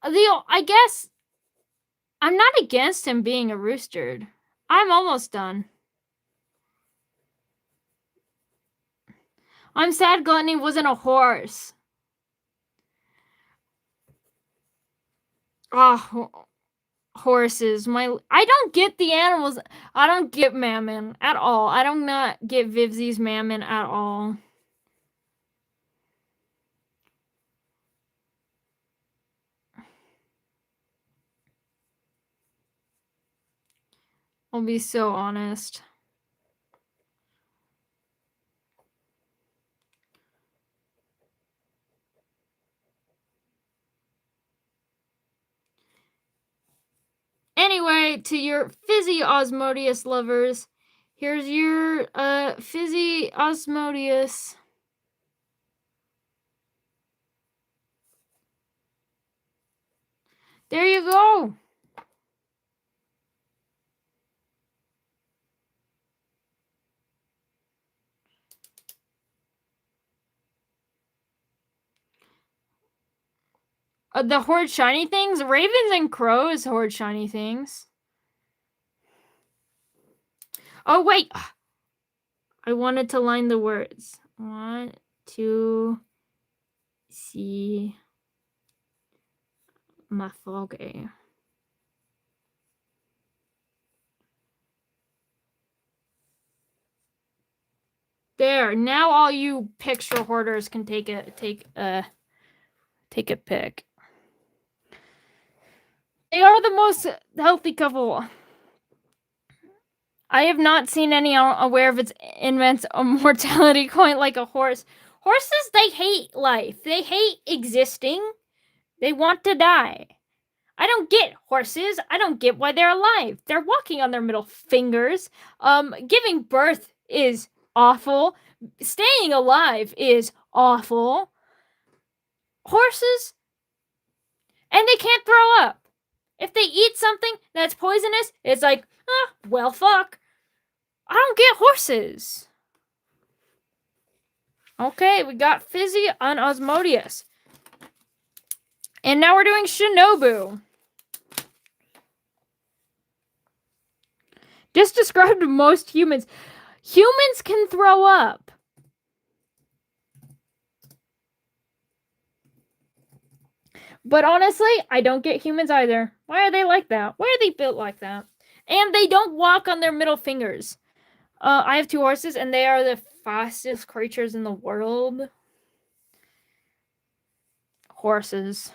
I guess I'm not against him being a rooster. I'm almost done. I'm sad Gluttony wasn't a horse. Oh, horses. I don't get the animals. I don't get Mammon at all. I do not get Vivzy's Mammon at all. I'll be so honest. Anyway, to your Fizzy Osmodeus lovers, here's your Fizzy Osmodeus. There you go. The hoard shiny things? Ravens and crows hoard shiny things. Oh, wait. I wanted to line the words. 1, 2, see my foggy. There. Now all you picture hoarders can take a pic. They are the most healthy couple. I have not seen any aware of its immense mortality coin like a horse. Horses, they hate life. They hate existing. They want to die. I don't get horses. I don't get why they're alive. They're walking on their middle fingers. Giving birth is awful. Staying alive is awful. Horses, and they can't throw up. If they eat something that's poisonous, it's like, well, fuck. I don't get horses. Okay, we got Fizzy on Osmodius. And now we're doing Shinobu. Just described most humans. Humans can throw up. But honestly, I don't get humans either. Why are they like that? Why are they built like that? And they don't walk on their middle fingers. I have 2 horses, and they are the fastest creatures in the world. Horses.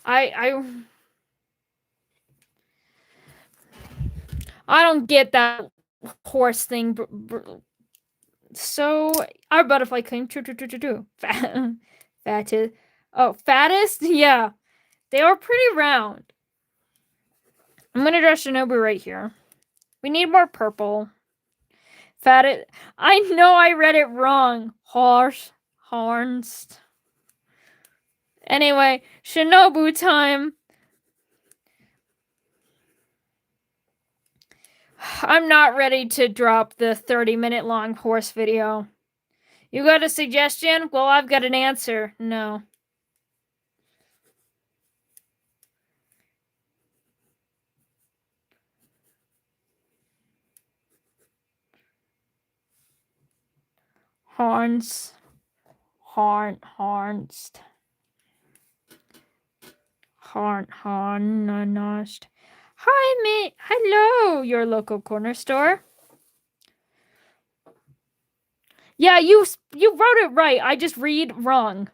I don't get that horse thing. So, our butterfly claim. True. Fattest. Oh, fattest? Yeah. They are pretty round. I'm going to draw Shinobu right here. We need more purple. Fattest. I know I read it wrong. Horns. Anyway, Shinobu time. I'm not ready to drop the 30-minute long horse video. You got a suggestion? Well, I've got an answer. No. Horns. Horns. Hornost. Hi, mate. Hello, your local corner store. Yeah, you wrote it right. I just read wrong.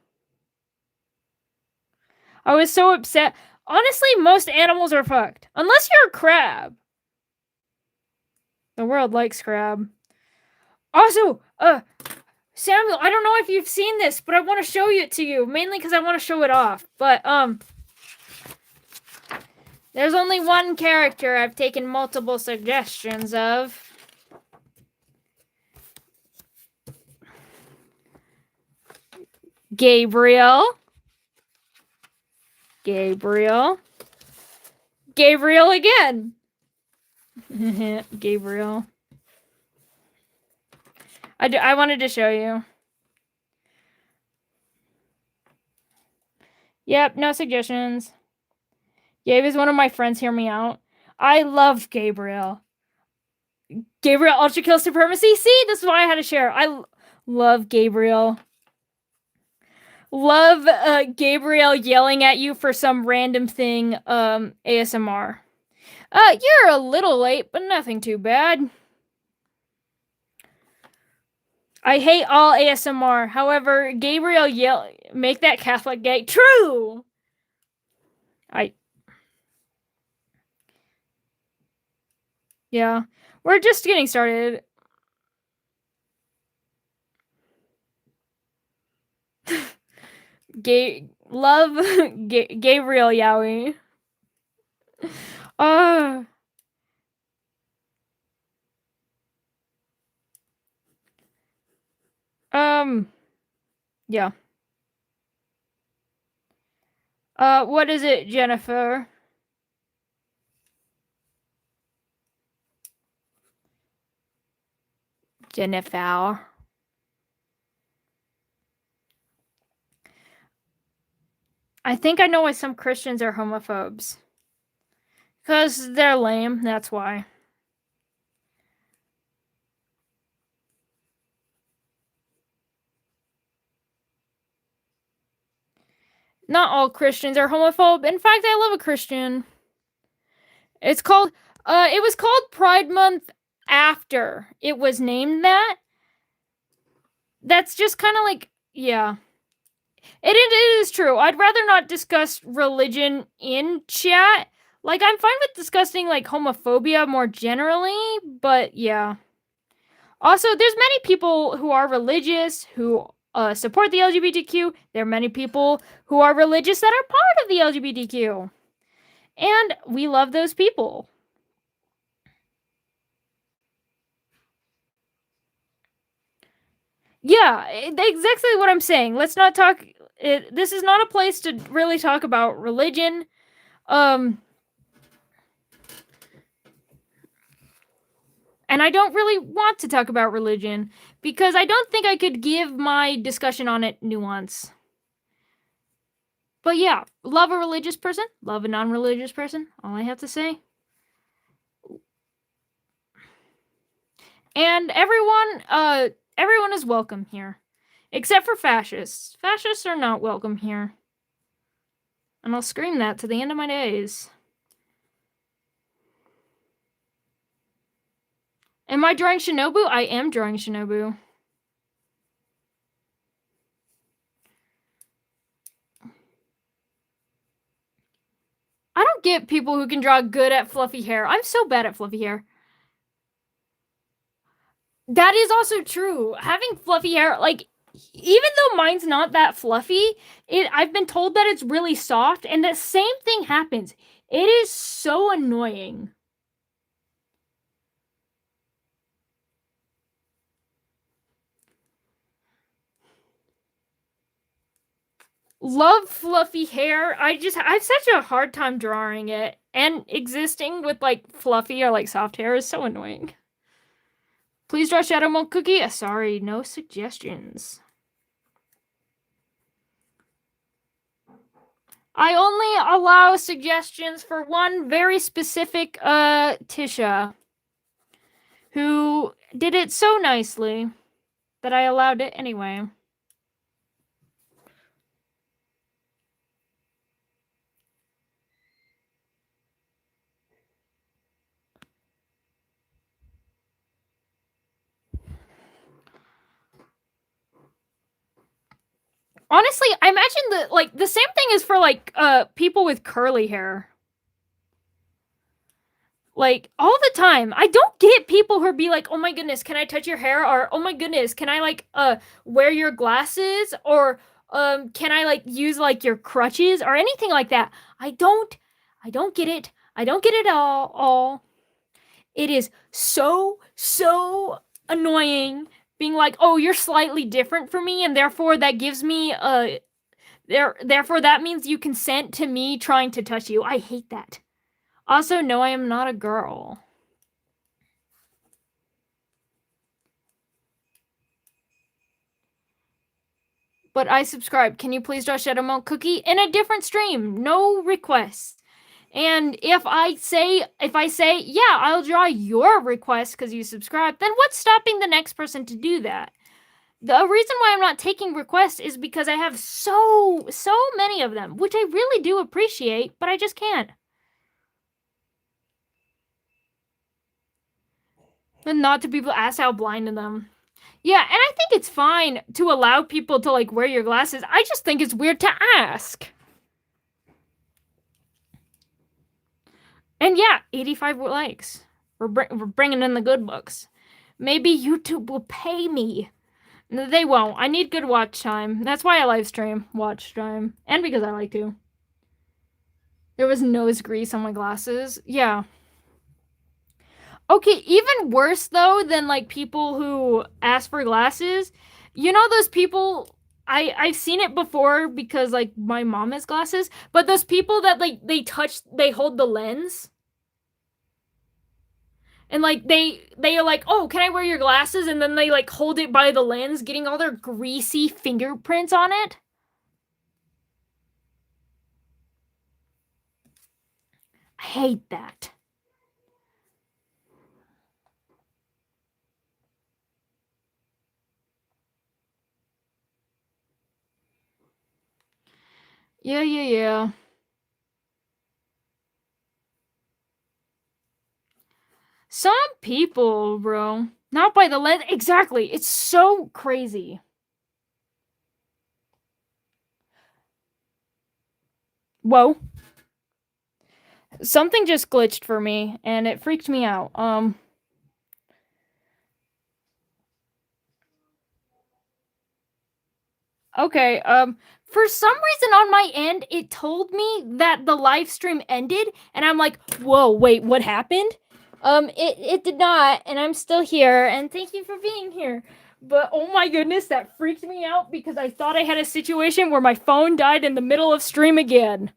I was so upset. Honestly, most animals are fucked. Unless you're a crab. The world likes crab. Also, Samuel, I don't know if you've seen this, but I want to show it to you. Mainly because I want to show it off. But, there's only one character I've taken multiple suggestions of. Gabriel again. Gabriel. I wanted to show you. Yep, no suggestions. Gabe is one of my friends. Hear me out. I love Gabriel. Gabriel Ultra Kill Supremacy. See, this is why I had to share. I love Gabriel. Love Gabriel yelling at you for some random thing. ASMR. You're a little late, but nothing too bad. I hate all ASMR. However, Gabriel make that Catholic gay. True. Yeah, we're just getting started. Love Gabriel Yowie. Yeah. What is it, Jennifer? Jennifer. I think I know why some Christians are homophobes. Because they're lame, that's why. Not all Christians are homophobe. In fact, I love a Christian. It's called, it was called Pride Month after it was named that. That's just kind of like, yeah. It is true. I'd rather not discuss religion in chat. Like, I'm fine with discussing, like, homophobia more generally, but yeah. Also, there's many people who are religious, who support the LGBTQ. There are many people who are religious that are part of the LGBTQ. And we love those people. Yeah, exactly what I'm saying. Let's not talk. This is not a place to really talk about religion. And I don't really want to talk about religion because I don't think I could give my discussion on it nuance. But yeah, love a religious person, love a non-religious person. All I have to say. And everyone is welcome here. Except for fascists. Fascists are not welcome here. And I'll scream that to the end of my days. Am I drawing Shinobu? I am drawing Shinobu. I don't get people who can draw good at fluffy hair. I'm so bad at fluffy hair. That is also true. Having fluffy hair, like, even though mine's not that fluffy, I've been told that it's really soft, and the same thing happens. It is so annoying. Love fluffy hair. I have such a hard time drawing it, and existing with like fluffy or like soft hair is so annoying. Please draw Shadow Milk Cookie. Sorry, no suggestions. I only allow suggestions for one very specific Tisha, who did it so nicely that I allowed it anyway. Honestly, I imagine the same thing is for like people with curly hair. Like all the time. I don't get people who be like, "Oh my goodness, can I touch your hair?" or "Oh my goodness, can I like wear your glasses?" or can I like use like your crutches or anything like that. I don't get it. I don't get it all. It is so annoying being like, "Oh, you're slightly different from me and therefore that gives me therefore that means you consent to me trying to touch you." I hate that. Also, no, I am not a girl. But I subscribe. Can you please draw Shadow Milk Cookie in a different stream? No requests. And if I say, yeah, I'll draw your request because you subscribe, then what's stopping the next person to do that? The reason why I'm not taking requests is because I have so many of them, which I really do appreciate, but I just can't. And not to people ask how blind in them. Yeah, and I think it's fine to allow people to like wear your glasses. I just think it's weird to ask. And yeah, 85 likes. We're bringing in the good books. Maybe YouTube will pay me. No, they won't. I need good watch time. That's why I live stream, watch time, and because I like to. There was nose grease on my glasses. Yeah. Okay, even worse though than like people who ask for glasses. You know those people, I've seen it before because like my mom has glasses, but those people that like they hold the lens. And like they are like, "Oh, can I wear your glasses?" And then they like hold it by the lens, getting all their greasy fingerprints on it. hate that. Yeah. Some people, bro. Not by the lens. Exactly. It's so crazy. Whoa. Something just glitched for me, and it freaked me out. Okay, for some reason on my end, it told me that the live stream ended, and I'm like, whoa, wait, what happened? It did not, and I'm still here, and thank you for being here. But oh my goodness, that freaked me out because I thought I had a situation where my phone died in the middle of stream again.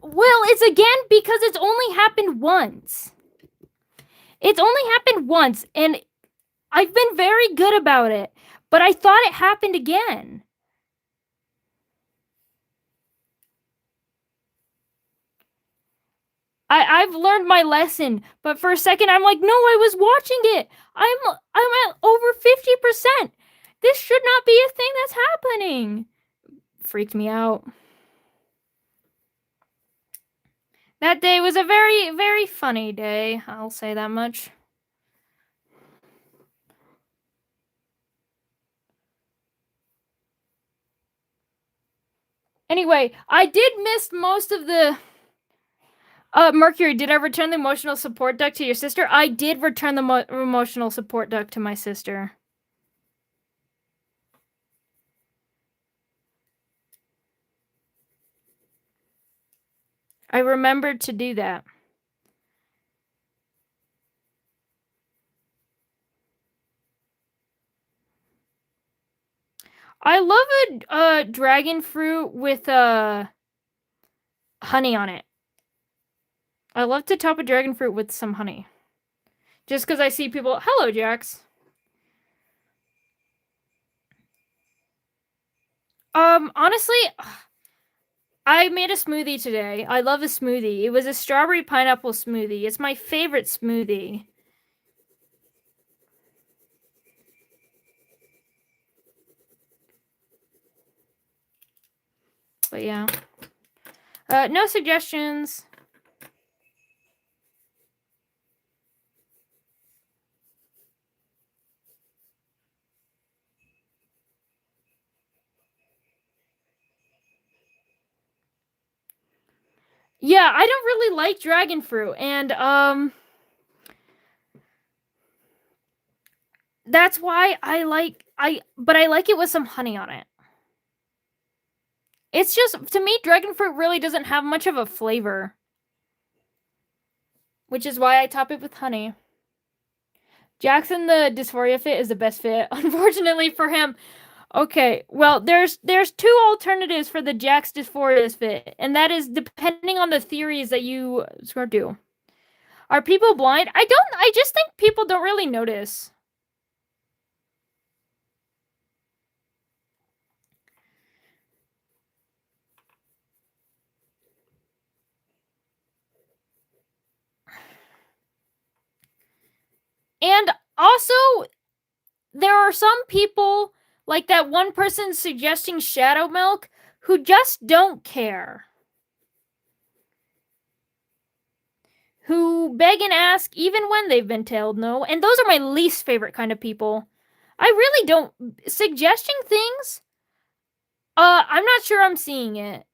Well, it's again because it's only happened once. It's only happened once, and I've been very good about it, but I thought it happened again. I've learned my lesson, but for a second I'm like, no, I was watching it. I'm at over 50%. This should not be a thing that's happening. Freaked me out. That day was a very, very funny day. I'll say that much. Anyway, I did miss most of the... Mercury, did I return the emotional support duck to your sister? I did return the emotional support duck to my sister. I remembered to do that. I love a dragon fruit with honey on it. I love to top a dragon fruit with some honey. Just because I see people... Hello, Jax. Honestly, I made a smoothie today. I love a smoothie. It was a strawberry pineapple smoothie. It's my favorite smoothie. But yeah. No suggestions. Yeah, I don't really like dragon fruit, and that's why I like it with some honey on it. It's just, to me, dragon fruit really doesn't have much of a flavor. Which is why I top it with honey. Jackson the dysphoria fit is the best fit, unfortunately for him. Okay, well, there's two alternatives for the Jax dysphoria fit, and that is depending on the theories that you do. Are people blind? I just think people don't really notice. And also, there are some people, like that one person suggesting shadow milk, who just don't care. Who beg and ask even when they've been told no, and those are my least favorite kind of people. I really don't... Suggesting things? I'm not sure I'm seeing it.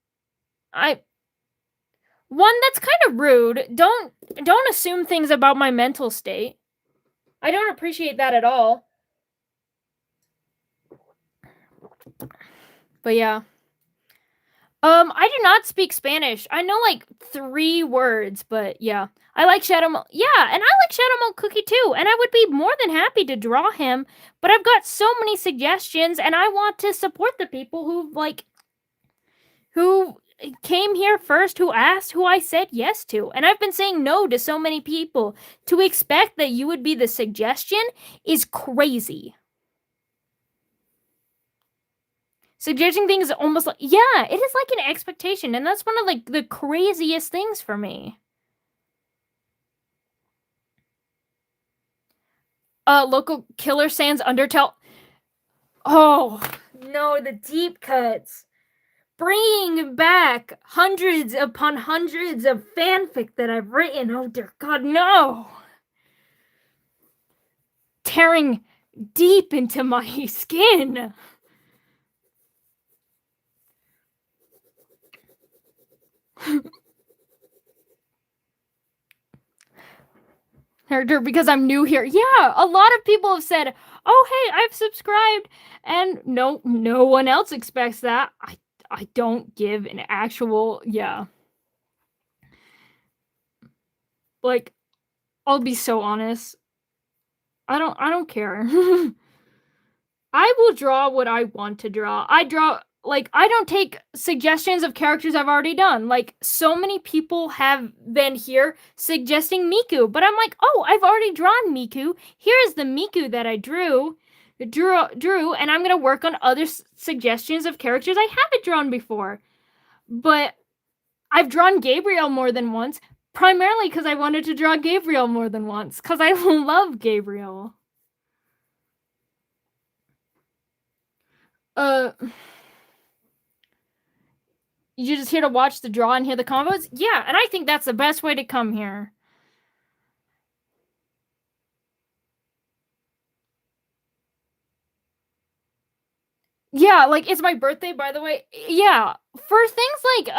One, that's kind of rude. Don't assume things about my mental state. I don't appreciate that at all. But yeah. I do not speak Spanish. I know like 3 words, but yeah. I like Shadow Milk. Yeah, and I like Shadow Milk Cookie too. And I would be more than happy to draw him. But I've got so many suggestions, and I want to support the people who came here first, who asked, who I said yes to. And I've been saying no to so many people. To expect that you would be the suggestion is crazy. Suggesting things almost like, yeah, it is like an expectation. And that's one of like the craziest things for me. Local Killer Sans Undertale. Oh, no, the deep cuts. Bringing back hundreds upon hundreds of fanfic that I've written. Oh, dear God, no. Tearing deep into my skin. Character, because I'm new here. Yeah, a lot of people have said, oh, hey, I've subscribed. And no one else expects that. I don't give an actual, yeah. Like, I'll be so honest. I don't care. I will draw what I want to draw. I don't take suggestions of characters I've already done. Like, so many people have been here suggesting Miku, but I'm like, oh, I've already drawn Miku. Here's the Miku that I drew, and I'm gonna work on other suggestions of characters I haven't drawn before. But I've drawn Gabriel more than once, primarily because I wanted to draw Gabriel more than once, because I love Gabriel. You're just here to watch the draw and hear the combos? Yeah, and I think that's the best way to come here. Yeah, like, it's my birthday, by the way. Yeah, for things like,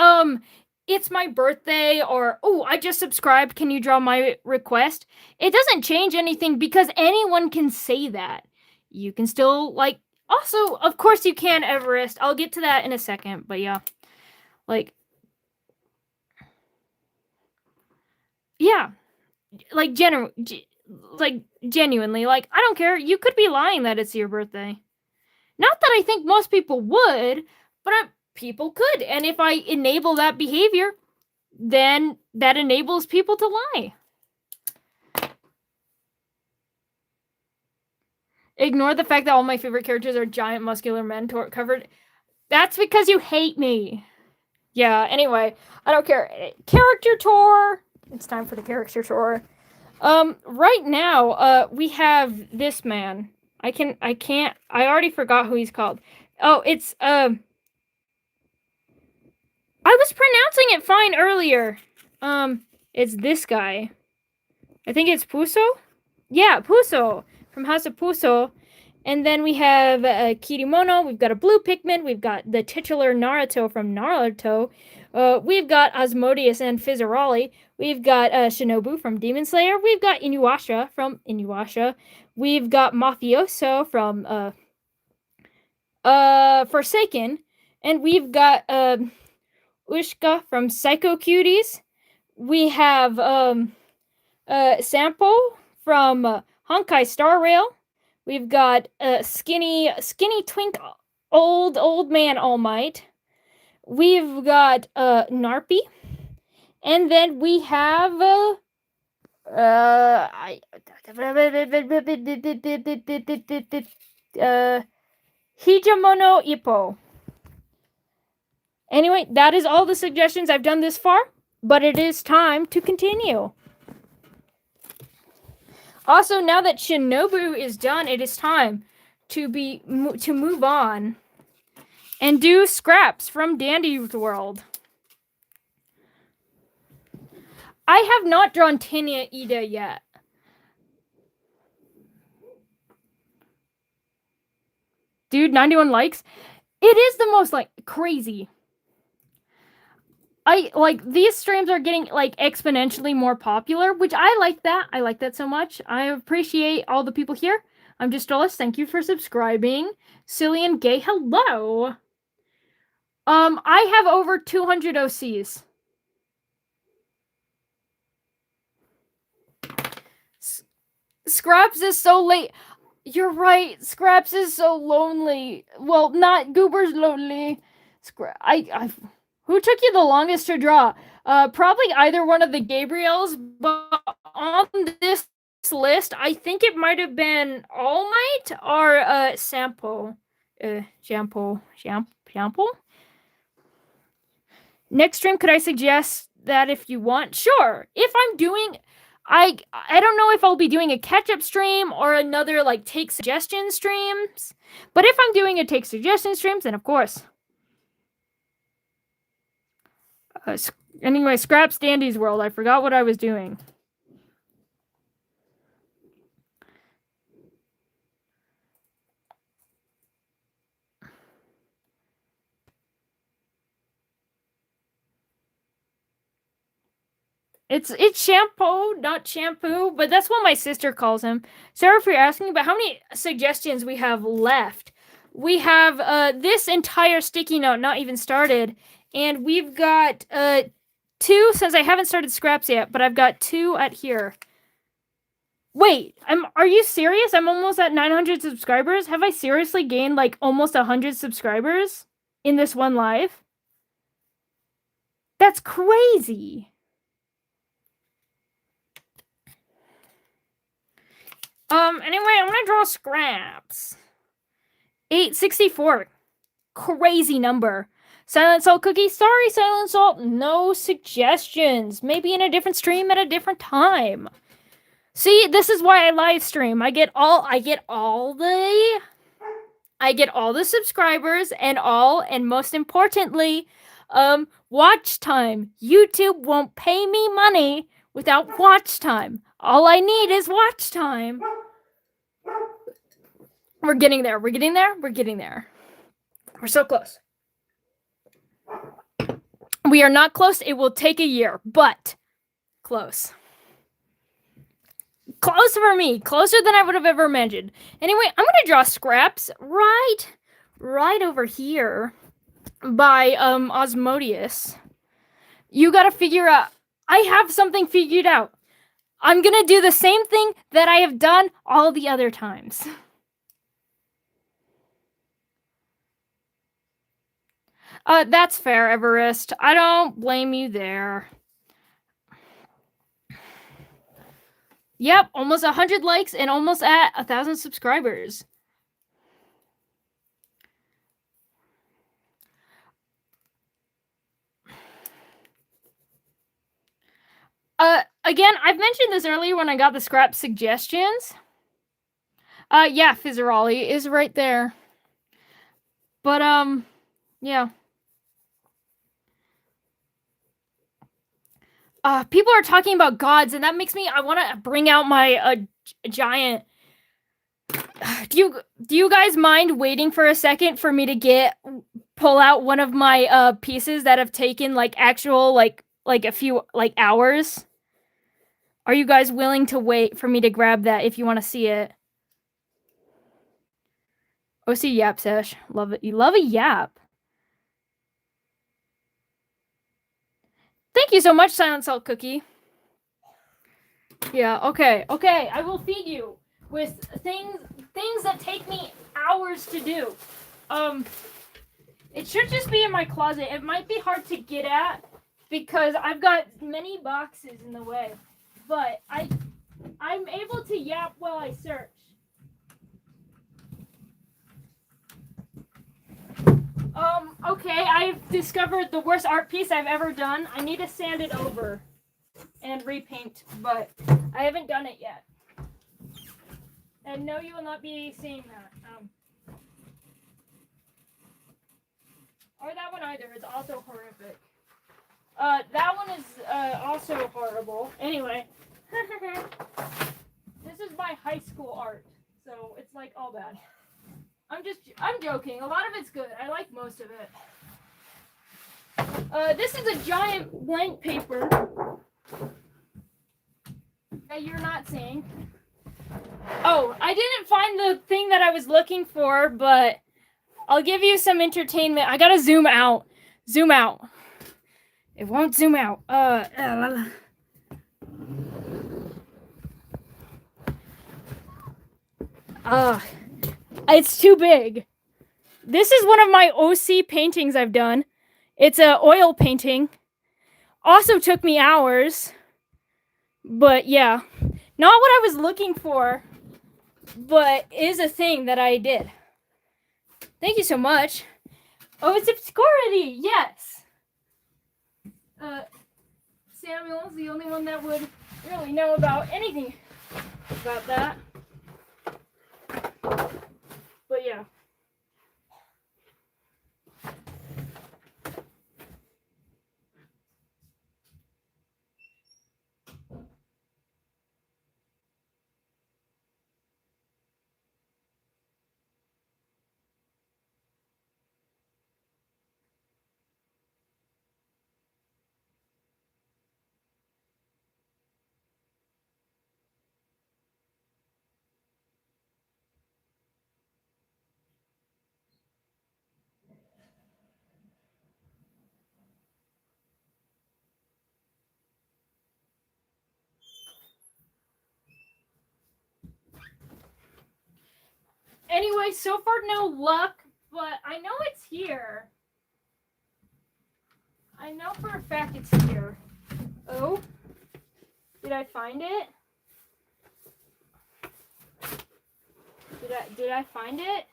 it's my birthday, or, oh, I just subscribed, can you draw my request? It doesn't change anything because anyone can say that. You can still, like, also, of course you can, Everest. I'll get to that in a second, but yeah. Like, yeah. Like, genuinely, like, I don't care. You could be lying that it's your birthday. Not that I think most people would, but people could. And if I enable that behavior, then that enables people to lie. Ignore the fact that all my favorite characters are giant muscular men covered. That's because you hate me. Yeah, anyway, I don't care. Character tour. It's time for the character tour. Right now, we have this man. I already forgot who he's called. Oh, it's, I was pronouncing it fine earlier. It's this guy. I think it's Puso? Yeah, Puso, from House of Puso. And then we have Kirimono, we've got a blue Pikmin, we've got the titular Naruto from Naruto, we've got Asmodeus and Fizzaroli, we've got Shinobu from Demon Slayer, we've got Inuyasha from Inuyasha, we've got Mafioso from Forsaken, and we've got Ushka from Psycho Cuties, we have Sampo from Honkai Star Rail. We've got skinny twink old man All Might. We've got Narpy, and then we have Hijamono Ippo. Anyway, that is all the suggestions I've done this far, but it is time to continue. Also, now that Shinobu is done, it is time to move on and do scraps from Dandy World. I have not drawn Tenya Ida yet. Dude, 91 likes. It is the most, like, crazy. These streams are getting, like, exponentially more popular, which I like that. I like that so much. I appreciate all the people here. I'm just Dulles. Thank you for subscribing. Silly and Gay, hello. I have over 200 OCs. Scraps is so late. You're right. Scraps is so lonely. Well, not Goober's lonely. Who took you the longest to draw? Probably either one of the Gabriels, but on this list, I think it might have been All Might or Sampo. Shampoo. Next stream, could I suggest that if you want? Sure. If I'm doing, I don't know if I'll be doing a catch-up stream or another like take suggestion streams. But if I'm doing a take suggestion streams, then of course. Anyway, Scraps Dandy's World. I forgot what I was doing. It's shampoo, not shampoo, but that's what my sister calls him. Sorry for asking, but how many suggestions we have left? We have this entire sticky note not even started, and we've got 2 since I haven't started Scraps yet, but I've got 2 at here. Wait, are you serious? I'm almost at 900 subscribers? Have I seriously gained like almost 100 subscribers in this one live? That's crazy. Anyway, I'm gonna draw Scraps. 864. Crazy number. Silent Salt Cookie. Sorry, Silent Salt. No suggestions. Maybe in a different stream at a different time. See, this is why I live stream. I get all the subscribers and most importantly, watch time. YouTube won't pay me money without watch time. All I need is watch time. We're getting there. We're getting there. We're getting there. We're so close. We are not close. It will take a year, but close. Close for me. Closer than I would have ever imagined. Anyway, I'm going to draw Scraps right over here by Osmodius. You got to figure out. I have something figured out. I'm going to do the same thing that I have done all the other times. That's fair, Everest. I don't blame you there. Yep, almost 100 likes and almost at 1,000 subscribers. Again, I've mentioned this earlier when I got the Scrap suggestions. Yeah, Fizzerolli is right there. But, yeah. People are talking about gods, and that makes me, I want to bring out my giant. Do you guys mind waiting for a second for me to pull out one of my pieces that have taken like actual like a few like hours? Are you guys willing to wait for me to grab that if you want to see it? OC Yap Sesh. Love it. You love a yap. Thank you so much, Silent Salt Cookie. Yeah, okay. I will feed you with things that take me hours to do. It should just be in my closet. It might be hard to get at because I've got many boxes in the way. But I'm able to yap while I search. Okay, I've discovered the worst art piece I've ever done. I need to sand it over and repaint, but I haven't done it yet. And no, you will not be seeing that. Or that one either. It's also horrific. That one is also horrible. Anyway, this is my high school art, so it's like all bad. I'm joking. A lot of it's good. I like most of it. This is a giant blank paper that you're not seeing. Oh, I didn't find the thing that I was looking for, but I'll give you some entertainment. I gotta zoom out. Zoom out. It won't zoom out. It's too big. This is one of my OC paintings I've done. It's a oil painting. Also took me hours. But yeah, not what I was looking for, but is a thing that I did. Thank you so much. Oh, it's obscurity. Yes. Samuel's the only one that would really know about anything about that. But yeah. Anyway, so far no luck, but I know it's here. I know for a fact it's here. Oh, did I find it? Did I find it?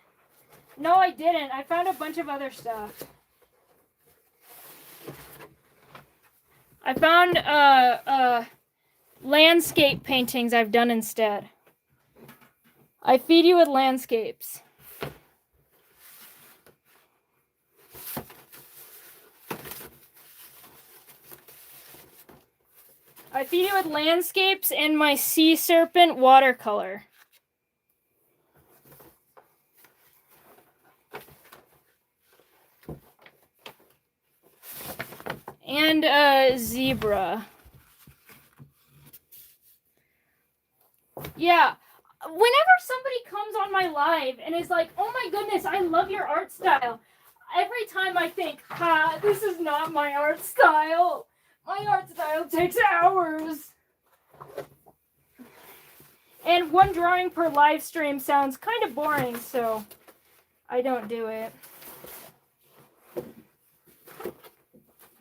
No, I didn't. I found a bunch of other stuff. I found landscape paintings I've done instead. I feed you with landscapes. I feed you with landscapes and my sea serpent watercolor. And a zebra. Yeah. Whenever somebody comes on my live and is like, oh my goodness, I love your art style. Every time I think, ha, this is not my art style. My art style takes hours. And one drawing per live stream sounds kind of boring, so I don't do it.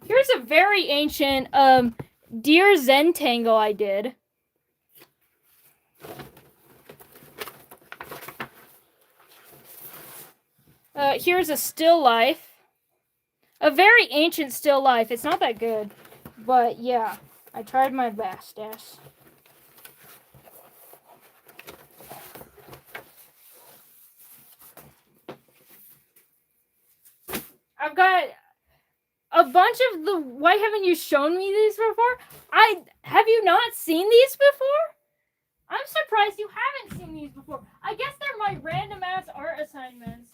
Here's a very ancient deer Zentangle I did. Here's a still life. A very ancient still life. It's not that good. But yeah, I tried my best, yes. I've got a bunch of the... Why haven't you shown me these before? Have you not seen these before? I'm surprised you haven't seen these before. I guess they're my random ass art assignments.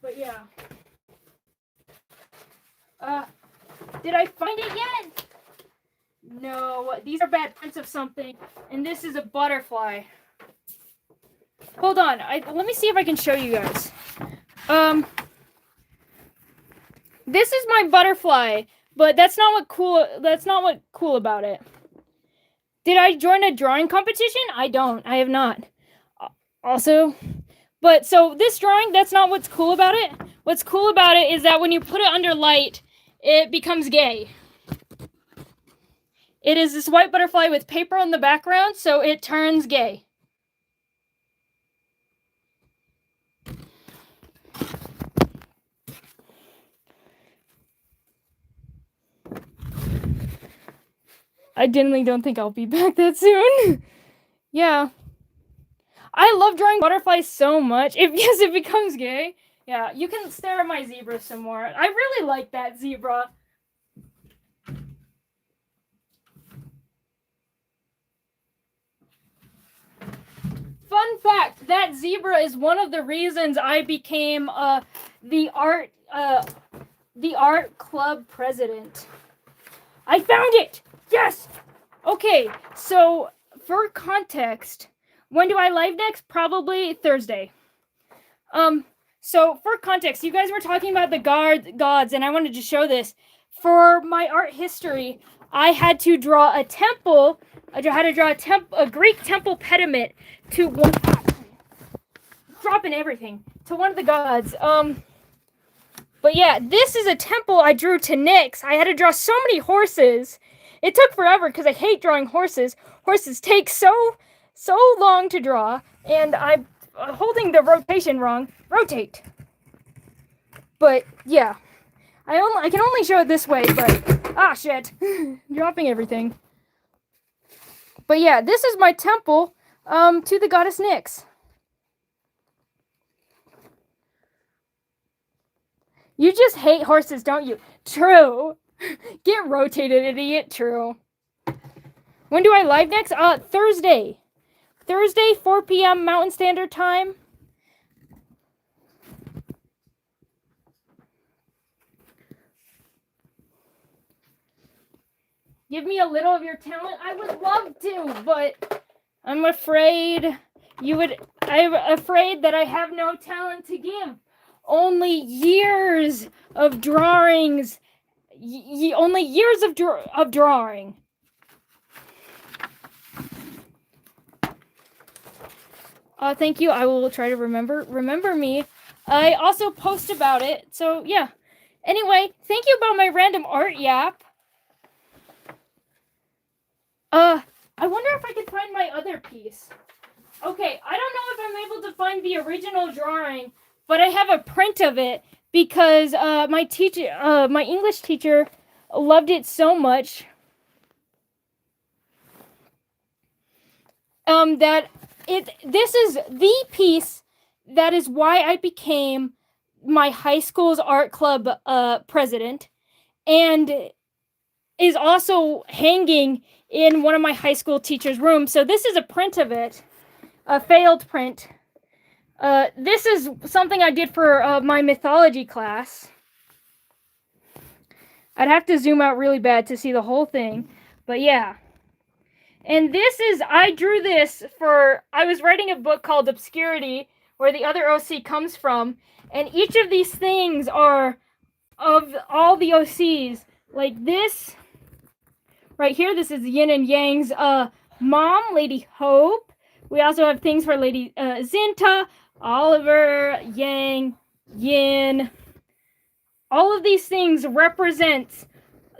But yeah. Did I find it yet? No, these are bad prints of something, and this is a butterfly. Hold on, let me see if I can show you guys. This is my butterfly, but that's not what cool about it. Did I join a drawing competition? I have not. Also, but so this drawing, that's not what's cool about it. What's cool about it is that when you put it under light, it becomes gay. It is this white butterfly with paper on the background, so it turns gay. I genuinely don't think I'll be back that soon. Yeah. I love drawing butterflies so much. If it becomes gay. Yeah, you can stare at my zebra some more. I really like that zebra. Fun fact, that zebra is one of the reasons I became the art club president. I found it! Yes! Okay, so for context, when do I live next? Probably Thursday. So for context, you guys were talking about the gods, and I wanted to show this. For my art history, I had to draw a temple. I had to draw a Greek temple pediment to one. Dropping everything to one of the gods. But yeah, this is a temple I drew to Nyx. I had to draw so many horses. It took forever because I hate drawing horses. Horses take so long to draw, and I'm holding the rotation wrong. Rotate. But yeah, I can only show it this way. But shit, dropping everything. But yeah, this is my temple to the goddess Nyx. You just hate horses, don't you? True. Get rotated, idiot. True. When do I live next? Thursday. Thursday, 4 p.m. Mountain Standard Time. Give me a little of your talent. I would love to, but I'm afraid I'm afraid that I have no talent to give. Only years of drawings. Only years of drawing. Thank you. I will try to remember me. I also post about it. So yeah. Anyway, thank you about my random art yap. I wonder if I could find my other piece. Okay, I don't know if I'm able to find the original drawing, but I have a print of it because my English teacher loved it so much that this is the piece that is why I became my high school's art club president, and is also hanging in one of my high school teacher's rooms. So this is a print of it, a failed print. This is something I did for my mythology class. I'd have to zoom out really bad to see the whole thing, but yeah. And I drew this I was writing a book called Obscurity, where the other OC comes from, and each of these things are of all the OCs. Like this, right here, this is Yin and Yang's mom, Lady Hope. We also have things for Lady Zinta, Oliver, Yang, Yin. All of these things represent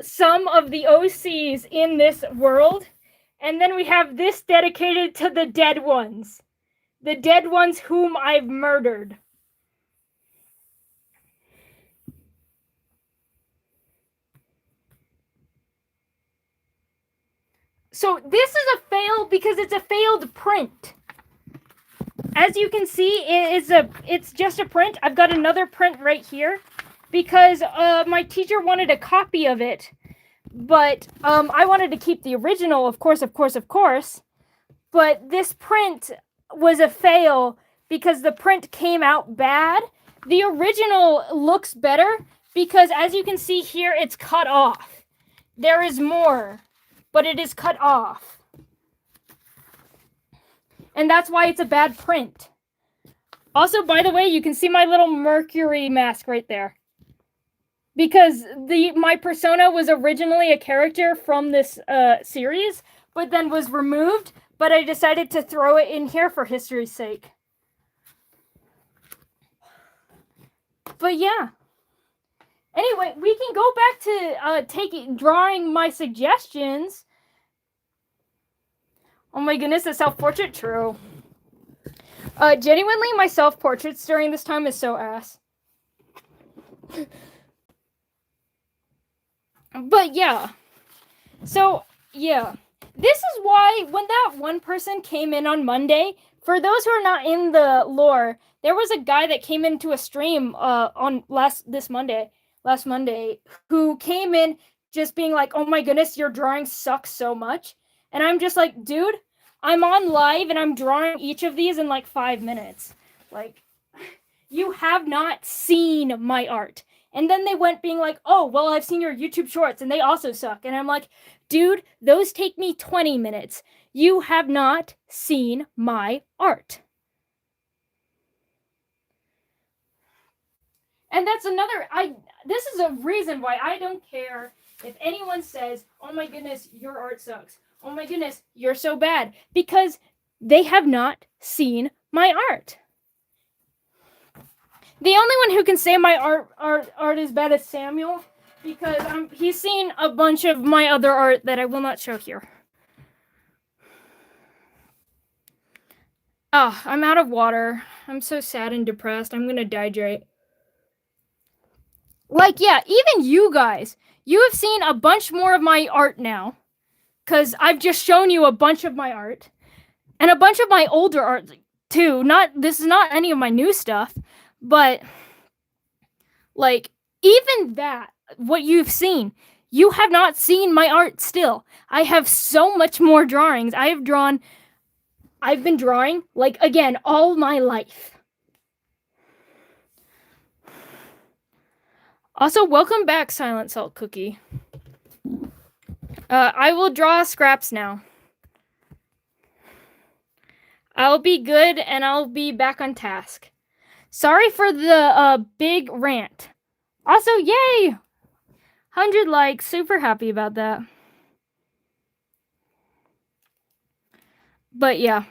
some of the OCs in this world. And then we have this dedicated to the dead ones. The dead ones whom I've murdered. So this is a fail because it's a failed print. As you can see, it's just a print. I've got another print right here because my teacher wanted a copy of it. But I wanted to keep the original, of course. But this print was a fail because the print came out bad. The original looks better because, as you can see here, it's cut off. There is more, but it is cut off. And that's why it's a bad print. Also, by the way, you can see my little Mercury mask right there. Because my persona was originally a character from this series, but then was removed, but I decided to throw it in here for history's sake. But yeah. Anyway, we can go back to drawing my suggestions. Oh my goodness, a self-portrait? True. Genuinely, my self-portraits during this time is so ass. But yeah. So, yeah. This is why when that one person came in on Monday, for those who are not in the lore, there was a guy that came into a stream last Monday, who came in just being like, "Oh my goodness, your drawing sucks so much." And I'm just like, "Dude, I'm on live and I'm drawing each of these in like 5 minutes. Like, you have not seen my art." And then they went being like, "Oh, well, I've seen your YouTube shorts and they also suck." And I'm like, "Dude, those take me 20 minutes. You have not seen my art." And that's this is a reason why I don't care if anyone says, "Oh my goodness, your art sucks. Oh my goodness, you're so bad." Because they have not seen my art. The only one who can say my art is bad is Samuel, because he's seen a bunch of my other art that I will not show here. Ah, I'm out of water. I'm so sad and depressed. I'm gonna dehydrate. Like, yeah, even you guys, you have seen a bunch more of my art now, because I've just shown you a bunch of my art, and a bunch of my older art too. This is not any of my new stuff, but like, even that, what you've seen, you have not seen my art still. I have so much more drawings. I've been drawing, like, again, all my life. Also, welcome back, Silent Salt Cookie. I will draw scraps now. I'll be good, and I'll be back on task. Sorry for the big rant. Also, yay! 100 likes. Super happy about that. But yeah.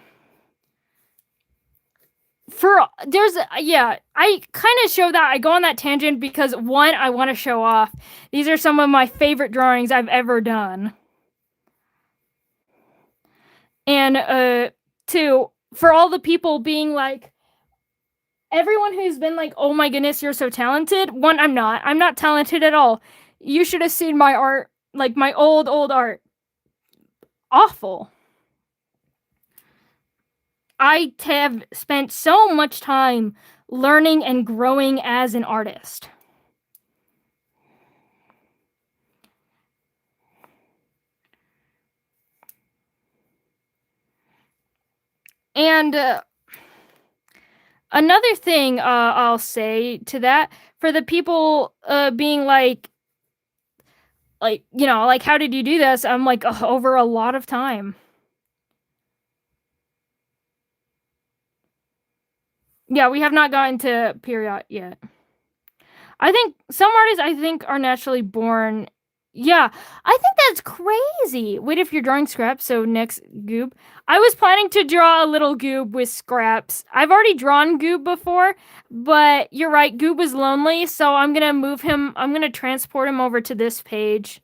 I kind of show that. I go on that tangent because, one, I want to show off. These are some of my favorite drawings I've ever done. And, two, for all the people being like, everyone who's been like, oh my goodness, you're so talented. One, I'm not. I'm not talented at all. You should have seen my art, like my old art. Awful. I have spent so much time learning and growing as an artist. And another thing I'll say to that, for the people being like, you know, like, how did you do this? I'm like, over a lot of time. Yeah, we have not gotten to period yet. I think some artists are naturally born. Yeah, I think that's crazy. Wait, if you're drawing scraps, so next Goob. I was planning to draw a little Goob with scraps. I've already drawn Goob before, but you're right, Goob was lonely, so I'm gonna move him. I'm gonna transport him over to this page.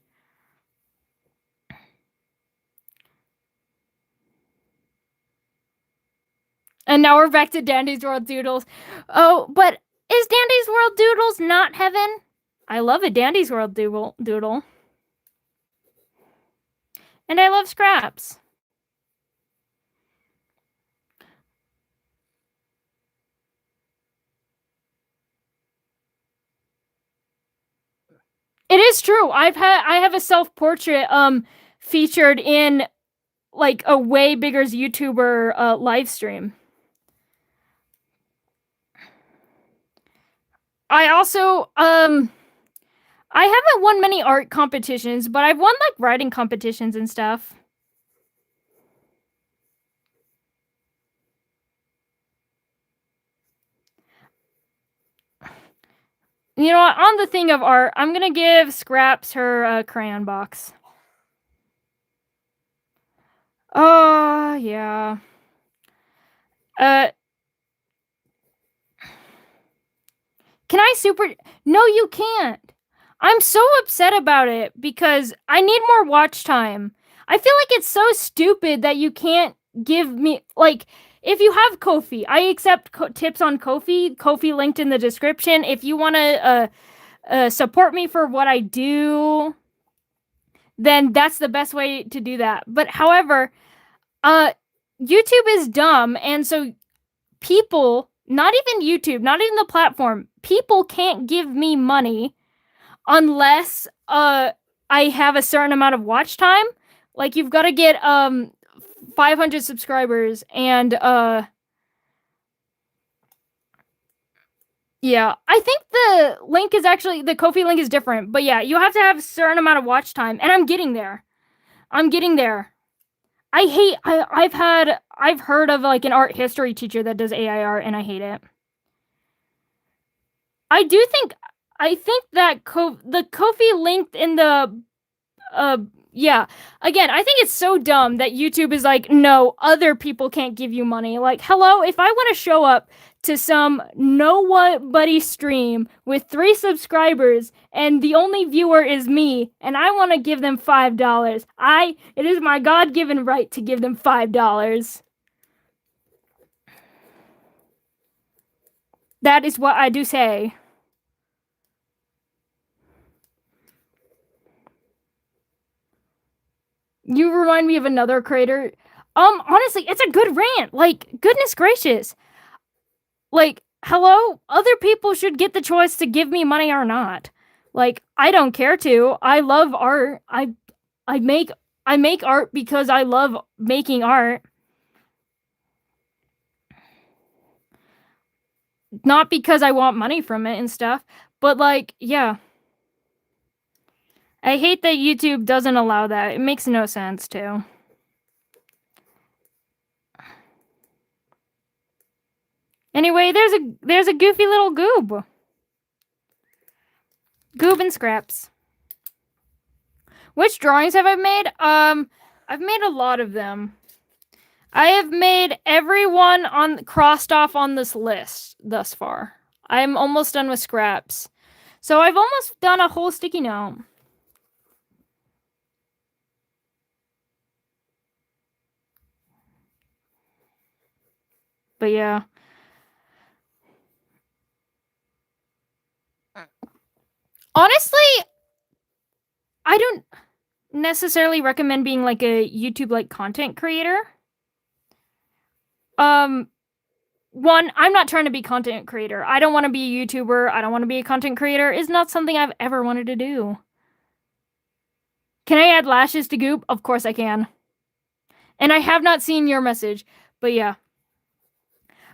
And now we're back to Dandy's World Doodles. Oh, but is Dandy's World Doodles not heaven? I love a Dandy's World doodle. And I love scraps. It is true. I have a self-portrait featured in like a way bigger YouTuber live stream. I also I haven't won many art competitions, but I've won like writing competitions and stuff. You know what? On the thing of art, I'm gonna give Scraps her crayon box. Oh, yeah. Can I super... No, you can't. I'm so upset about it because I need more watch time. I feel like it's so stupid that you can't give me... Like, if you have Kofi, I accept tips on Kofi. Kofi linked in the description. If you want to support me for what I do, then that's the best way to do that. But however, YouTube is dumb, and so people, not even YouTube, not even the platform, people can't give me money unless I have a certain amount of watch time. Like, you've got to get 500 subscribers, and yeah, I think the link is actually, the Kofi link is different, but yeah, you have to have a certain amount of watch time, and I'm getting there. I've heard of like an art history teacher that does AI art, and I hate it. I think that the Kofi linked in the yeah. Again, I think it's so dumb that YouTube is like, no, other people can't give you money. Like, hello, if I want to show up to some nobody stream with 3 subscribers and the only viewer is me and I want to give them $5, it is my God-given right to give them $5. That is what I do say. You remind me of another creator. Honestly, it's a good rant. Like, goodness gracious. Like, hello, other people should get the choice to give me money or not. Like, I don't care to. I love art. I make art because I love making art. Not because I want money from it and stuff. But like, yeah. I hate that YouTube doesn't allow that. It makes no sense too. Anyway, there's a goofy little goob. Goob and scraps. Which drawings have I made? I've made a lot of them. I have made everyone crossed off on this list thus far. I'm almost done with scraps. So I've almost done a whole sticky note. But yeah. Honestly, I don't necessarily recommend being like a YouTube like content creator. One, I'm not trying to be content creator. I don't want to be a YouTuber. I don't want to be a content creator. It's not something I've ever wanted to do. Can I add lashes to Goop? Of course I can. And I have not seen your message, but yeah.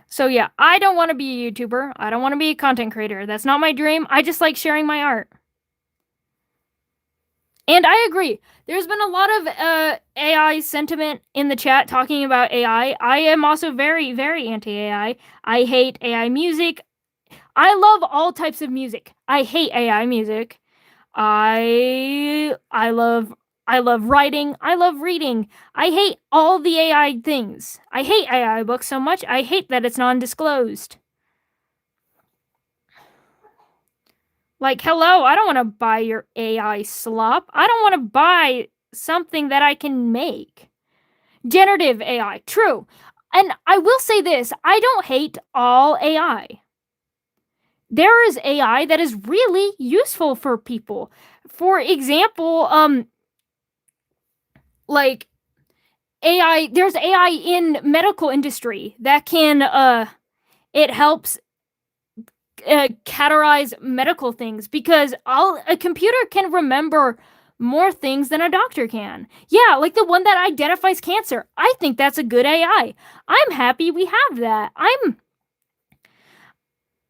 So yeah, I don't want to be a YouTuber. I don't want to be a content creator. That's not my dream. I just like sharing my art. And I agree. There's been a lot of AI sentiment in the chat talking about AI. I am also very, very anti-AI. I hate AI music. I love all types of music. I hate AI music. I love writing. I love reading. I hate all the AI things. I hate AI books so much. I hate that it's non-disclosed. Like, hello, I don't want to buy your AI slop. I don't want to buy something that I can make. Generative AI, true. And I will say this, I don't hate all AI. There is AI that is really useful for people. For example, like AI, there's AI in medical industry that can it helps categorize medical things because a computer can remember more things than a doctor can. Yeah, like the one that identifies cancer. I think that's a good AI. I'm happy we have that.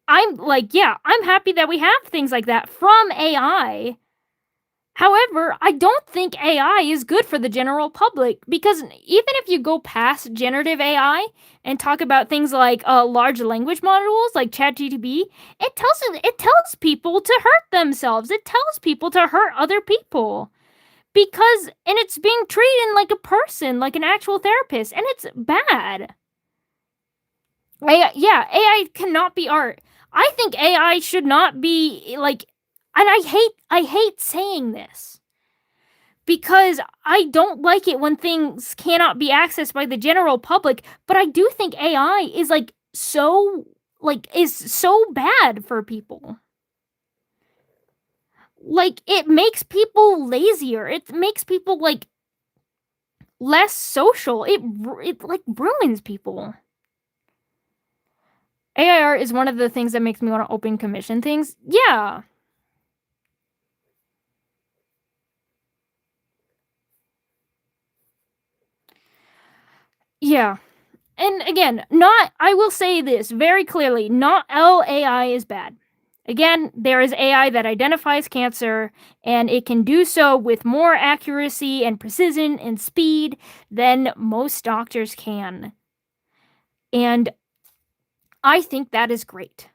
I'm like, yeah, I'm happy that we have things like that from AI. However, I don't think AI is good for the general public because even if you go past generative AI and talk about things like large language models like ChatGPT, it tells people to hurt themselves. It tells people to hurt other people because and it's being treated like a person, like an actual therapist, and it's bad. AI cannot be art. I think AI should not be like. And I hate saying this because I don't like it when things cannot be accessed by the general public, but I do think AI is so bad for people. Like it makes people lazier. It makes people less social. It ruins people. AIR is one of the things that makes me want to open commission things. Yeah. Yeah. And again, I will say this very clearly, not all AI is bad. Again, there is AI that identifies cancer, and it can do so with more accuracy and precision and speed than most doctors can. And I think that is great.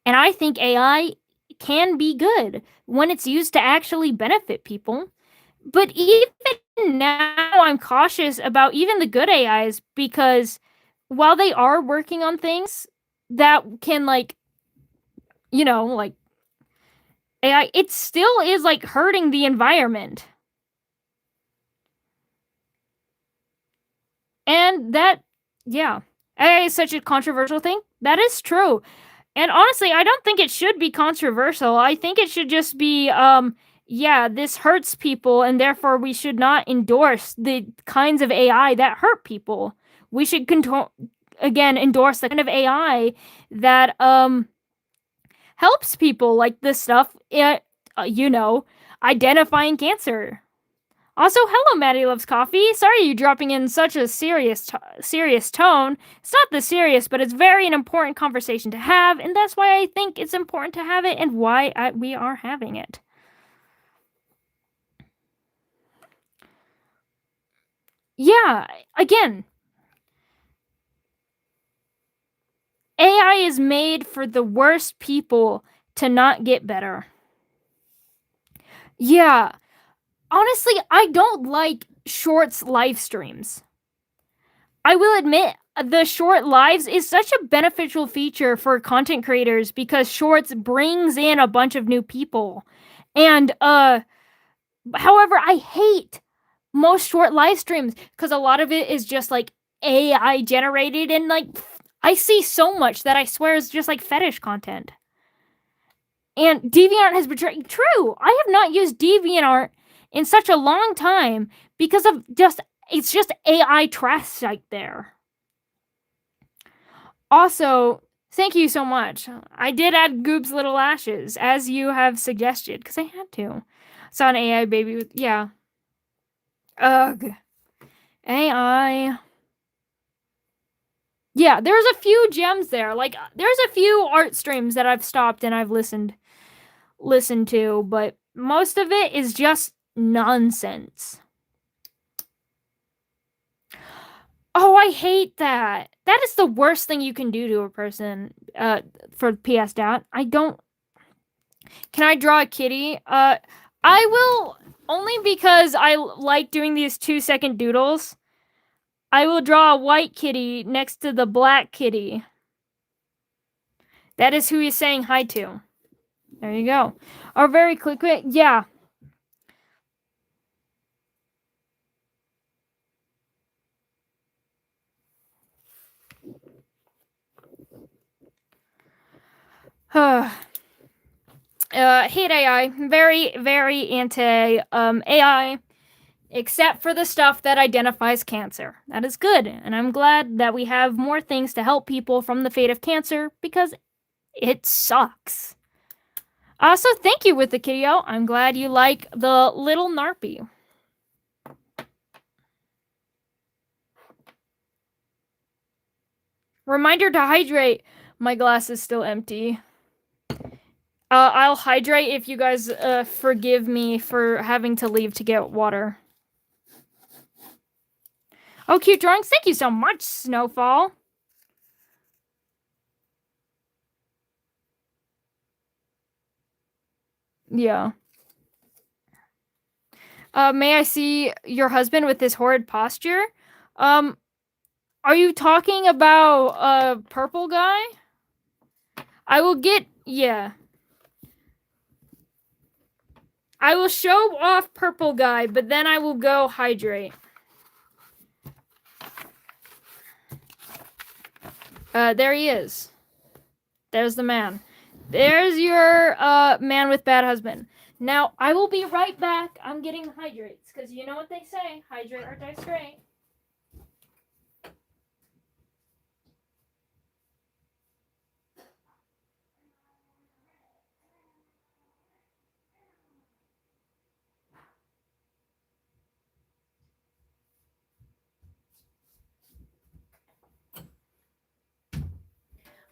And I think AI can be good when it's used to actually benefit people. But even now, I'm cautious about even the good AIs because while they are working on things that can, like, like AI, it still is like hurting the environment. And that, yeah, AI is such a controversial thing. That is true. And honestly, I don't think it should be controversial. I think it should just be, yeah, this hurts people, and therefore we should not endorse the kinds of AI that hurt people. We should again endorse the kind of AI that helps people, like this stuff. Identifying cancer. Also, hello, Maddie loves coffee. Sorry you dropping in such a serious tone. It's not this serious, but it's very an important conversation to have, and that's why I think it's important to have it, and why we are having it. Yeah, again, AI is made for the worst people to not get better. Yeah, honestly, I don't like shorts live streams. I will admit, the short lives is such a beneficial feature for content creators because shorts brings in a bunch of new people. And however, I hate most short live streams because a lot of it is just like AI generated, and like I see so much that I swear is just like fetish content. And DeviantArt has betrayed. True, I have not used DeviantArt in such a long time because of it's just AI trash site there. Also, thank you so much. I did add Goob's Little Ashes, as you have suggested, because I had to. Saw an AI baby with, yeah. Ugh. AI. Yeah, there's a few gems there. Like, there's a few art streams that I've stopped and I've listened to, but most of it is just nonsense. Oh, I hate that. That is the worst thing you can do to a person for PS.dot. I don't. Can I draw a kitty? I will, only because I like doing these 2-second doodles. I will draw a white kitty next to the black kitty. That is who he's saying hi to. There you go. Or very quick, yeah. Hate AI. Very, very anti AI, except for the stuff that identifies cancer. That is good, and I'm glad that we have more things to help people from the fate of cancer because it sucks. Also, thank you with the kitty-o. I'm glad you like the little Narpy. Reminder to hydrate. My glass is still empty. I'll hydrate if you guys forgive me for having to leave to get water. Oh, cute drawings. Thank you so much, Snowfall. Yeah. May I see your husband with this horrid posture? Are you talking about purple guy? I will get, yeah. I will show off purple guy, but then I will go hydrate. There he is. There's the man. There's your man with bad husband. Now, I will be right back. I'm getting hydrates, because you know what they say. Hydrate or die straight.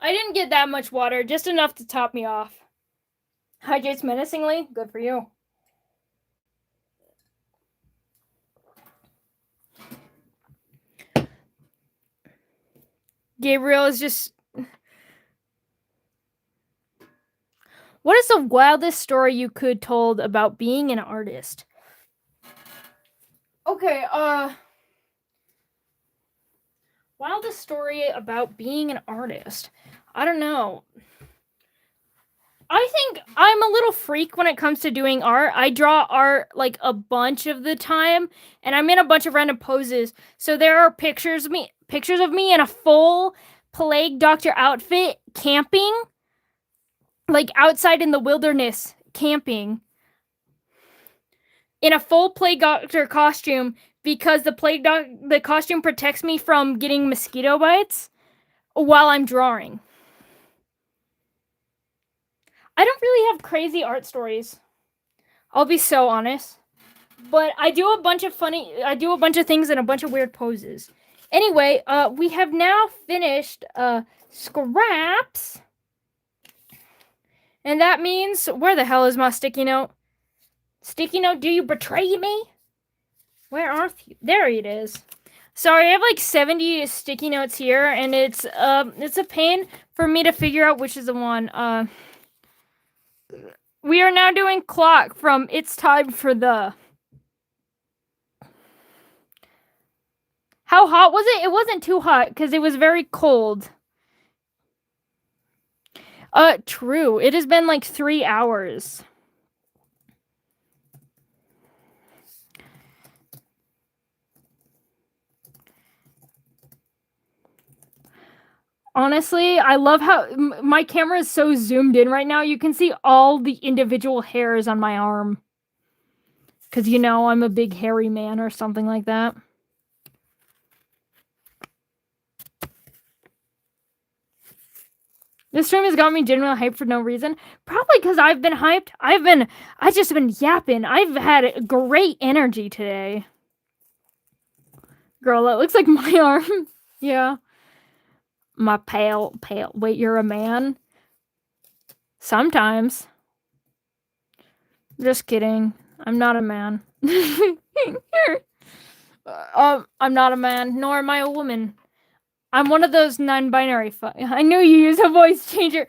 I didn't get that much water, just enough to top me off. Hydrates menacingly? Good for you. Gabriel is just... What is the wildest story you could told about being an artist? Okay, wildest story about being an artist. I don't know. I think I'm a little freak when it comes to doing art. I draw art like a bunch of the time, and I'm in a bunch of random poses. So there are pictures of me in a full plague doctor outfit camping, like outside in the wilderness camping, in a full plague doctor costume because the costume protects me from getting mosquito bites while I'm drawing. I don't really have crazy art stories. I'll be so honest. But I do a bunch of things in a bunch of weird poses. Anyway, we have now finished scraps. And that means, where the hell is my sticky note? Sticky note, do you betray me? Where are you? There it is. Sorry, I have like 70 sticky notes here, and it's a pain for me to figure out which is the one. We are now doing clock from It's Time for the... How hot was it? It wasn't too hot because it was very cold. True. It has been like 3 hours. Honestly, I love how my camera is so zoomed in right now. You can see all the individual hairs on my arm. Because, you know, I'm a big hairy man or something like that. This stream has got me genuinely hyped for no reason. Probably because I've been hyped. I've just been yapping. I've had great energy today. Girl, that looks like my arm. Yeah. My pale. Wait, you're a man? Sometimes. Just kidding. I'm not a man. I'm not a man, nor am I a woman. I'm one of those non-binary I knew you used a voice changer.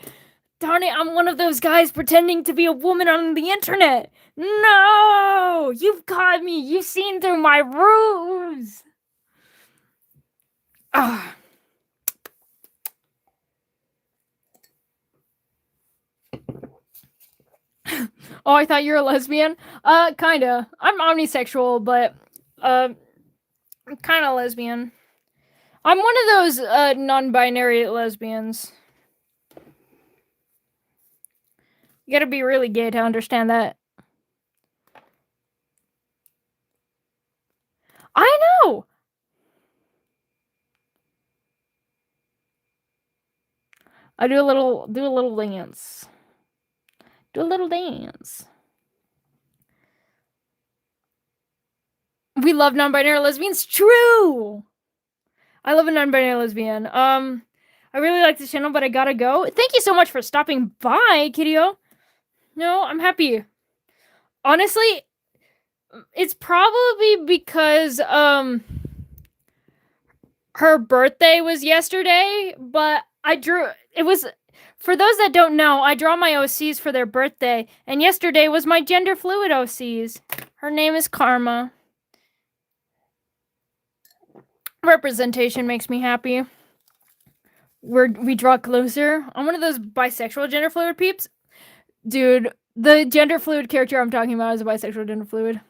Darn it, I'm one of those guys pretending to be a woman on the internet. No! You've caught me. You've seen through my ruse. Ah. Oh, I thought you were a lesbian? Kinda. I'm omnisexual, but, I'm kinda lesbian. I'm one of those, non-binary lesbians. You gotta be really gay to understand that. I know! I do a little dance. Do a little dance. We love non-binary lesbians. True! I love a non-binary lesbian. I really like this channel, but I gotta go. Thank you so much for stopping by, Kiddio. No, I'm happy. Honestly, it's probably because, her birthday was yesterday, but for those that don't know, I draw my OCs for their birthday, and yesterday was my gender fluid OCs. Her name is Karma. Representation makes me happy. We draw closer. I'm one of those bisexual gender fluid peeps. Dude, the gender fluid character I'm talking about is a bisexual gender fluid.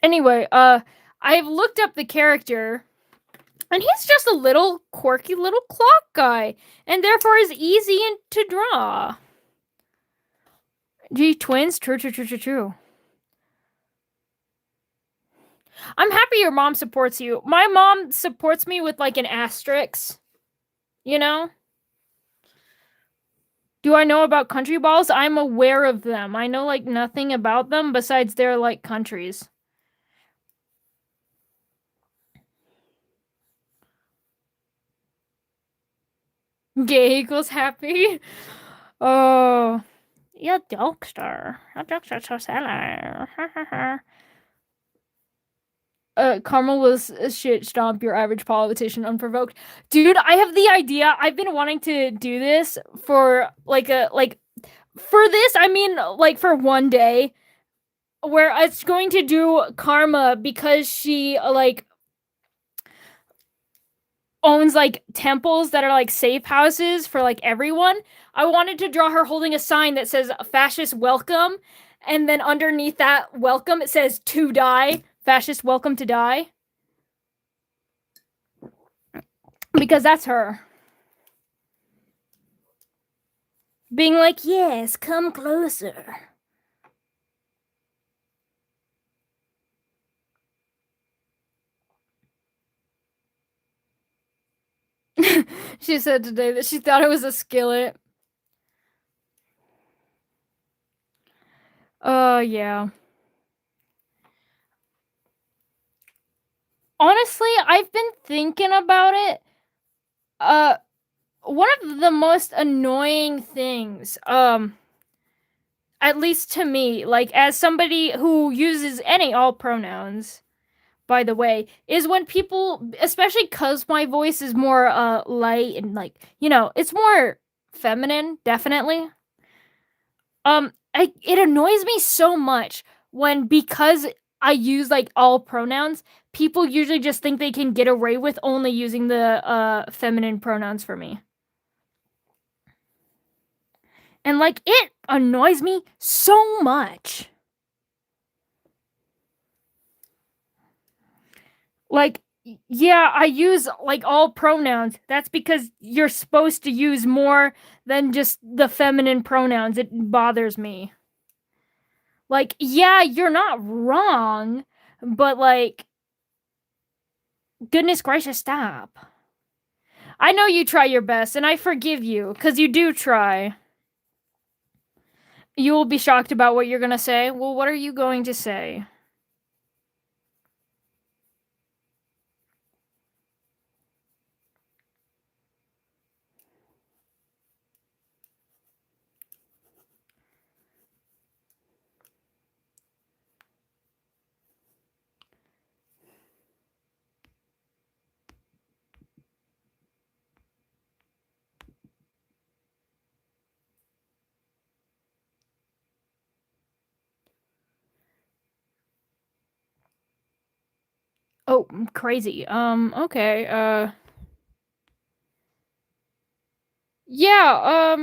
Anyway, I've looked up the character, and he's just a little quirky little clock guy, and therefore is easy to draw. Gee, twins? True. I'm happy your mom supports you. My mom supports me with like an asterisk. You know? Do I know about country balls? I'm aware of them. I know like nothing about them besides they're like countries. Gay equals happy. Oh. You jokester. Your jokes are so silly. Karma was a shit stomp your average politician unprovoked. Dude, I have the idea. I've been wanting to do this for for this, I mean like for one day. where it's going to do karma because she like owns like temples that are like safe houses for like everyone. I wanted to draw her holding a sign that says fascist welcome, and then underneath that welcome it says to die, fascist welcome to die. Because that's her. Being like, yes, come closer. She said today that she thought it was a skillet. Yeah. Honestly, I've been thinking about it. One of the most annoying things, at least to me, like as somebody who uses any all pronouns, by the way, is when people, especially because my voice is more light and like, it's more feminine, definitely. It annoys me so much when, because I use like all pronouns, people usually just think they can get away with only using the feminine pronouns for me. And like it annoys me so much. Like, yeah, I use like all pronouns. That's because you're supposed to use more than just the feminine pronouns. It bothers me. Like, yeah, you're not wrong, but like, goodness gracious, stop. I know you try your best, and I forgive you, because you do try. You will be shocked about what you're gonna say. Well, what are you going to say? Oh, crazy. Okay, yeah,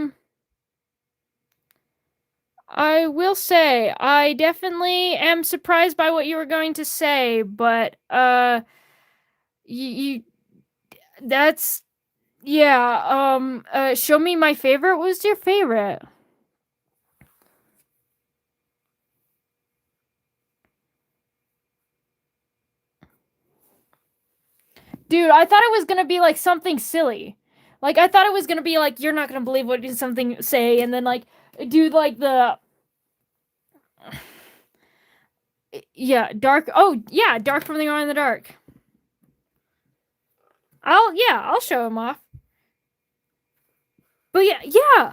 I will say, I definitely am surprised by what you were going to say, but, you that's, yeah, show me my favorite. What was your favorite? Dude, I thought it was gonna be like something silly. Like I thought it was gonna be like you're not gonna believe what did something say, and then like do like the yeah dark. Oh yeah, dark from the Eye in the Dark. I'll show him off. But yeah,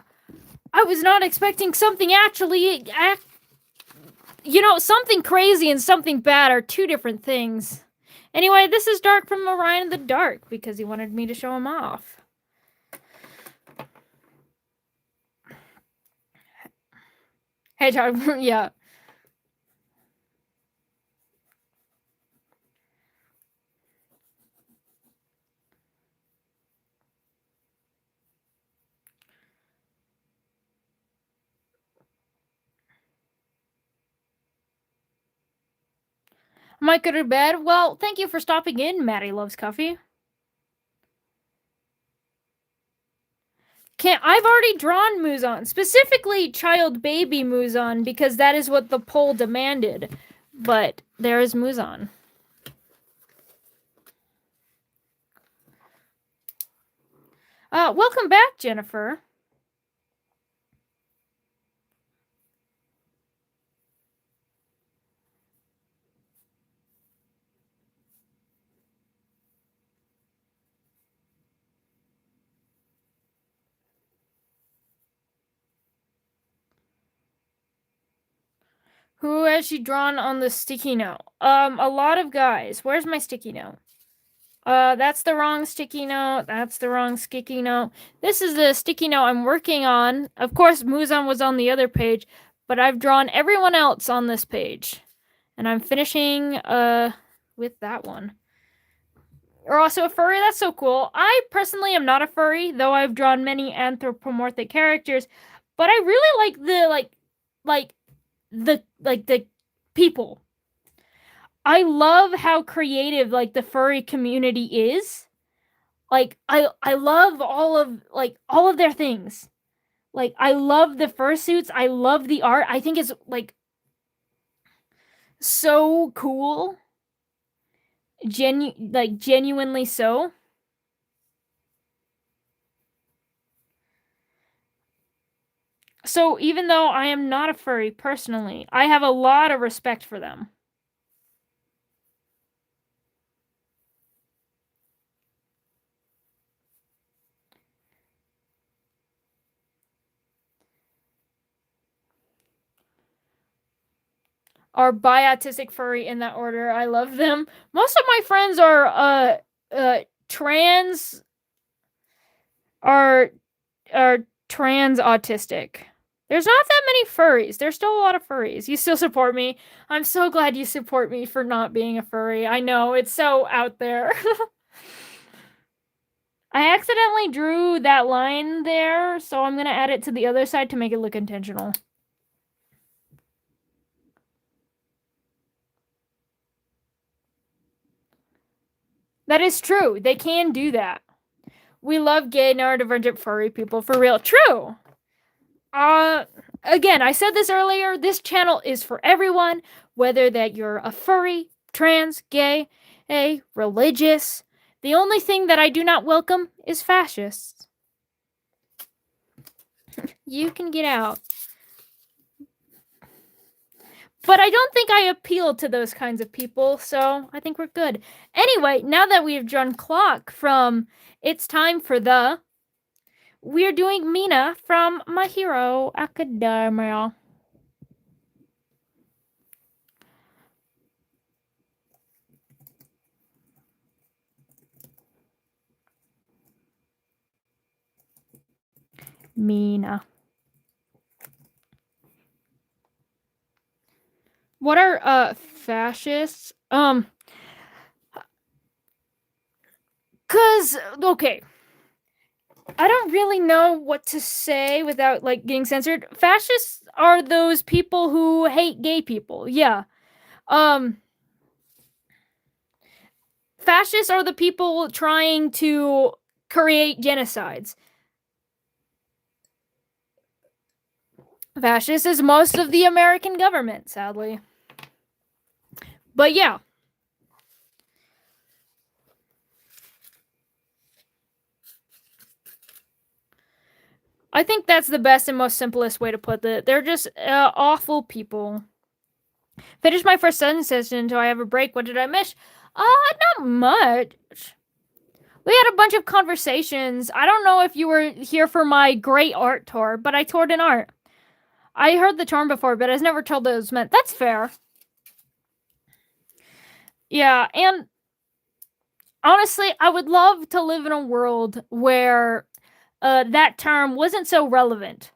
I was not expecting something actually. Something crazy and something bad are two different things. Anyway, this is Dark from Orion in the Dark because he wanted me to show him off. Hedgehog, yeah. Might go to bed. Well, thank you for stopping in, Maddie Loves Coffee. I've already drawn Muzan, specifically child baby Muzan, because that is what the poll demanded. But there is Muzan. Welcome back, Jennifer. Who has she drawn on the sticky note? A lot of guys. Where's my sticky note? That's the wrong sticky note. That's the wrong sticky note. This is the sticky note I'm working on. Of course, Muzan was on the other page, but I've drawn everyone else on this page. And I'm finishing with that one. You're also a furry? That's so cool. I personally am not a furry, though I've drawn many anthropomorphic characters, but I really like the people. I love how creative like the furry community is. Like I love all of their things. Like I love the fursuits, I love the art. I think it's like so cool. Genuinely so. So even though I am not a furry personally, I have a lot of respect for them. Are bi-autistic furry in that order. I love them. Most of my friends are trans are trans autistic. There's not that many furries. There's still a lot of furries. You still support me. I'm so glad you support me for not being a furry. I know, it's so out there. I accidentally drew that line there, so I'm going to add it to the other side to make it look intentional. That is true. They can do that. We love gay, neurodivergent, furry people, for real. True. Again, I said this earlier, this channel is for everyone, whether that you're a furry, trans, gay, religious. The only thing that I do not welcome is fascists. You can get out. But I don't think I appeal to those kinds of people, so I think we're good. Anyway, now that we've drawn Clock from It's Time for the... We're doing Mina from My Hero Academia. Mina. What are fascists? Cause okay, I don't really know what to say without like getting censored. Fascists are those people who hate gay people. Yeah. Fascists are the people trying to create genocides. Fascist is most of the American government, sadly. But yeah. I think that's the best and most simplest way to put it. They're just awful people. Finished my first study session until I have a break. What did I miss? Not much. We had a bunch of conversations. I don't know if you were here for my great art tour, but I toured an art. I heard the term before, but I was never told that it was meant. That's fair. Yeah, and honestly, I would love to live in a world where that term wasn't so relevant.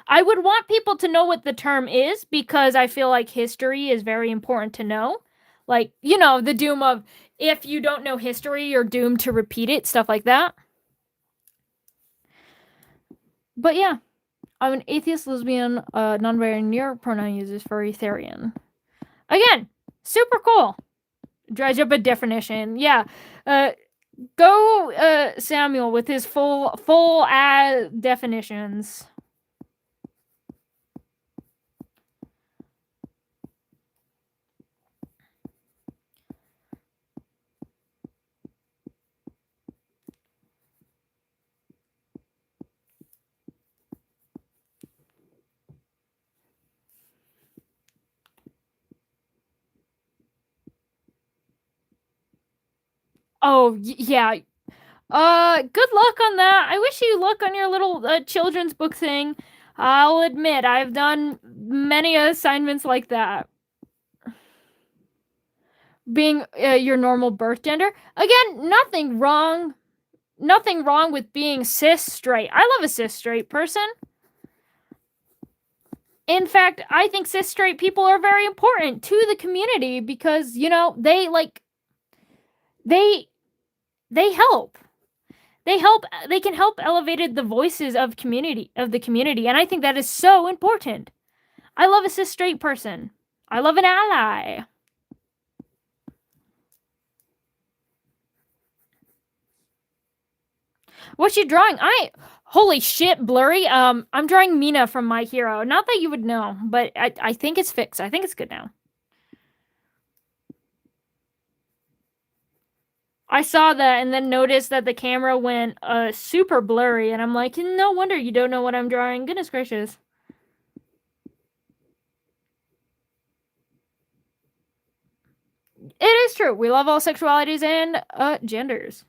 I would want people to know what the term is because I feel like history is very important to know. Like, you know, the doom of if you don't know history, you're doomed to repeat it, stuff like that. But yeah, I'm an atheist, lesbian, non-binary, near pronoun users for Ethereum. Again, super cool. Dredge up a definition. Yeah. Go Samuel with his full definitions. Oh, yeah. Good luck on that. I wish you luck on your little children's book thing. I'll admit, I've done many assignments like that. Being your normal birth gender. Again, nothing wrong. Nothing wrong with being cis straight. I love a cis straight person. In fact, I think cis straight people are very important to the community because, you know, they they help. They can help elevate the voices of the community, and I think that is so important. I love a cis straight person. I love an ally. What's you drawing? Holy shit, blurry. I'm drawing Mina from My Hero. Not that you would know, but I think it's fixed. I think it's good now. I saw that and then noticed that the camera went super blurry, and I'm like, no wonder you don't know what I'm drawing. Goodness gracious. It is true. We love all sexualities and genders.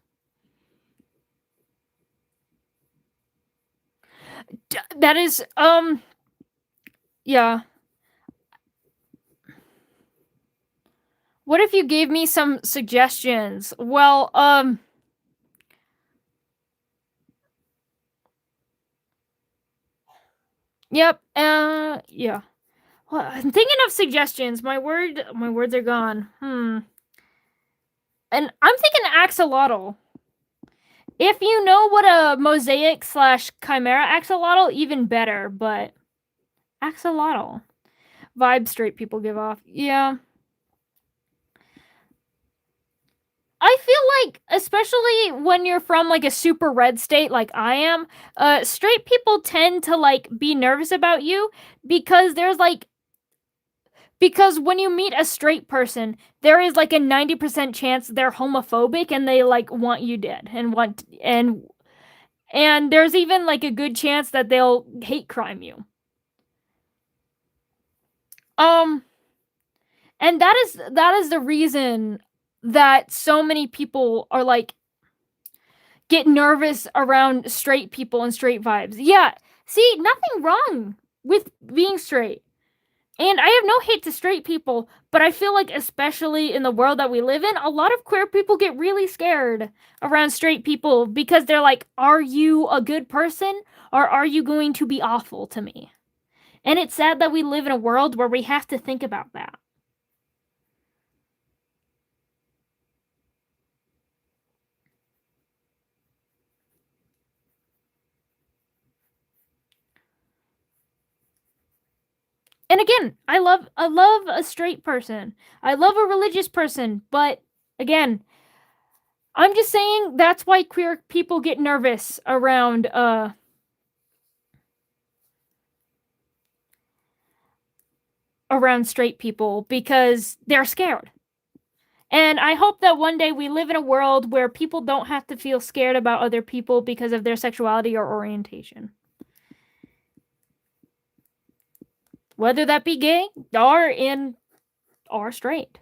That is yeah. What if you gave me some suggestions? Well, yep, yeah. Well, I'm thinking of suggestions. My words are gone. And I'm thinking axolotl. If you know what a mosaic / chimera axolotl, even better, but axolotl. Vibe straight people give off. Yeah. I feel like, especially when you're from like a super red state like I am, straight people tend to like be nervous about you because because when you meet a straight person, there is like a 90% chance they're homophobic and they like want you dead and there's even like a good chance that they'll hate crime you. And that is the reason that so many people are like get nervous around straight people and straight vibes. Yeah, see, nothing wrong with being straight. And I have no hate to straight people, but I feel like, especially in the world that we live in, a lot of queer people get really scared around straight people because they're like, are you a good person or are you going to be awful to me? And it's sad that we live in a world where we have to think about that. And again, I love a straight person. I love a religious person, but again, I'm just saying that's why queer people get nervous around straight people because they're scared. And I hope that one day we live in a world where people don't have to feel scared about other people because of their sexuality or orientation. Whether that be gay or straight.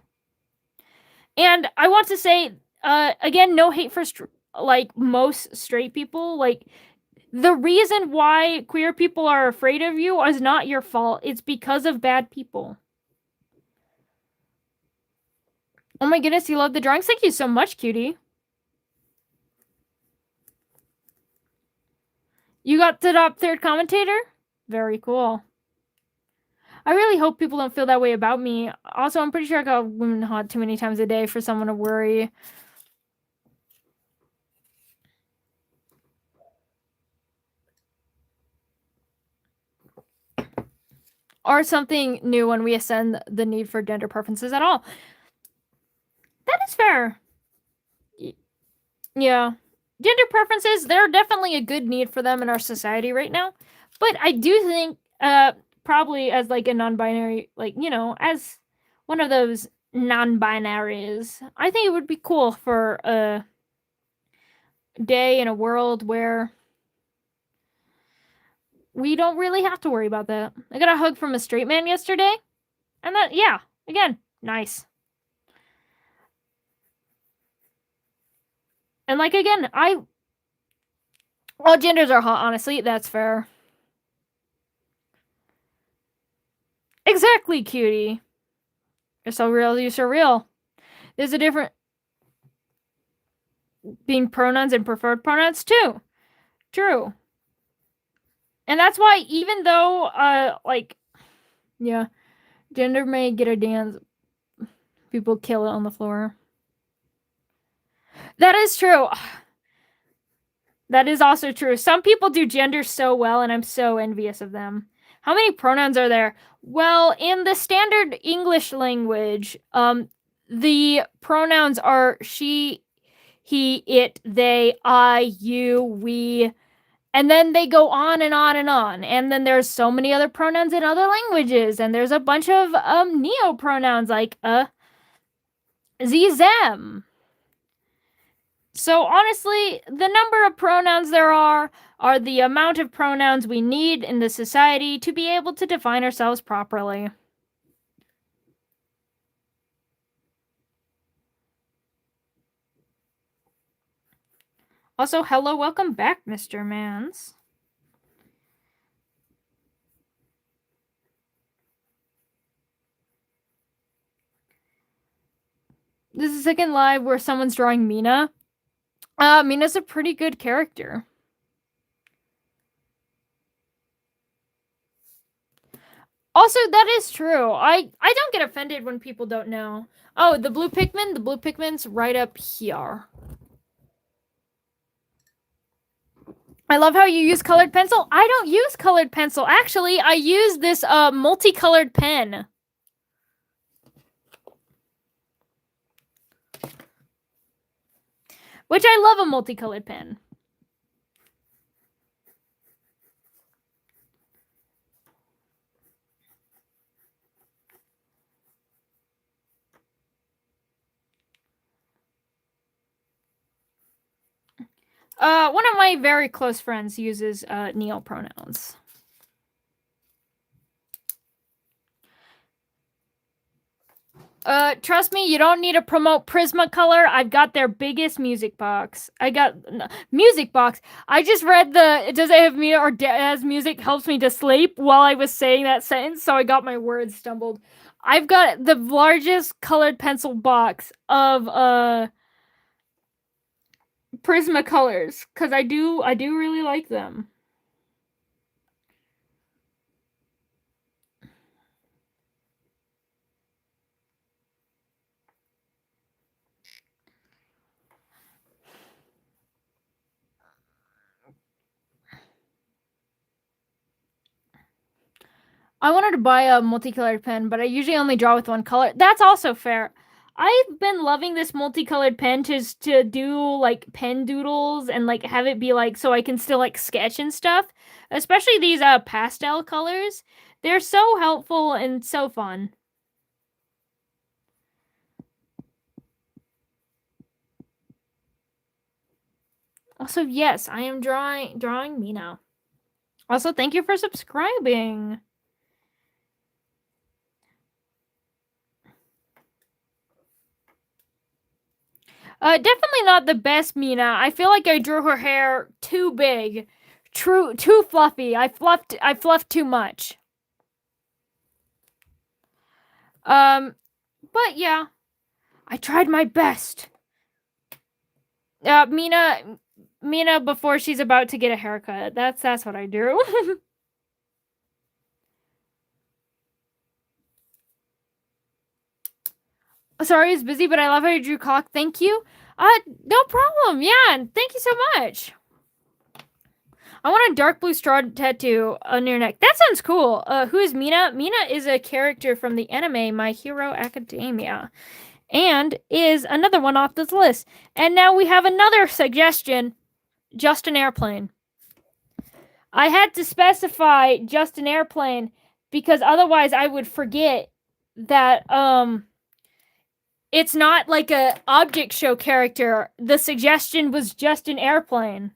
And I want to say, again, no hate for like most straight people. Like, the reason why queer people are afraid of you is not your fault. It's because of bad people. Oh my goodness, you love the drawings? Thank you so much, cutie. You got the top third commentator? Very cool. I really hope people don't feel that way about me. Also, I'm pretty sure I got women hot too many times a day for someone to worry. Or something new when we ascend the need for gender preferences at all. That is fair. Yeah. Gender preferences, they're definitely a good need for them in our society right now. But I do think, probably as like a non-binary, like, you know, as one of those non-binaries, I think it would be cool for a day in a world where we don't really have to worry about that. I got a hug from a straight man yesterday, and that, yeah, again, nice. And like, again, all genders are hot, honestly, that's fair. Exactly, cutie. You're so real, you're so real. There's a different being pronouns and preferred pronouns too. True. And that's why, even though like Yeah. Gender may get a dance. People kill it on the floor. That is true. That is also true. Some people do gender so well, and I'm so envious of them. How many pronouns are there? Well, in the standard English language, the pronouns are she, he, it, they, I, you, we, and then they go on and on and on. And then there's so many other pronouns in other languages, and there's a bunch of neo pronouns like ze, them. So honestly, the number of pronouns there are the amount of pronouns we need in the society to be able to define ourselves properly. Also, hello, welcome back, Mr. Mans. This is the second live where someone's drawing Mina. Mina's a pretty good character. Also, that is true. I don't get offended when people don't know. Oh, the blue Pikmin? The blue Pikmin's right up here. I love how you use colored pencil. I don't use colored pencil. Actually, I use this multicolored pen. Which I love a multicolored pen. One of my very close friends uses Neil pronouns. Trust me, you don't need to promote Prismacolor. I've got their biggest music box. Music box. I just read the does it have me or as music helps me to sleep while I was saying that sentence, so I got my words stumbled. I've got the largest colored pencil box of Prismacolors because I do really like them. I wanted to buy a multicolored pen, but I usually only draw with one color. That's also fair. I've been loving this multicolored pen to do like pen doodles and like have it be like so I can still like sketch and stuff. Especially these pastel colors. They're so helpful and so fun. Also, yes, I am drawing me now. Also, thank you for subscribing. Definitely not the best Mina. I feel like I drew her hair too big, too fluffy. I fluffed too much. But yeah, I tried my best. Mina before she's about to get a haircut. That's what I do. Sorry, it's busy, but I love how you drew cock. Thank you. No problem. Yeah, thank you so much. I want a dark blue straw tattoo on your neck. That sounds cool. Who is Mina? Mina is a character from the anime My Hero Academia, and is another one off this list. And now we have another suggestion: just an airplane. I had to specify just an airplane because otherwise I would forget that it's not like a object show character. The suggestion was just an airplane.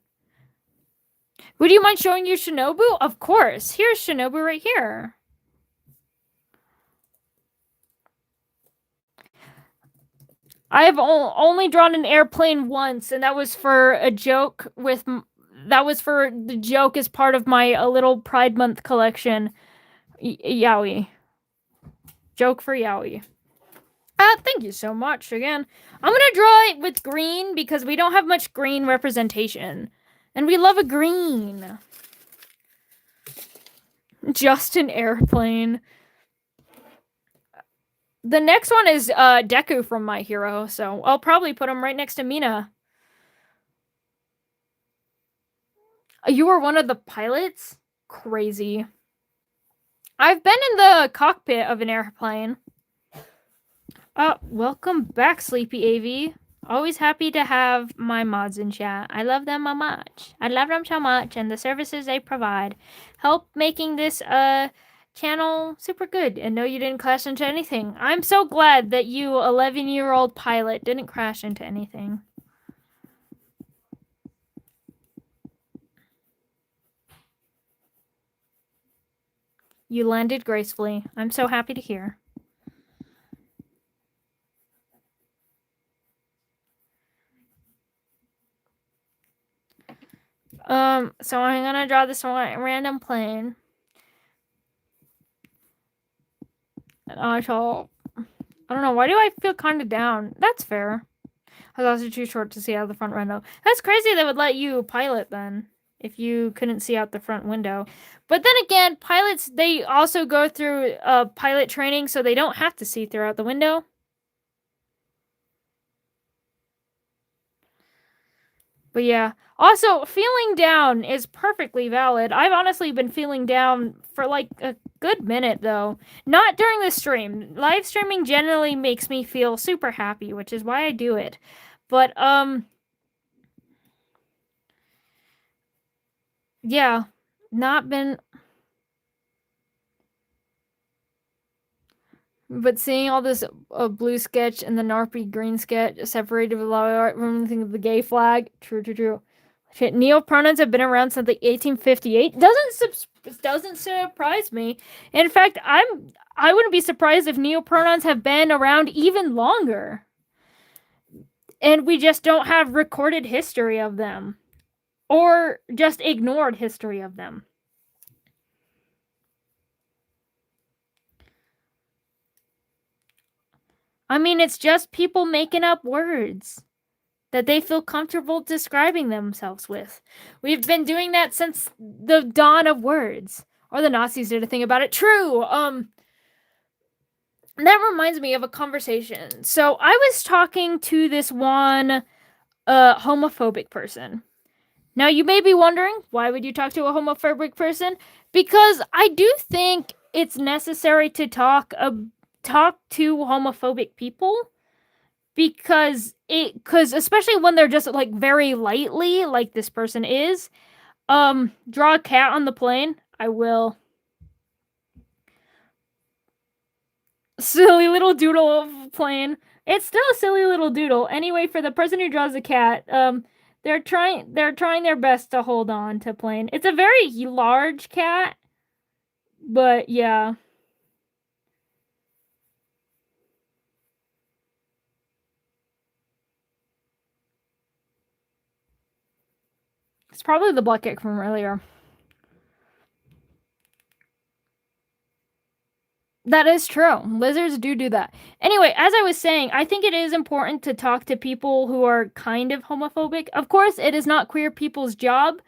Would you mind showing you Shinobu? Of course. Here's Shinobu right here. I have only drawn an airplane once, and that was for a joke with... That was for the joke as part of my Little Pride Month collection. Yaoi. Joke for Yaoi. Thank you so much again. I'm gonna draw it with green because we don't have much green representation. And we love a green. Just an airplane. The next one is Deku from My Hero, so I'll probably put him right next to Mina. You were one of the pilots? Crazy. I've been in the cockpit of an airplane. Welcome back, Sleepy AV. Always happy to have my mods in chat. I love them so much. I love them so much, and the services they provide help making this channel super good. And no, you didn't crash into anything. I'm so glad that you 11-year-old pilot didn't crash into anything. You landed gracefully. I'm so happy to hear. So I'm gonna draw this random plane. And I don't know, why do I feel kind of down? That's fair. I was also too short to see out the front window. That's crazy they would let you pilot then, if you couldn't see out the front window. But then again, pilots, they also go through pilot training, so they don't have to see throughout the window. But yeah. Also, feeling down is perfectly valid. I've honestly been feeling down for like a good minute, though. Not during the stream. Live streaming generally makes me feel super happy, which is why I do it. But, yeah. Not been... But seeing all this blue sketch and the Narpy green sketch separated with a lot of art from the gay flag. True. Shit, neo-pronouns have been around since like 1858. Doesn't surprise me. In fact, I wouldn't be surprised if neo-pronouns have been around even longer. And we just don't have recorded history of them. Or just ignored history of them. I mean, it's just people making up words that they feel comfortable describing themselves with. We've been doing that since the dawn of words. Or the Nazis did a thing about it. True. That reminds me of a conversation. So I was talking to this one homophobic person. Now you may be wondering, why would you talk to a homophobic person? Because I do think it's necessary to talk to homophobic people. Because especially when they're just like very lightly, like this person is, draw a cat on the plane. I will. Silly little doodle plane. It's still a silly little doodle. Anyway, for the person who draws a cat, they're trying their best to hold on to plane. It's a very large cat, but yeah. It's probably the black cat from earlier. That is true. Lizards do that. Anyway, as I was saying, I think it is important to talk to people who are kind of homophobic. Of course, it is not queer people's job,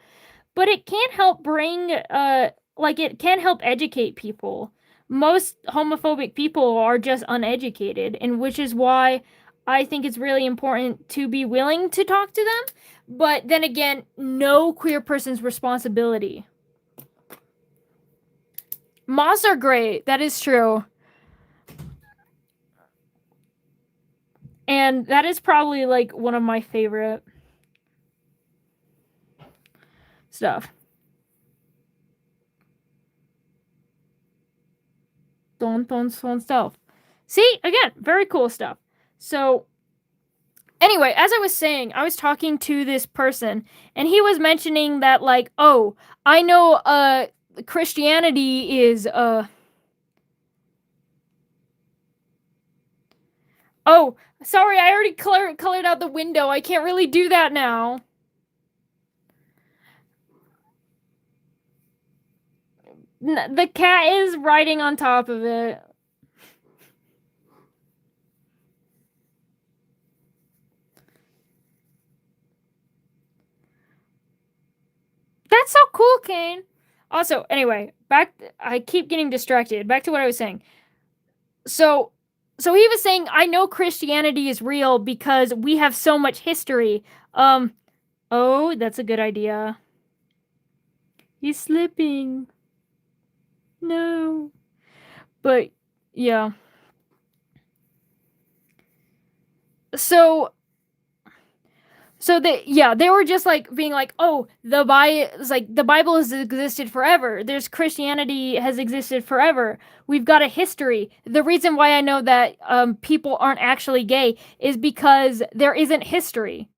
but it can help bring, it can help educate people. Most homophobic people are just uneducated, and which is why I think it's really important to be willing to talk to them. But then again, no queer person's responsibility. Moths are great. That is true. And that is probably like one of my favorite stuff. Fun stuff. See, again, very cool stuff. So, anyway, as I was saying, I was talking to this person, and he was mentioning that, like, oh, I know, Christianity is, Oh, sorry, I already colored out the window. I can't really do that now. The cat is riding on top of it. That's so cool, Kane. Also, anyway, I keep getting distracted. Back to what I was saying. So, So he was saying, I know Christianity is real because we have so much history. Oh, that's a good idea. He's slipping. No. But, yeah. So they were just like being like, oh, the Bible has existed forever. There's Christianity has existed forever. We've got a history. The reason why I know that people aren't actually gay is because there isn't history.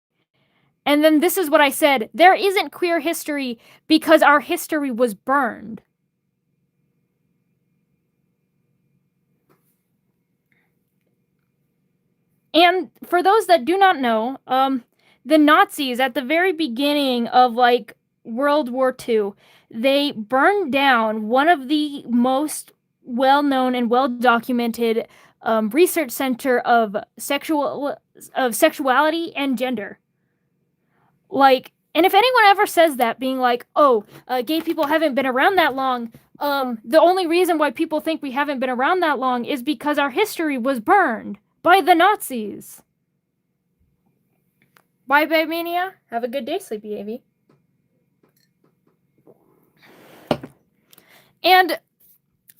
And then this is what I said: there isn't queer history because our history was burned. And for those that do not know, the Nazis at the very beginning of like World War II, they burned down one of the most well-known and well-documented research center of sexuality and gender. Like, and if anyone ever says that, being like, "Oh, gay people haven't been around that long," the only reason why people think we haven't been around that long is because our history was burned by the Nazis. Bye, Babe Mania. Have a good day, Sleepy Avy. And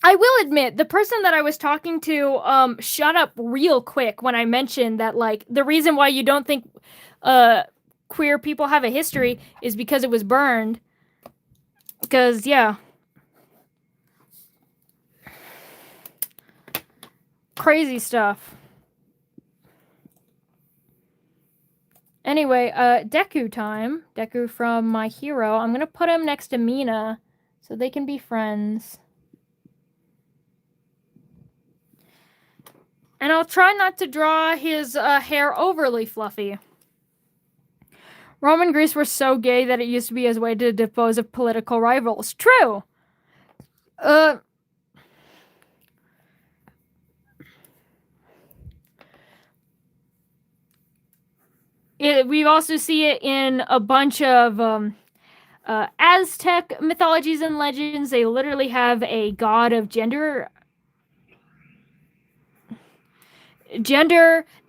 I will admit, the person that I was talking to shut up real quick when I mentioned that, like, the reason why you don't think queer people have a history is because it was burned. Because, yeah. Crazy stuff. Anyway, Deku time. Deku from My Hero. I'm gonna put him next to Mina so they can be friends. And I'll try not to draw his hair overly fluffy. Rome and Greece were so gay that it used to be his way to dispose of political rivals. True! We also see it in a bunch of Aztec mythologies and legends. They literally have a god of gender,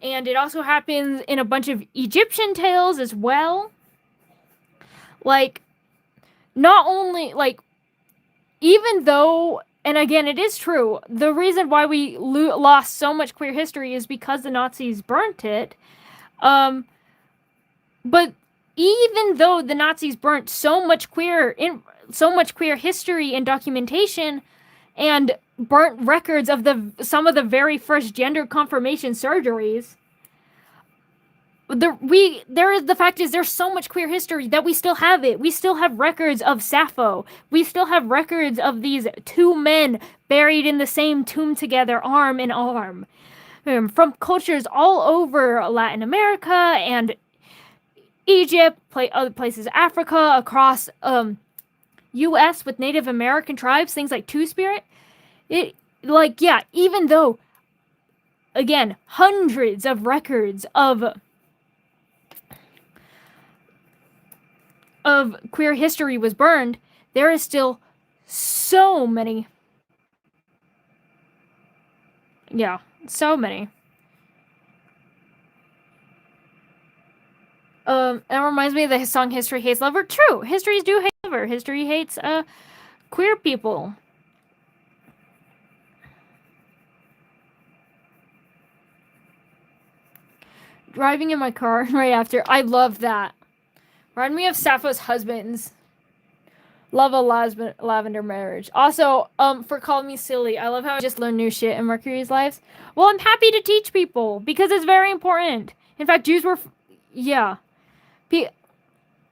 and it also happens in a bunch of Egyptian tales as well. Like, not only, like, even though, and again, it is true, the reason why we lost so much queer history is because the Nazis burnt it. But even though the Nazis burnt so much queer history and documentation, and burnt records of some of the very first gender confirmation surgeries, the fact is there's so much queer history that we still have it. We still have records of Sappho. We still have records of these two men buried in the same tomb together, arm in arm, from cultures all over Latin America and Egypt, other places, Africa, across U.S. with Native American tribes, things like Two-Spirit. Even though, again, hundreds of records of queer history was burned, there is still so many. Yeah, so many. That reminds me of the song History Hates Lover. True, histories do hate lover. History hates queer people. Driving in my car right after. I love that. Remind me of Sappho's husbands. Love a lavender marriage. Also, for calling me silly, I love how I just learn new shit in Mercury's lives. Well, I'm happy to teach people because it's very important. In fact, Jews were, yeah,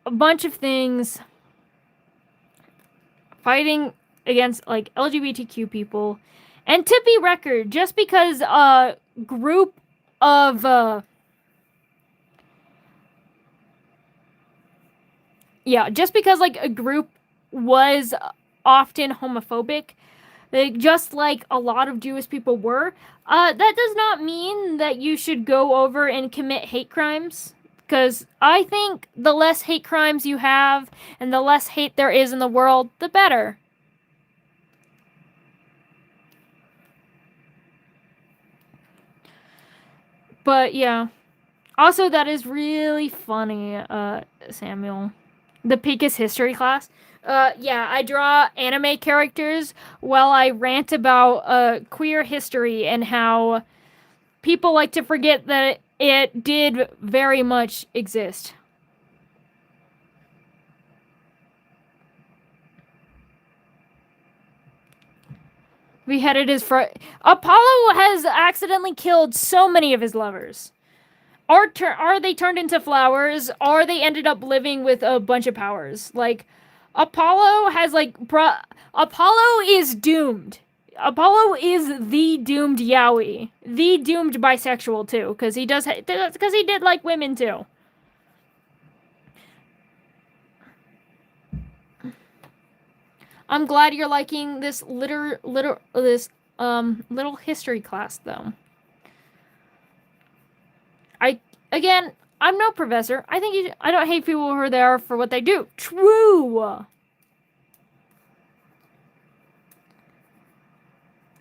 a bunch of things fighting against like LGBTQ people, and to be record, just because a group of just because like a group was often homophobic, like, just like a lot of Jewish people were, that does not mean that you should go over and commit hate crimes. Because I think the less hate crimes you have and the less hate there is in the world, the better. But yeah. Also, that is really funny, Samuel. The Pika's history class. Yeah, I draw anime characters while I rant about queer history and how people like to forget that it did very much exist. Beheaded his Apollo has accidentally killed so many of his lovers. Are they turned into flowers? Or they ended up living with a bunch of powers? Like, Apollo has like Apollo is doomed. Apollo is the doomed yaoi, the doomed bisexual too, because he did like women too. I'm glad you're liking this little history class though. I'm no professor. I don't hate people who are there for what they do. True.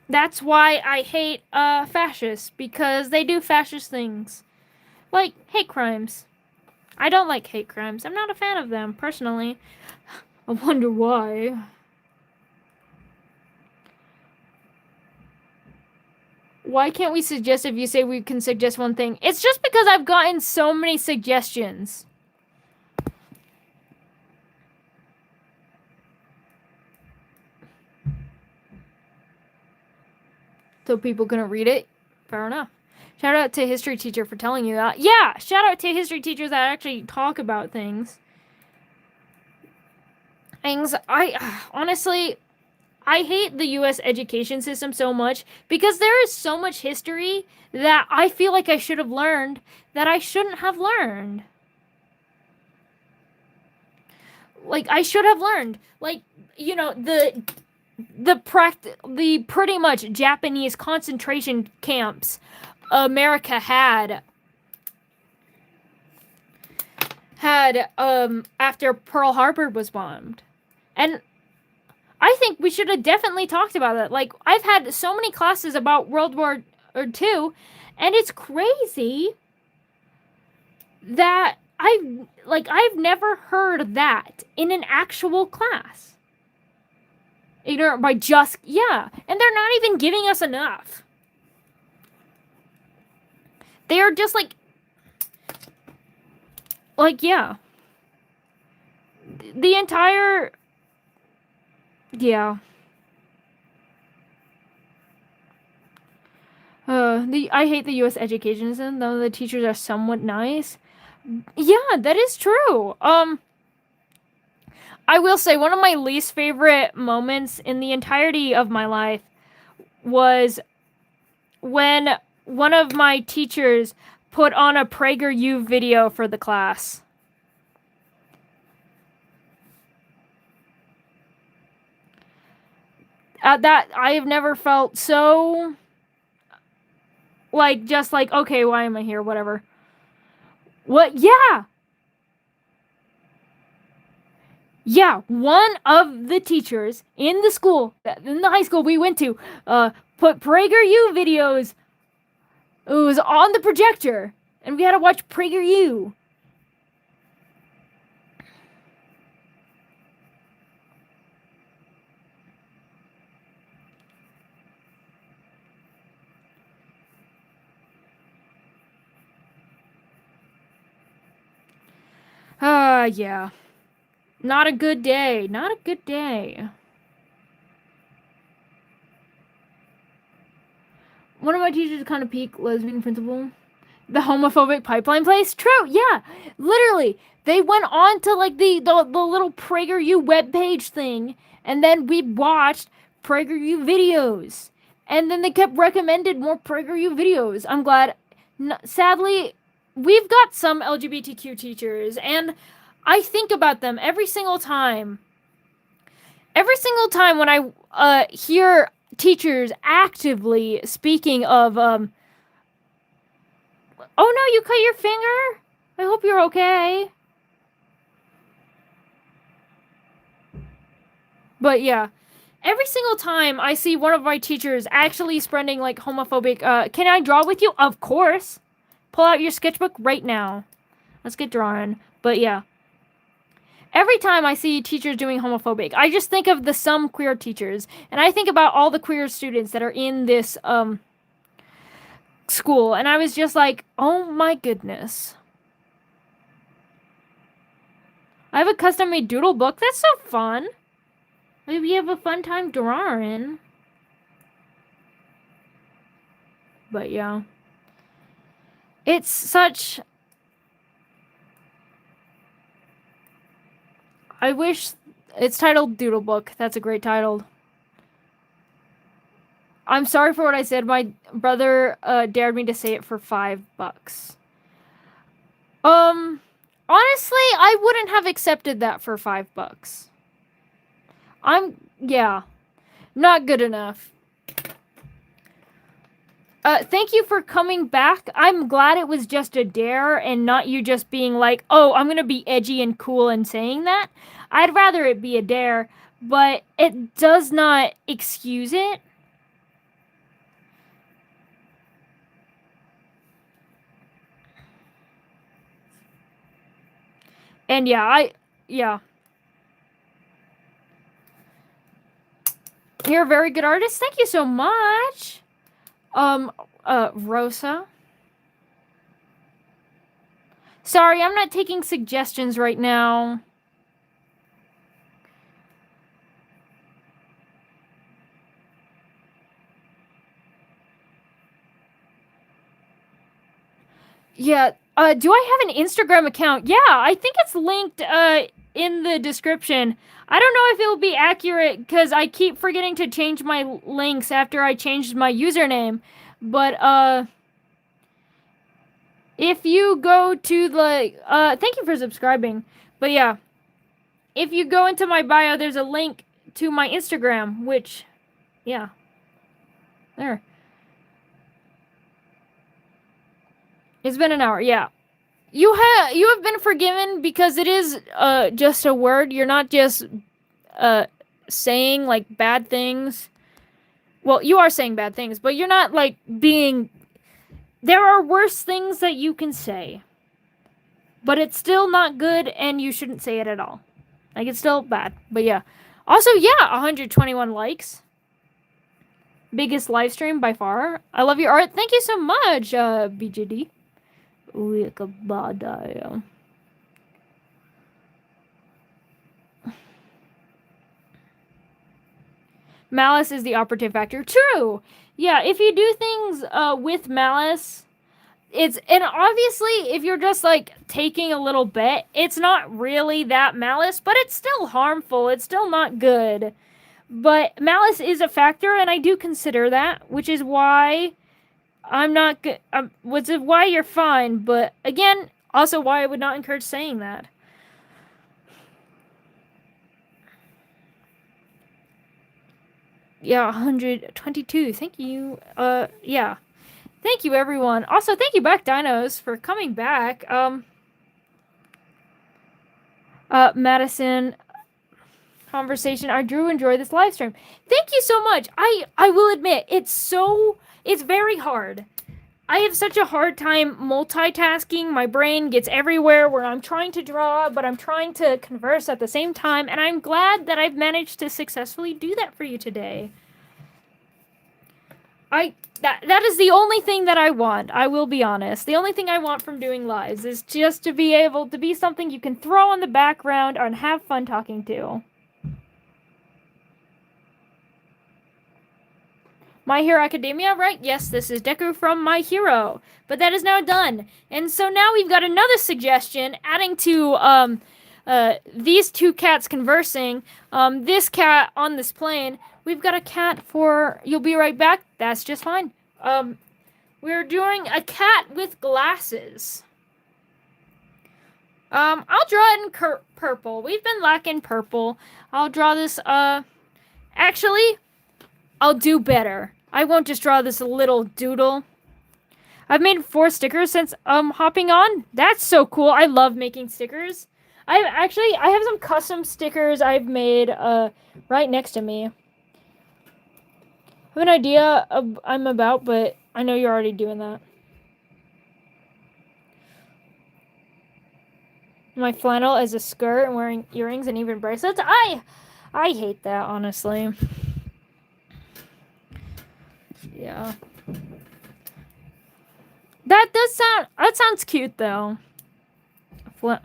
That's why I hate fascists, because they do fascist things. Like hate crimes. I don't like hate crimes. I'm not a fan of them, personally. I wonder why. Why can't we suggest if you say we can suggest one thing? It's just because I've gotten so many suggestions. So people couldn't read it? Fair enough. Shout out to history teacher for telling you that. Yeah, shout out to history teachers that actually talk about things. Honestly, I hate the US education system so much because there is so much history that I feel like I should have learned that I shouldn't have learned. Like, I should have learned. Like, you know, the pretty much Japanese concentration camps America had after Pearl Harbor was bombed. And I think we should have definitely talked about it. Like, I've had so many classes about World War II, and it's crazy that I've never heard that in an actual class. Ignorant by just, yeah. And they're not even giving us enough. They are just yeah. The entire, yeah. I hate the U.S. education system, though the teachers are somewhat nice. Yeah, that is true. I will say one of my least favorite moments in the entirety of my life was when one of my teachers put on a PragerU video for the class. That I have never felt so just like, okay, why am I here? Whatever. What? Yeah. Yeah, one of the teachers in the school, in the high school we went to, put PragerU videos. It was on the projector, and we had to watch PragerU. Yeah. Not a good day. Not a good day. One of my teachers kind of peak lesbian principal. The homophobic pipeline place? True, yeah. Literally, they went on to the little PragerU webpage thing, and then we watched PragerU videos. And then they kept recommended more PragerU videos. I'm glad. Sadly, we've got some LGBTQ teachers, and I think about them every single time. Every single time when I hear teachers actively speaking of oh no, you cut your finger? I hope you're okay. But yeah, every single time I see one of my teachers actually spreading homophobic, can I draw with you? Of course. Pull out your sketchbook right now. Let's get drawing. But yeah. Every time I see teachers doing homophobic, I just think of the some queer teachers. And I think about all the queer students that are in this school. And I was just like, oh my goodness. I have a custom-made doodle book. That's so fun. Maybe you have a fun time drawing. But yeah. It's such... I wish... It's titled Doodle Book. That's a great title. I'm sorry for what I said. My brother dared me to say it for $5. Honestly, I wouldn't have accepted that for $5. Yeah, not good enough. Thank you for coming back. I'm glad it was just a dare and not you just being like, oh, I'm gonna be edgy and cool and saying that. I'd rather it be a dare, but it does not excuse it. And yeah, yeah. You're a very good artist. Thank you so much. Rosa. Sorry, I'm not taking suggestions right now. Yeah, do I have an Instagram account? Yeah, I think it's linked, in the description. I don't know if it'll be accurate, because I keep forgetting to change my links after I changed my username. But, if you go to the, thank you for subscribing. But yeah, if you go into my bio, there's a link to my Instagram, which, yeah. There. It's been an hour, yeah. You have been forgiven because it is just a word. You're not just saying like bad things. Well, you are saying bad things, but you're not like being. There are worse things that you can say, but it's still not good, and you shouldn't say it at all. Like it's still bad, but yeah. Also, yeah, 121 likes. Biggest live stream by far. I love your art. Thank you so much, BJD. Malice is the operative factor. True. Yeah, if you do things with malice, and obviously if you're just like taking a little bit, it's not really that malice, but it's still harmful. It's still not good. But malice is a factor, and I do consider that, which is why I'm not good. Which is why you're fine, but again, also why I would not encourage saying that. Yeah, 122. Thank you. Yeah. Thank you, everyone. Also, thank you back, Dinos, for coming back. Madison, conversation. I do enjoy this live stream. Thank you so much. I will admit, it's very hard. I have such a hard time multitasking. My brain gets everywhere where I'm trying to draw, but I'm trying to converse at the same time, and I'm glad that I've managed to successfully do that for you today. That is the only thing that I want. I will be honest. The only thing I want from doing lives is just to be able to be something you can throw in the background and have fun talking to. My Hero Academia, right? Yes, this is Deku from My Hero. But that is now done. And so now we've got another suggestion, adding to these two cats conversing. This cat on this plane. We've got a cat for You'll Be Right Back. That's just fine. We're doing a cat with glasses. I'll draw it in purple. We've been lacking purple. I'll draw this, actually, I'll do better. I won't just draw this little doodle. I've made 4 stickers since hopping on. That's so cool. I love making stickers. I have some custom stickers I've made right next to me. I have an idea I'm about, but I know you're already doing that. my flannel as a skirt and wearing earrings and even bracelets. I hate that, honestly. Yeah. That sounds cute though.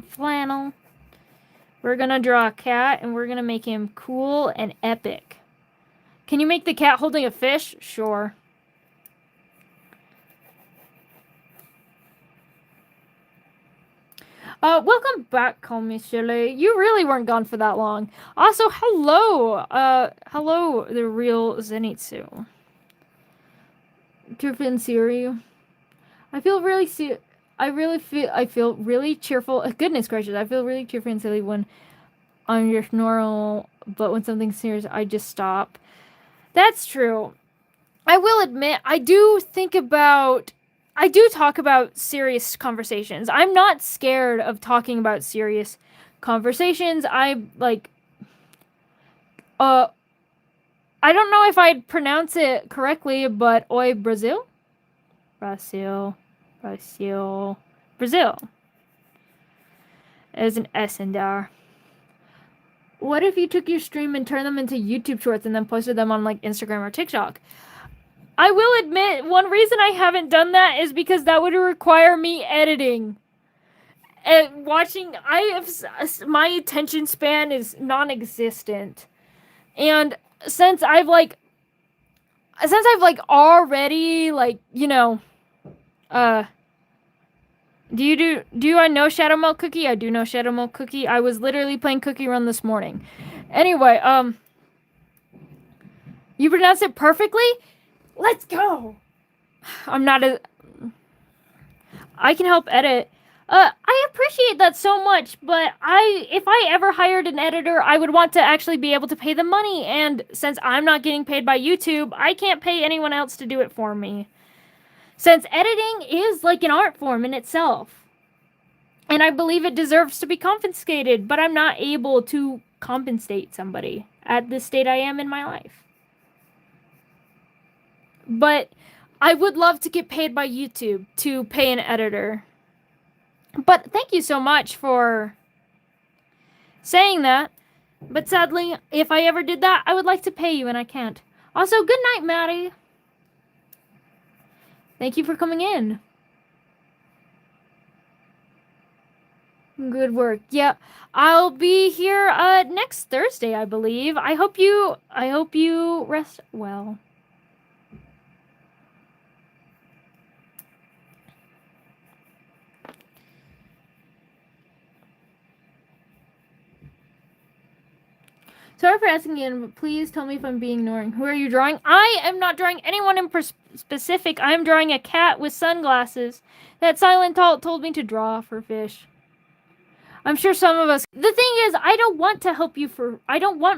Flannel. We're gonna draw a cat and we're gonna make him cool and epic. Can you make the cat holding a fish? Sure. Welcome back, Call Me Silly. You really weren't gone for that long. Also, hello. Hello, the real Zenitsu. Turfin Siri. I feel really I feel really cheerful. Goodness gracious, I feel really cheerful and silly when I'm just normal, but when something's serious, I just stop. That's true. I will admit, I do talk about serious conversations. I'm not scared of talking about serious conversations. I don't know if I'd pronounce it correctly, but oi, Brazil? Brazil. There's an S in there. What if you took your stream and turned them into YouTube shorts and then posted them on like Instagram or TikTok? I will admit, one reason I haven't done that is because that would require me editing. And my attention span is non-existent. And since I've already do I know Shadow Milk Cookie? I do know Shadow Milk Cookie. I was literally playing Cookie Run this morning. Anyway, you pronounce it perfectly? Let's go. I can help edit. I appreciate that so much, but if I ever hired an editor, I would want to actually be able to pay them money, and since I'm not getting paid by YouTube, I can't pay anyone else to do it for me. Since editing is like an art form in itself. And I believe it deserves to be confiscated, but I'm not able to compensate somebody at the state I am in my life. But I would love to get paid by YouTube to pay an editor. But thank you so much for saying that. But sadly, if I ever did that, I would like to pay you, and I can't. Also, good night, Maddie. Thank you for coming in. Good work. Yeah, I'll be here next Thursday, I believe. I hope you rest well. Sorry for asking again, but please tell me if I'm being annoying. Who are you drawing? I am not drawing anyone in specific. I am drawing a cat with sunglasses that Silent told me to draw for fish. I'm sure some of us... The thing is, I don't want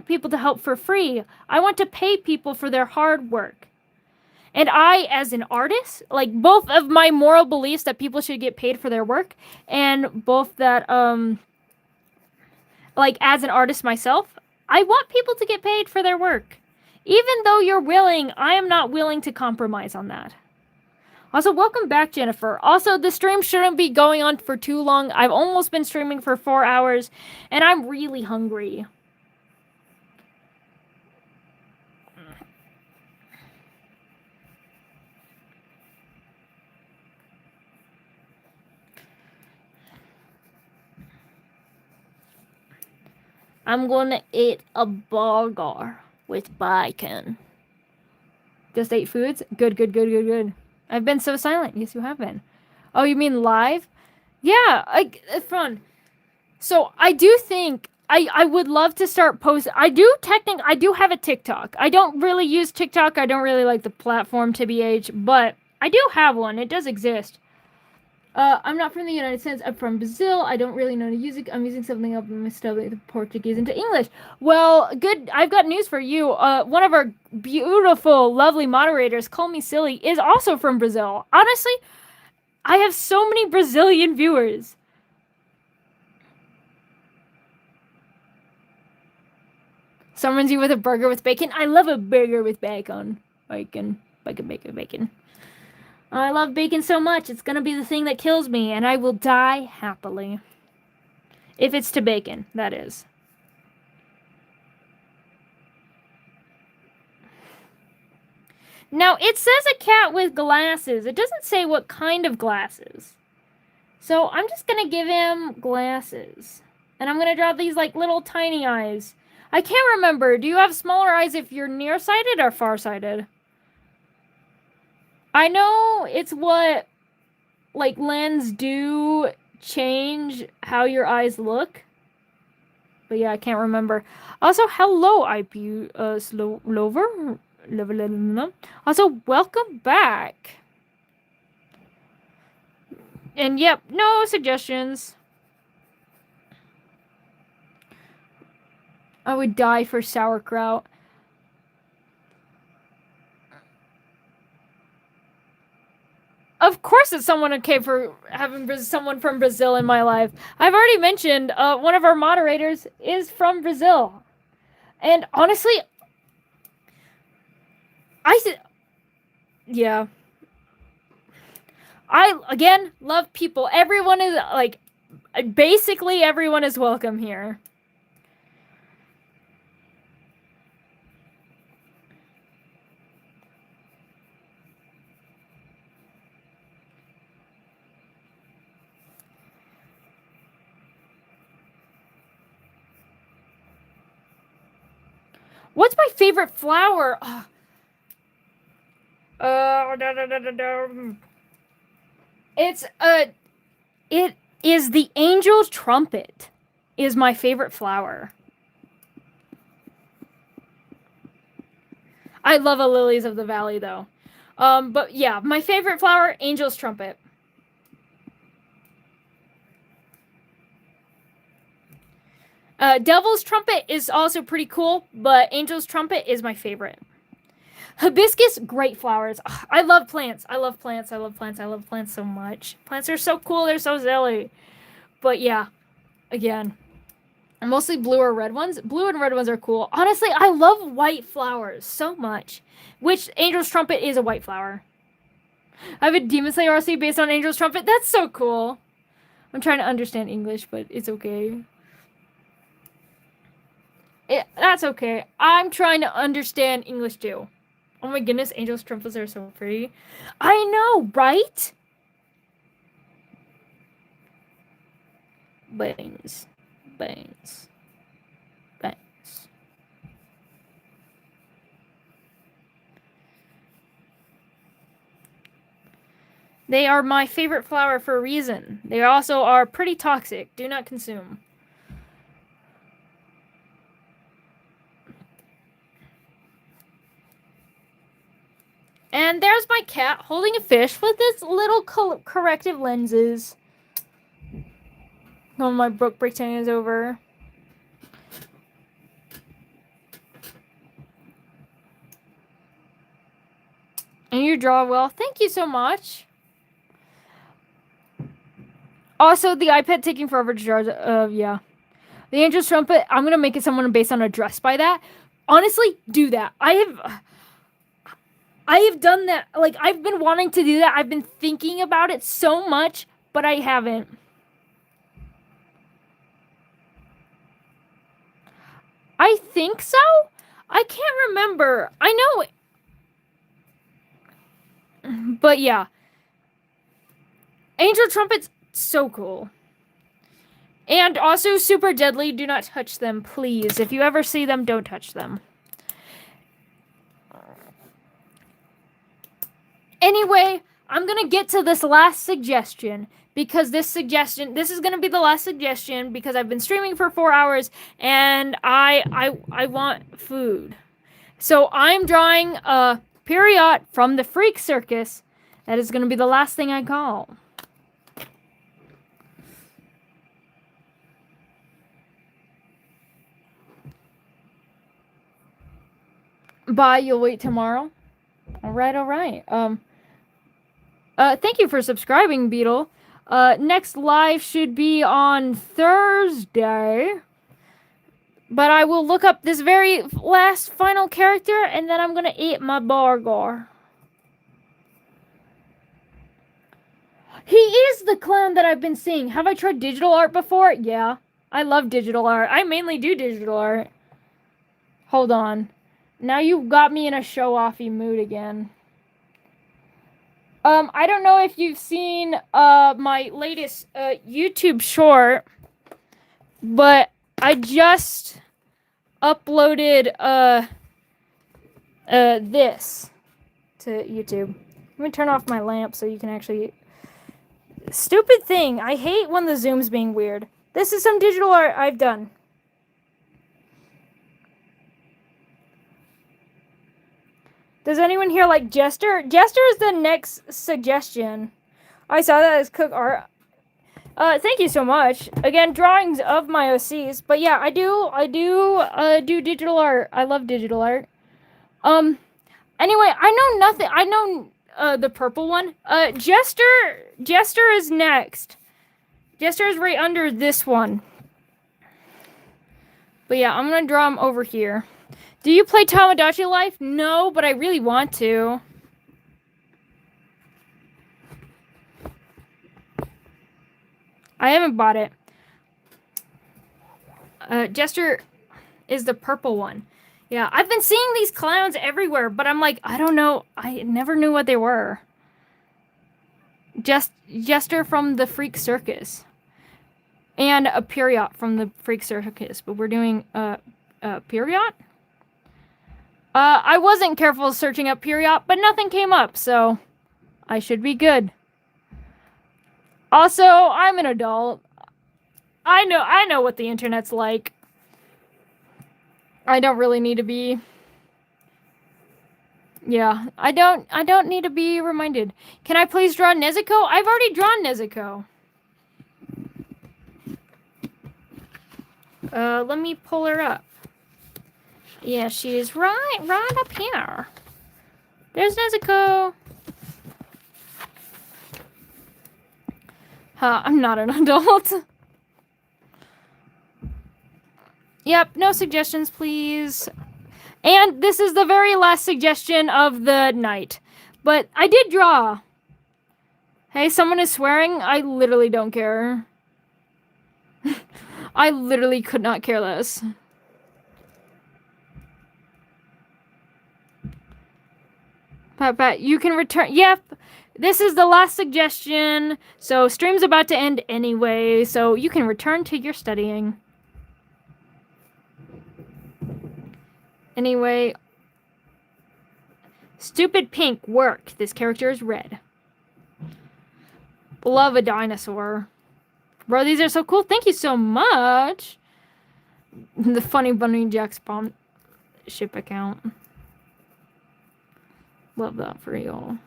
people to help for free. I want to pay people for their hard work. And I, as an artist, like, both of my moral beliefs that people should get paid for their work, and both that, as an artist myself, I want people to get paid for their work. Even though you're willing, I am not willing to compromise on that. Also, welcome back, Jennifer. Also, the stream shouldn't be going on for too long. I've almost been streaming for 4 hours, and I'm really hungry. I'm gonna eat a burger with bacon. Just ate foods? Good. I've been so silent. Yes, you have been. Oh, you mean live? Yeah, fun. So I do think I would love to start posting. I do have a TikTok. I don't really use TikTok. I don't really like the platform, TBH, but I do have one. It does exist. I'm not from the United States. I'm from Brazil. I don't really know how to use it. I'm using something up in my study, the Portuguese into English. Well, good. I've got news for you. One of our beautiful, lovely moderators, Call Me Silly, is also from Brazil. Honestly, I have so many Brazilian viewers. Summons you with a burger with bacon. I love a burger with bacon. Bacon. I love bacon so much, it's gonna be the thing that kills me, and I will die happily. If it's to bacon, that is. Now, it says a cat with glasses. It doesn't say what kind of glasses. So I'm just going to give him glasses. And I'm going to draw these like little tiny eyes. I can't remember. Do you have smaller eyes if you're nearsighted or farsighted? I know it's what like lens do change how your eyes look. But yeah, I can't remember. Also, hello, IP Slover. Also, welcome back. And yep, no suggestions. I would die for sauerkraut. Of course it's someone okay for having someone from Brazil in my life. I've already mentioned one of our moderators is from Brazil. And honestly, yeah. I, again, love people. Everyone is, like, basically everyone is welcome here. What's my favorite flower? It's it is the angel trumpet is my favorite flower. I love a lilies of the valley though. But yeah, my favorite flower, angel's trumpet. Devil's trumpet is also pretty cool, but angel's trumpet is my favorite. Hibiscus, great flowers. Ugh, I love plants. I love plants. I love plants. I love plants so much. Plants are so cool. They're so silly. But yeah, again, mostly blue or red ones. Blue and red ones are cool. Honestly, I love white flowers so much. Which angel's trumpet is a white flower. I have a Demon Slayer RC based on angel's trumpet. That's so cool. I'm trying to understand English, but it's okay. That's okay. I'm trying to understand English too. Oh my goodness, angel's trumpets are so pretty. I know, right? Bangs. Bangs. Bangs. They are my favorite flower for a reason. They also are pretty toxic. Do not consume. And there's my cat holding a fish with its little corrective lenses. Oh, my book breakdown is over. And you draw well. Thank you so much. Also, the iPad taking forever to draw. Yeah. The angel's trumpet, I'm going to make it someone based on a dress by that. Honestly, do that. I have done that. Like, I've been wanting to do that. I've been thinking about it so much, but I haven't. I think so? I can't remember. I know. But yeah. Angel trumpets, so cool. And also super deadly. Do not touch them, please. If you ever see them, don't touch them. Anyway, I'm going to get to this last suggestion. Because this is going to be the last suggestion. Because I've been streaming for 4 hours. And I want food. So I'm drawing a period from the Freak Circus. That is going to be the last thing I call. Bye, you'll wait tomorrow. Alright. Thank you for subscribing, Beetle. Next live should be on Thursday. But I will look up this very last final character, and then I'm gonna eat my burger. He is the clown that I've been seeing. Have I tried digital art before? Yeah. I love digital art. I mainly do digital art. Hold on. Now you got me in a show-offy mood again. I don't know if you've seen my latest YouTube short, but I just uploaded this to YouTube. Let me turn off my lamp so you can actually... Stupid thing. I hate when the zoom's being weird. This is some digital art I've done. Does anyone here like Jester? Jester is the next suggestion. I saw that as cook art. Thank you so much. Again, drawings of my OCs. But yeah, I do digital art. I love digital art. Anyway, I know nothing. I know the purple one. Jester is next. Jester is right under this one. But yeah, I'm gonna draw him over here. Do you play Tamagotchi Life? No, but I really want to. I haven't bought it. Jester is the purple one. Yeah, I've been seeing these clowns everywhere, but I'm like, I don't know. I never knew what they were. Jester from the Freak Circus. And a Period from the Freak Circus. But we're doing Period? I wasn't careful searching up Period, but nothing came up, so I should be good. Also, I'm an adult. I know what the internet's like. I don't really need to be... Yeah, I don't need to be reminded. Can I please draw Nezuko? I've already drawn Nezuko. Let me pull her up. Yeah, she is right up here. There's Nezuko. I'm not an adult. Yep, no suggestions, please. And this is the very last suggestion of the night. But I did draw. Hey, someone is swearing. I literally don't care. I literally could not care less. Pat, you can return. Yep. This is the last suggestion. So stream's about to end anyway. So you can return to your studying. Anyway. Stupid pink work. This character is red. Love a dinosaur. Bro, these are so cool. Thank you so much. The Funny Bunny Jack Spawn ship account. Love that for y'all.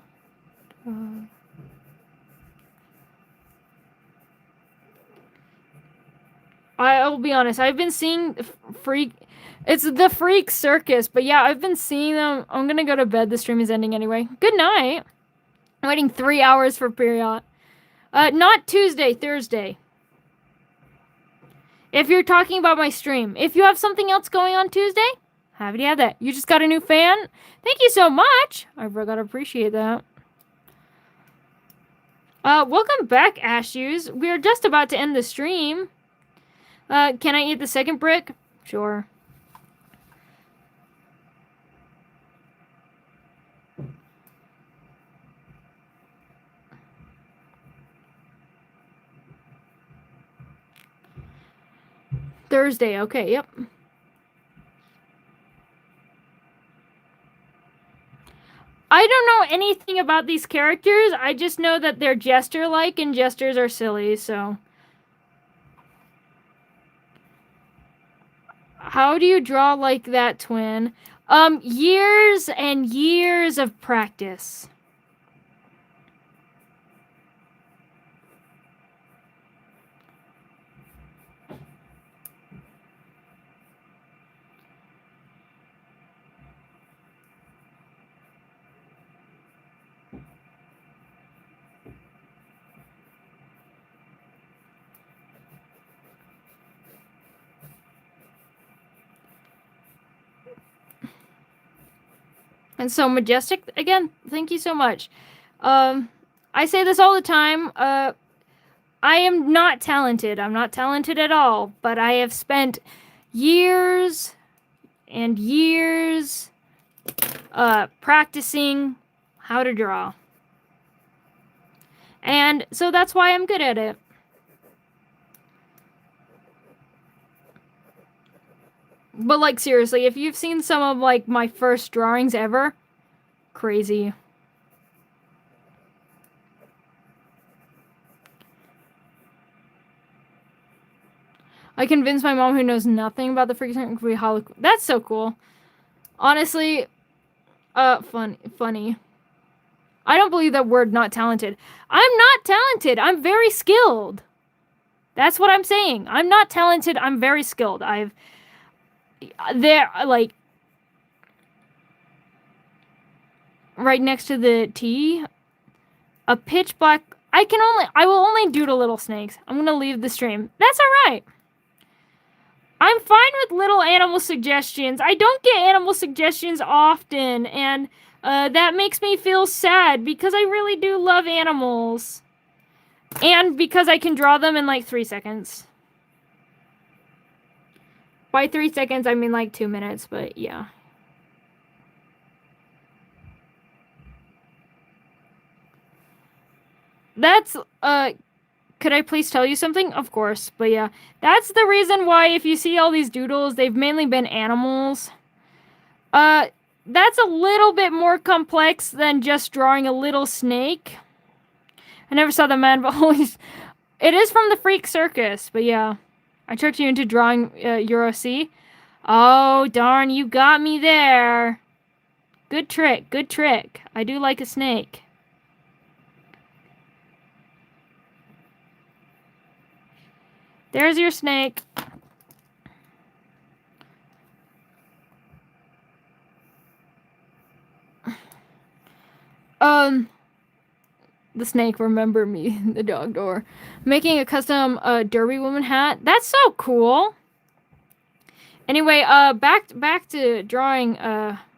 I'll be honest. I've been seeing Freak... It's the Freak Circus. But yeah, I've been seeing them. I'm gonna go to bed. The stream is ending anyway. Good night. I'm waiting 3 hours for Period. Not Tuesday, Thursday. If you're talking about my stream. If you have something else going on Tuesday, happy to have that. You just got a new fan? Thank you so much. I gotta appreciate that. Welcome back, Ashes. We're just about to end the stream. Can I eat the second brick? Sure. Thursday, okay, yep. I don't know anything about these characters. I just know that they're Jester-like, and Jesters are silly, so... How do you draw like that, twin? Years and years of practice. And so Majestic, again, thank you so much. I say this all the time. I am not talented. I'm not talented at all, but I have spent years and years practicing how to draw. And so that's why I'm good at it. But like seriously, if you've seen some of like my first drawings ever, crazy. I convinced my mom, who knows nothing about the freaking Holocaust. That's so cool. Honestly, funny. I don't believe that word not talented. I'm not talented. I'm very skilled. That's what I'm saying. I'm not talented. I'm very skilled. Like right next to the T, a pitch black. I will only doodle little snakes. I'm gonna leave the stream. That's alright. I'm fine with little animal suggestions. I don't get animal suggestions often, and that makes me feel sad because I really do love animals. And because I can draw them in like 3 seconds. By 3 seconds, I mean like 2 minutes, but yeah. That's, could I please tell you something? Of course, but yeah. That's the reason why if you see all these doodles, they've mainly been animals. That's a little bit more complex than just drawing a little snake. I never saw the man, but always... It is from the Freak Circus, but yeah. I tricked you into drawing Euro C. Oh, darn, you got me there. Good trick, good trick. I do like a snake. There's your snake. The snake, remember me, the dog door. Making a custom Derby woman hat. That's so cool. Anyway, back to drawing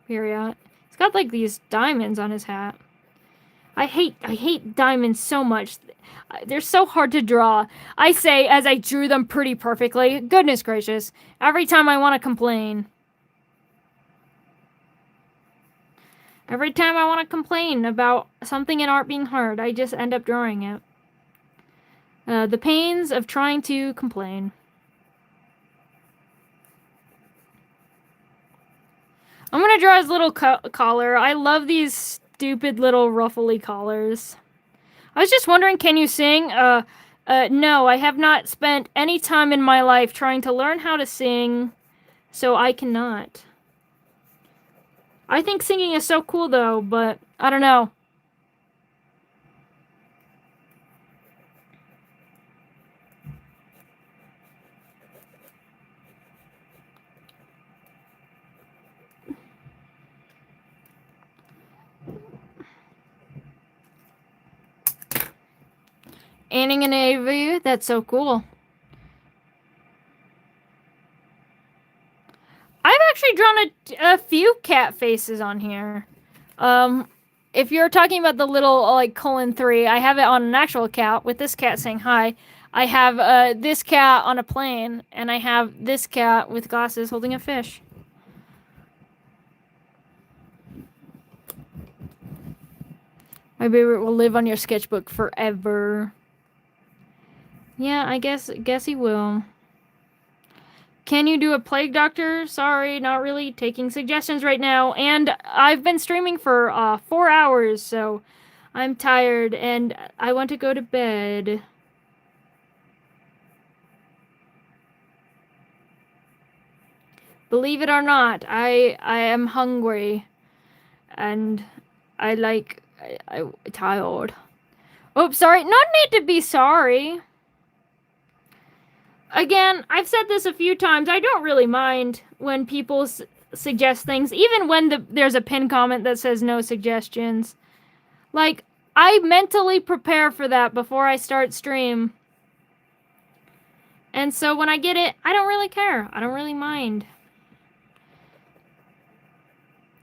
Period. He's got like these diamonds on his hat. I hate diamonds so much. They're so hard to draw. I say as I drew them pretty perfectly. Goodness gracious. Every time I want to complain. Every time I want to complain about something in art being hard, I just end up drawing it. The pains of trying to complain. I'm gonna draw his little collar. I love these stupid little ruffly collars. I was just wondering, can you sing? No, I have not spent any time in my life trying to learn how to sing, so I cannot. I think singing is so cool though, but I don't know. Anning and Avery, that's so cool. I've actually drawn a few cat faces on here. If you're talking about the little, like, :3, I have it on an actual cat with this cat saying hi. I have this cat on a plane, and I have this cat with glasses holding a fish. My baby will live on your sketchbook forever. Yeah, I guess he will. Can you do a plague doctor? Sorry, not really taking suggestions right now. And I've been streaming for 4 hours, so I'm tired and I want to go to bed. Believe it or not, I am hungry. And I'm tired. Oops, sorry. No need to be sorry. Again, I've said this a few times. I don't really mind when people suggest things, even when there's a pinned comment that says no suggestions. Like, I mentally prepare for that before I start stream. And so when I get it, I don't really care. I don't really mind.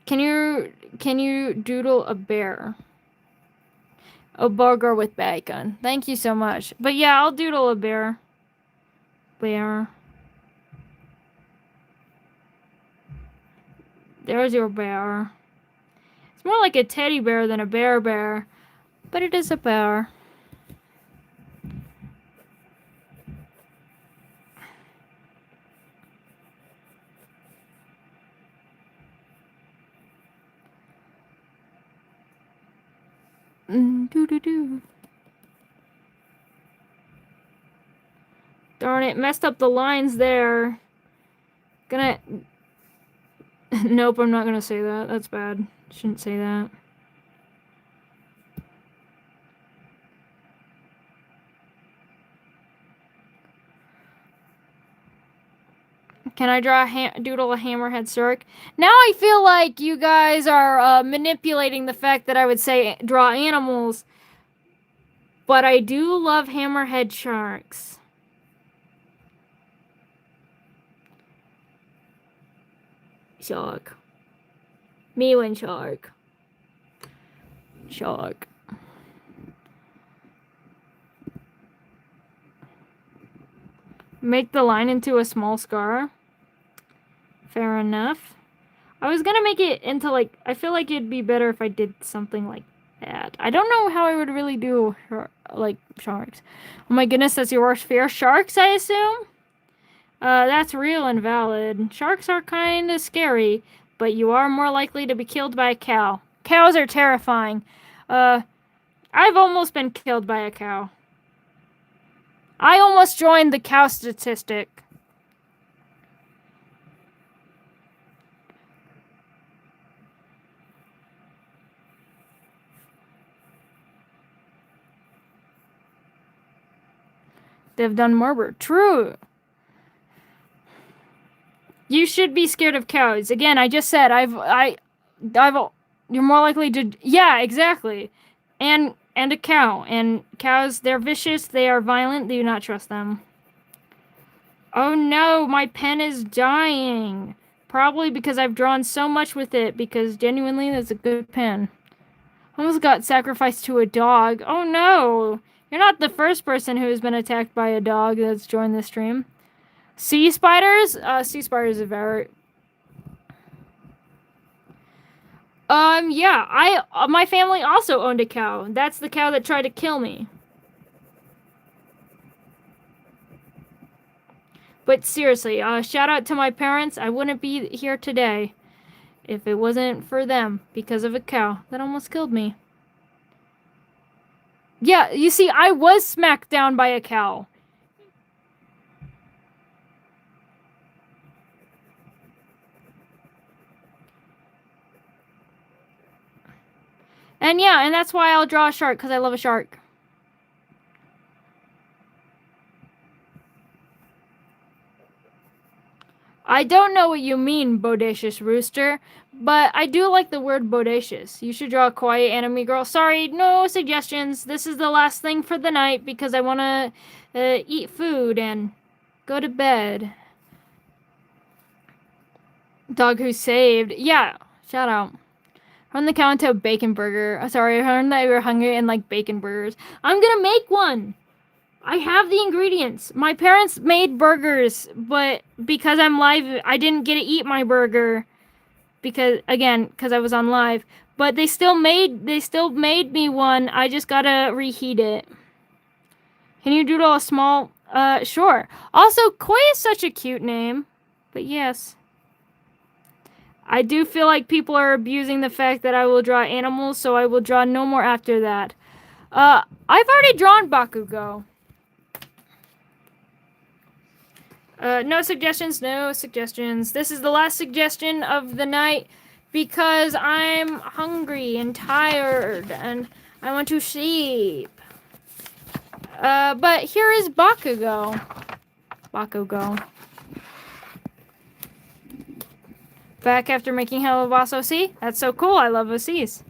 Can you doodle a bear? A burger with bacon. Thank you so much. But yeah, I'll doodle a bear. Bear. There's your bear. It's more like a teddy bear than a bear, but it is a bear. Doo-doo-doo. Darn it, messed up the lines there. Gonna... Nope, I'm not gonna say that. That's bad. Shouldn't say that. Can I draw doodle a hammerhead shark? Now I feel like you guys are manipulating the fact that I would say draw animals. But I do love hammerhead sharks. Shark. Mewing shark. Shark. Make the line into a small scar. Fair enough. I was gonna make it into like, I feel like it'd be better if I did something like that. I don't know how I would really do like sharks. Oh my goodness, that's your worst fear. Sharks, I assume? That's real and valid. Sharks are kind of scary, but you are more likely to be killed by a cow. Cows are terrifying. I've almost been killed by a cow. I almost joined the cow statistic. They've done murder. True. You should be scared of cows. Again, I just said you're more likely to, yeah, exactly. And a cow. And cows, they're vicious, they are violent, do not trust them. Oh no, my pen is dying. Probably because I've drawn so much with it, because genuinely that's a good pen. Almost got sacrificed to a dog. Oh no! You're not the first person who has been attacked by a dog that's joined the stream. Sea spiders? Sea spiders are very... yeah, my family also owned a cow. That's the cow that tried to kill me. But seriously, shout out to my parents. I wouldn't be here today if it wasn't for them because of a cow that almost killed me. Yeah, you see, I was smacked down by a cow. And yeah, and that's why I'll draw a shark, because I love a shark. I don't know what you mean, bodacious rooster, but I do like the word bodacious. You should draw a quiet anime girl. Sorry, no suggestions. This is the last thing for the night because I want to eat food and go to bed. Dog who saved. Yeah, shout out. Run the cow into a bacon burger. Sorry, I heard that you were hungry and like bacon burgers. I'm gonna make one! I have the ingredients. My parents made burgers, but because I'm live, I didn't get to eat my burger because I was on live. But they still made me one. I just gotta reheat it. Can you doodle a small? Sure. Also, Koi is such a cute name. But yes. I do feel like people are abusing the fact that I will draw animals, so I will draw no more after that. I've already drawn Bakugo. No suggestions, no suggestions. This is the last suggestion of the night because I'm hungry and tired and I want to sleep. But here is Bakugo. Bakugo. Back after making hell of boss OC? That's so cool, I love OCs.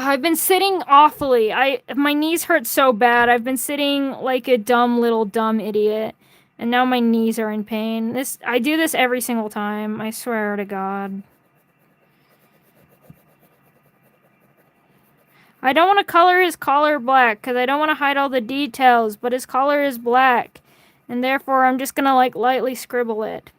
I've been sitting awfully. My knees hurt so bad. I've been sitting like a dumb idiot. And now my knees are in pain. I do this every single time. I swear to God. I don't want to color his collar black because I don't want to hide all the details, but his collar is black. And therefore, I'm just going to like lightly scribble it.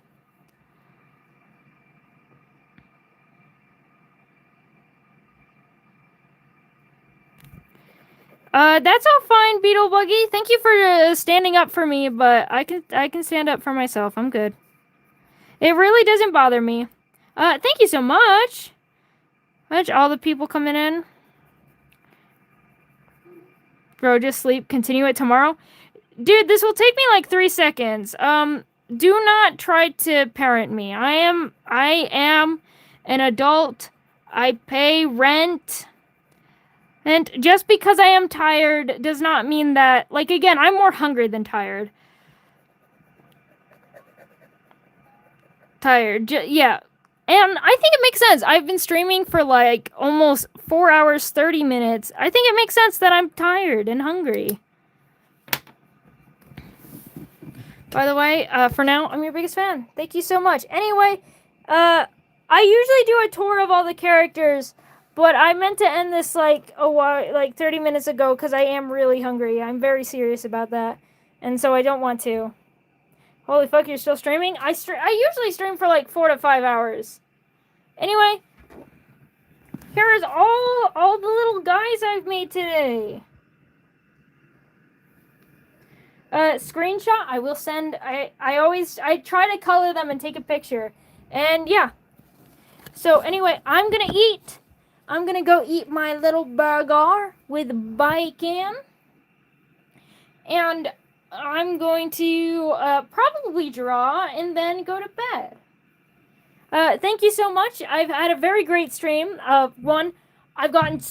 That's all fine, Beetle Buggy. Thank you for standing up for me, but I can stand up for myself. I'm good. It really doesn't bother me. Thank you so much. Watch all the people coming in. Bro, just sleep. Continue it tomorrow. Dude, this will take me like 3 seconds. Do not try to parent me. I am an adult. I pay rent. And just because I am tired does not mean that, like, again, I'm more hungry than tired. Yeah. And I think it makes sense. I've been streaming for like almost 4 hours, 30 minutes. I think it makes sense that I'm tired and hungry. By the way, for now, I'm your biggest fan. Thank you so much. Anyway, I usually do a tour of all the characters, but I meant to end this like a while, like 30 minutes ago, because I am really hungry. I'm very serious about that, and so I don't want to. Holy fuck, you're still streaming? I usually stream for like 4 to 5 hours. Anyway, here's all the little guys I've made today. Screenshot, I will send. I try to color them and take a picture. And yeah. So anyway, I'm gonna eat. I'm gonna go eat my little burger with bacon. And I'm going to probably draw and then go to bed. Thank you so much. I've had a very great stream. One, I've gotten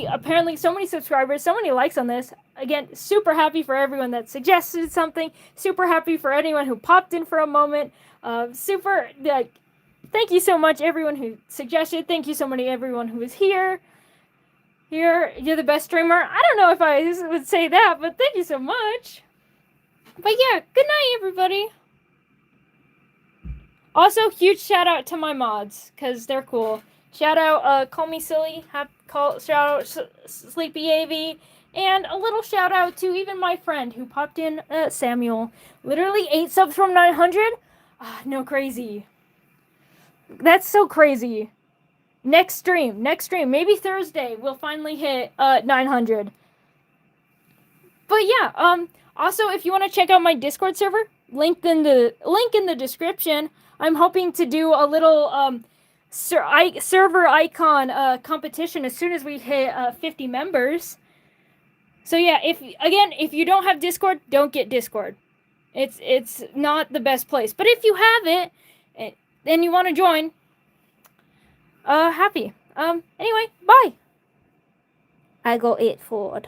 apparently so many subscribers, so many likes on this. Again, super happy for everyone that suggested something. Super happy for anyone who popped in for a moment. Thank you so much, everyone who suggested. Thank you so much, everyone who was here. You're the best streamer. I don't know if I would say that, but thank you so much. But yeah, good night, everybody. Also, huge shout out to my mods, because they're cool. Shout out, Call Me Silly. Shout out, Sleepy AV. And a little shout out to even my friend who popped in, Samuel. Literally 8 subs from 900? No, crazy. That's so crazy. Next stream. Maybe Thursday we'll finally hit, 900. But yeah, also, if you want to check out my Discord server, link in the description. I'm hoping to do a little server icon competition as soon as we hit 50 members. So yeah, if you don't have Discord, don't get Discord. It's not the best place. But if you have it and you want to join, happy. Anyway, bye. I go eat food.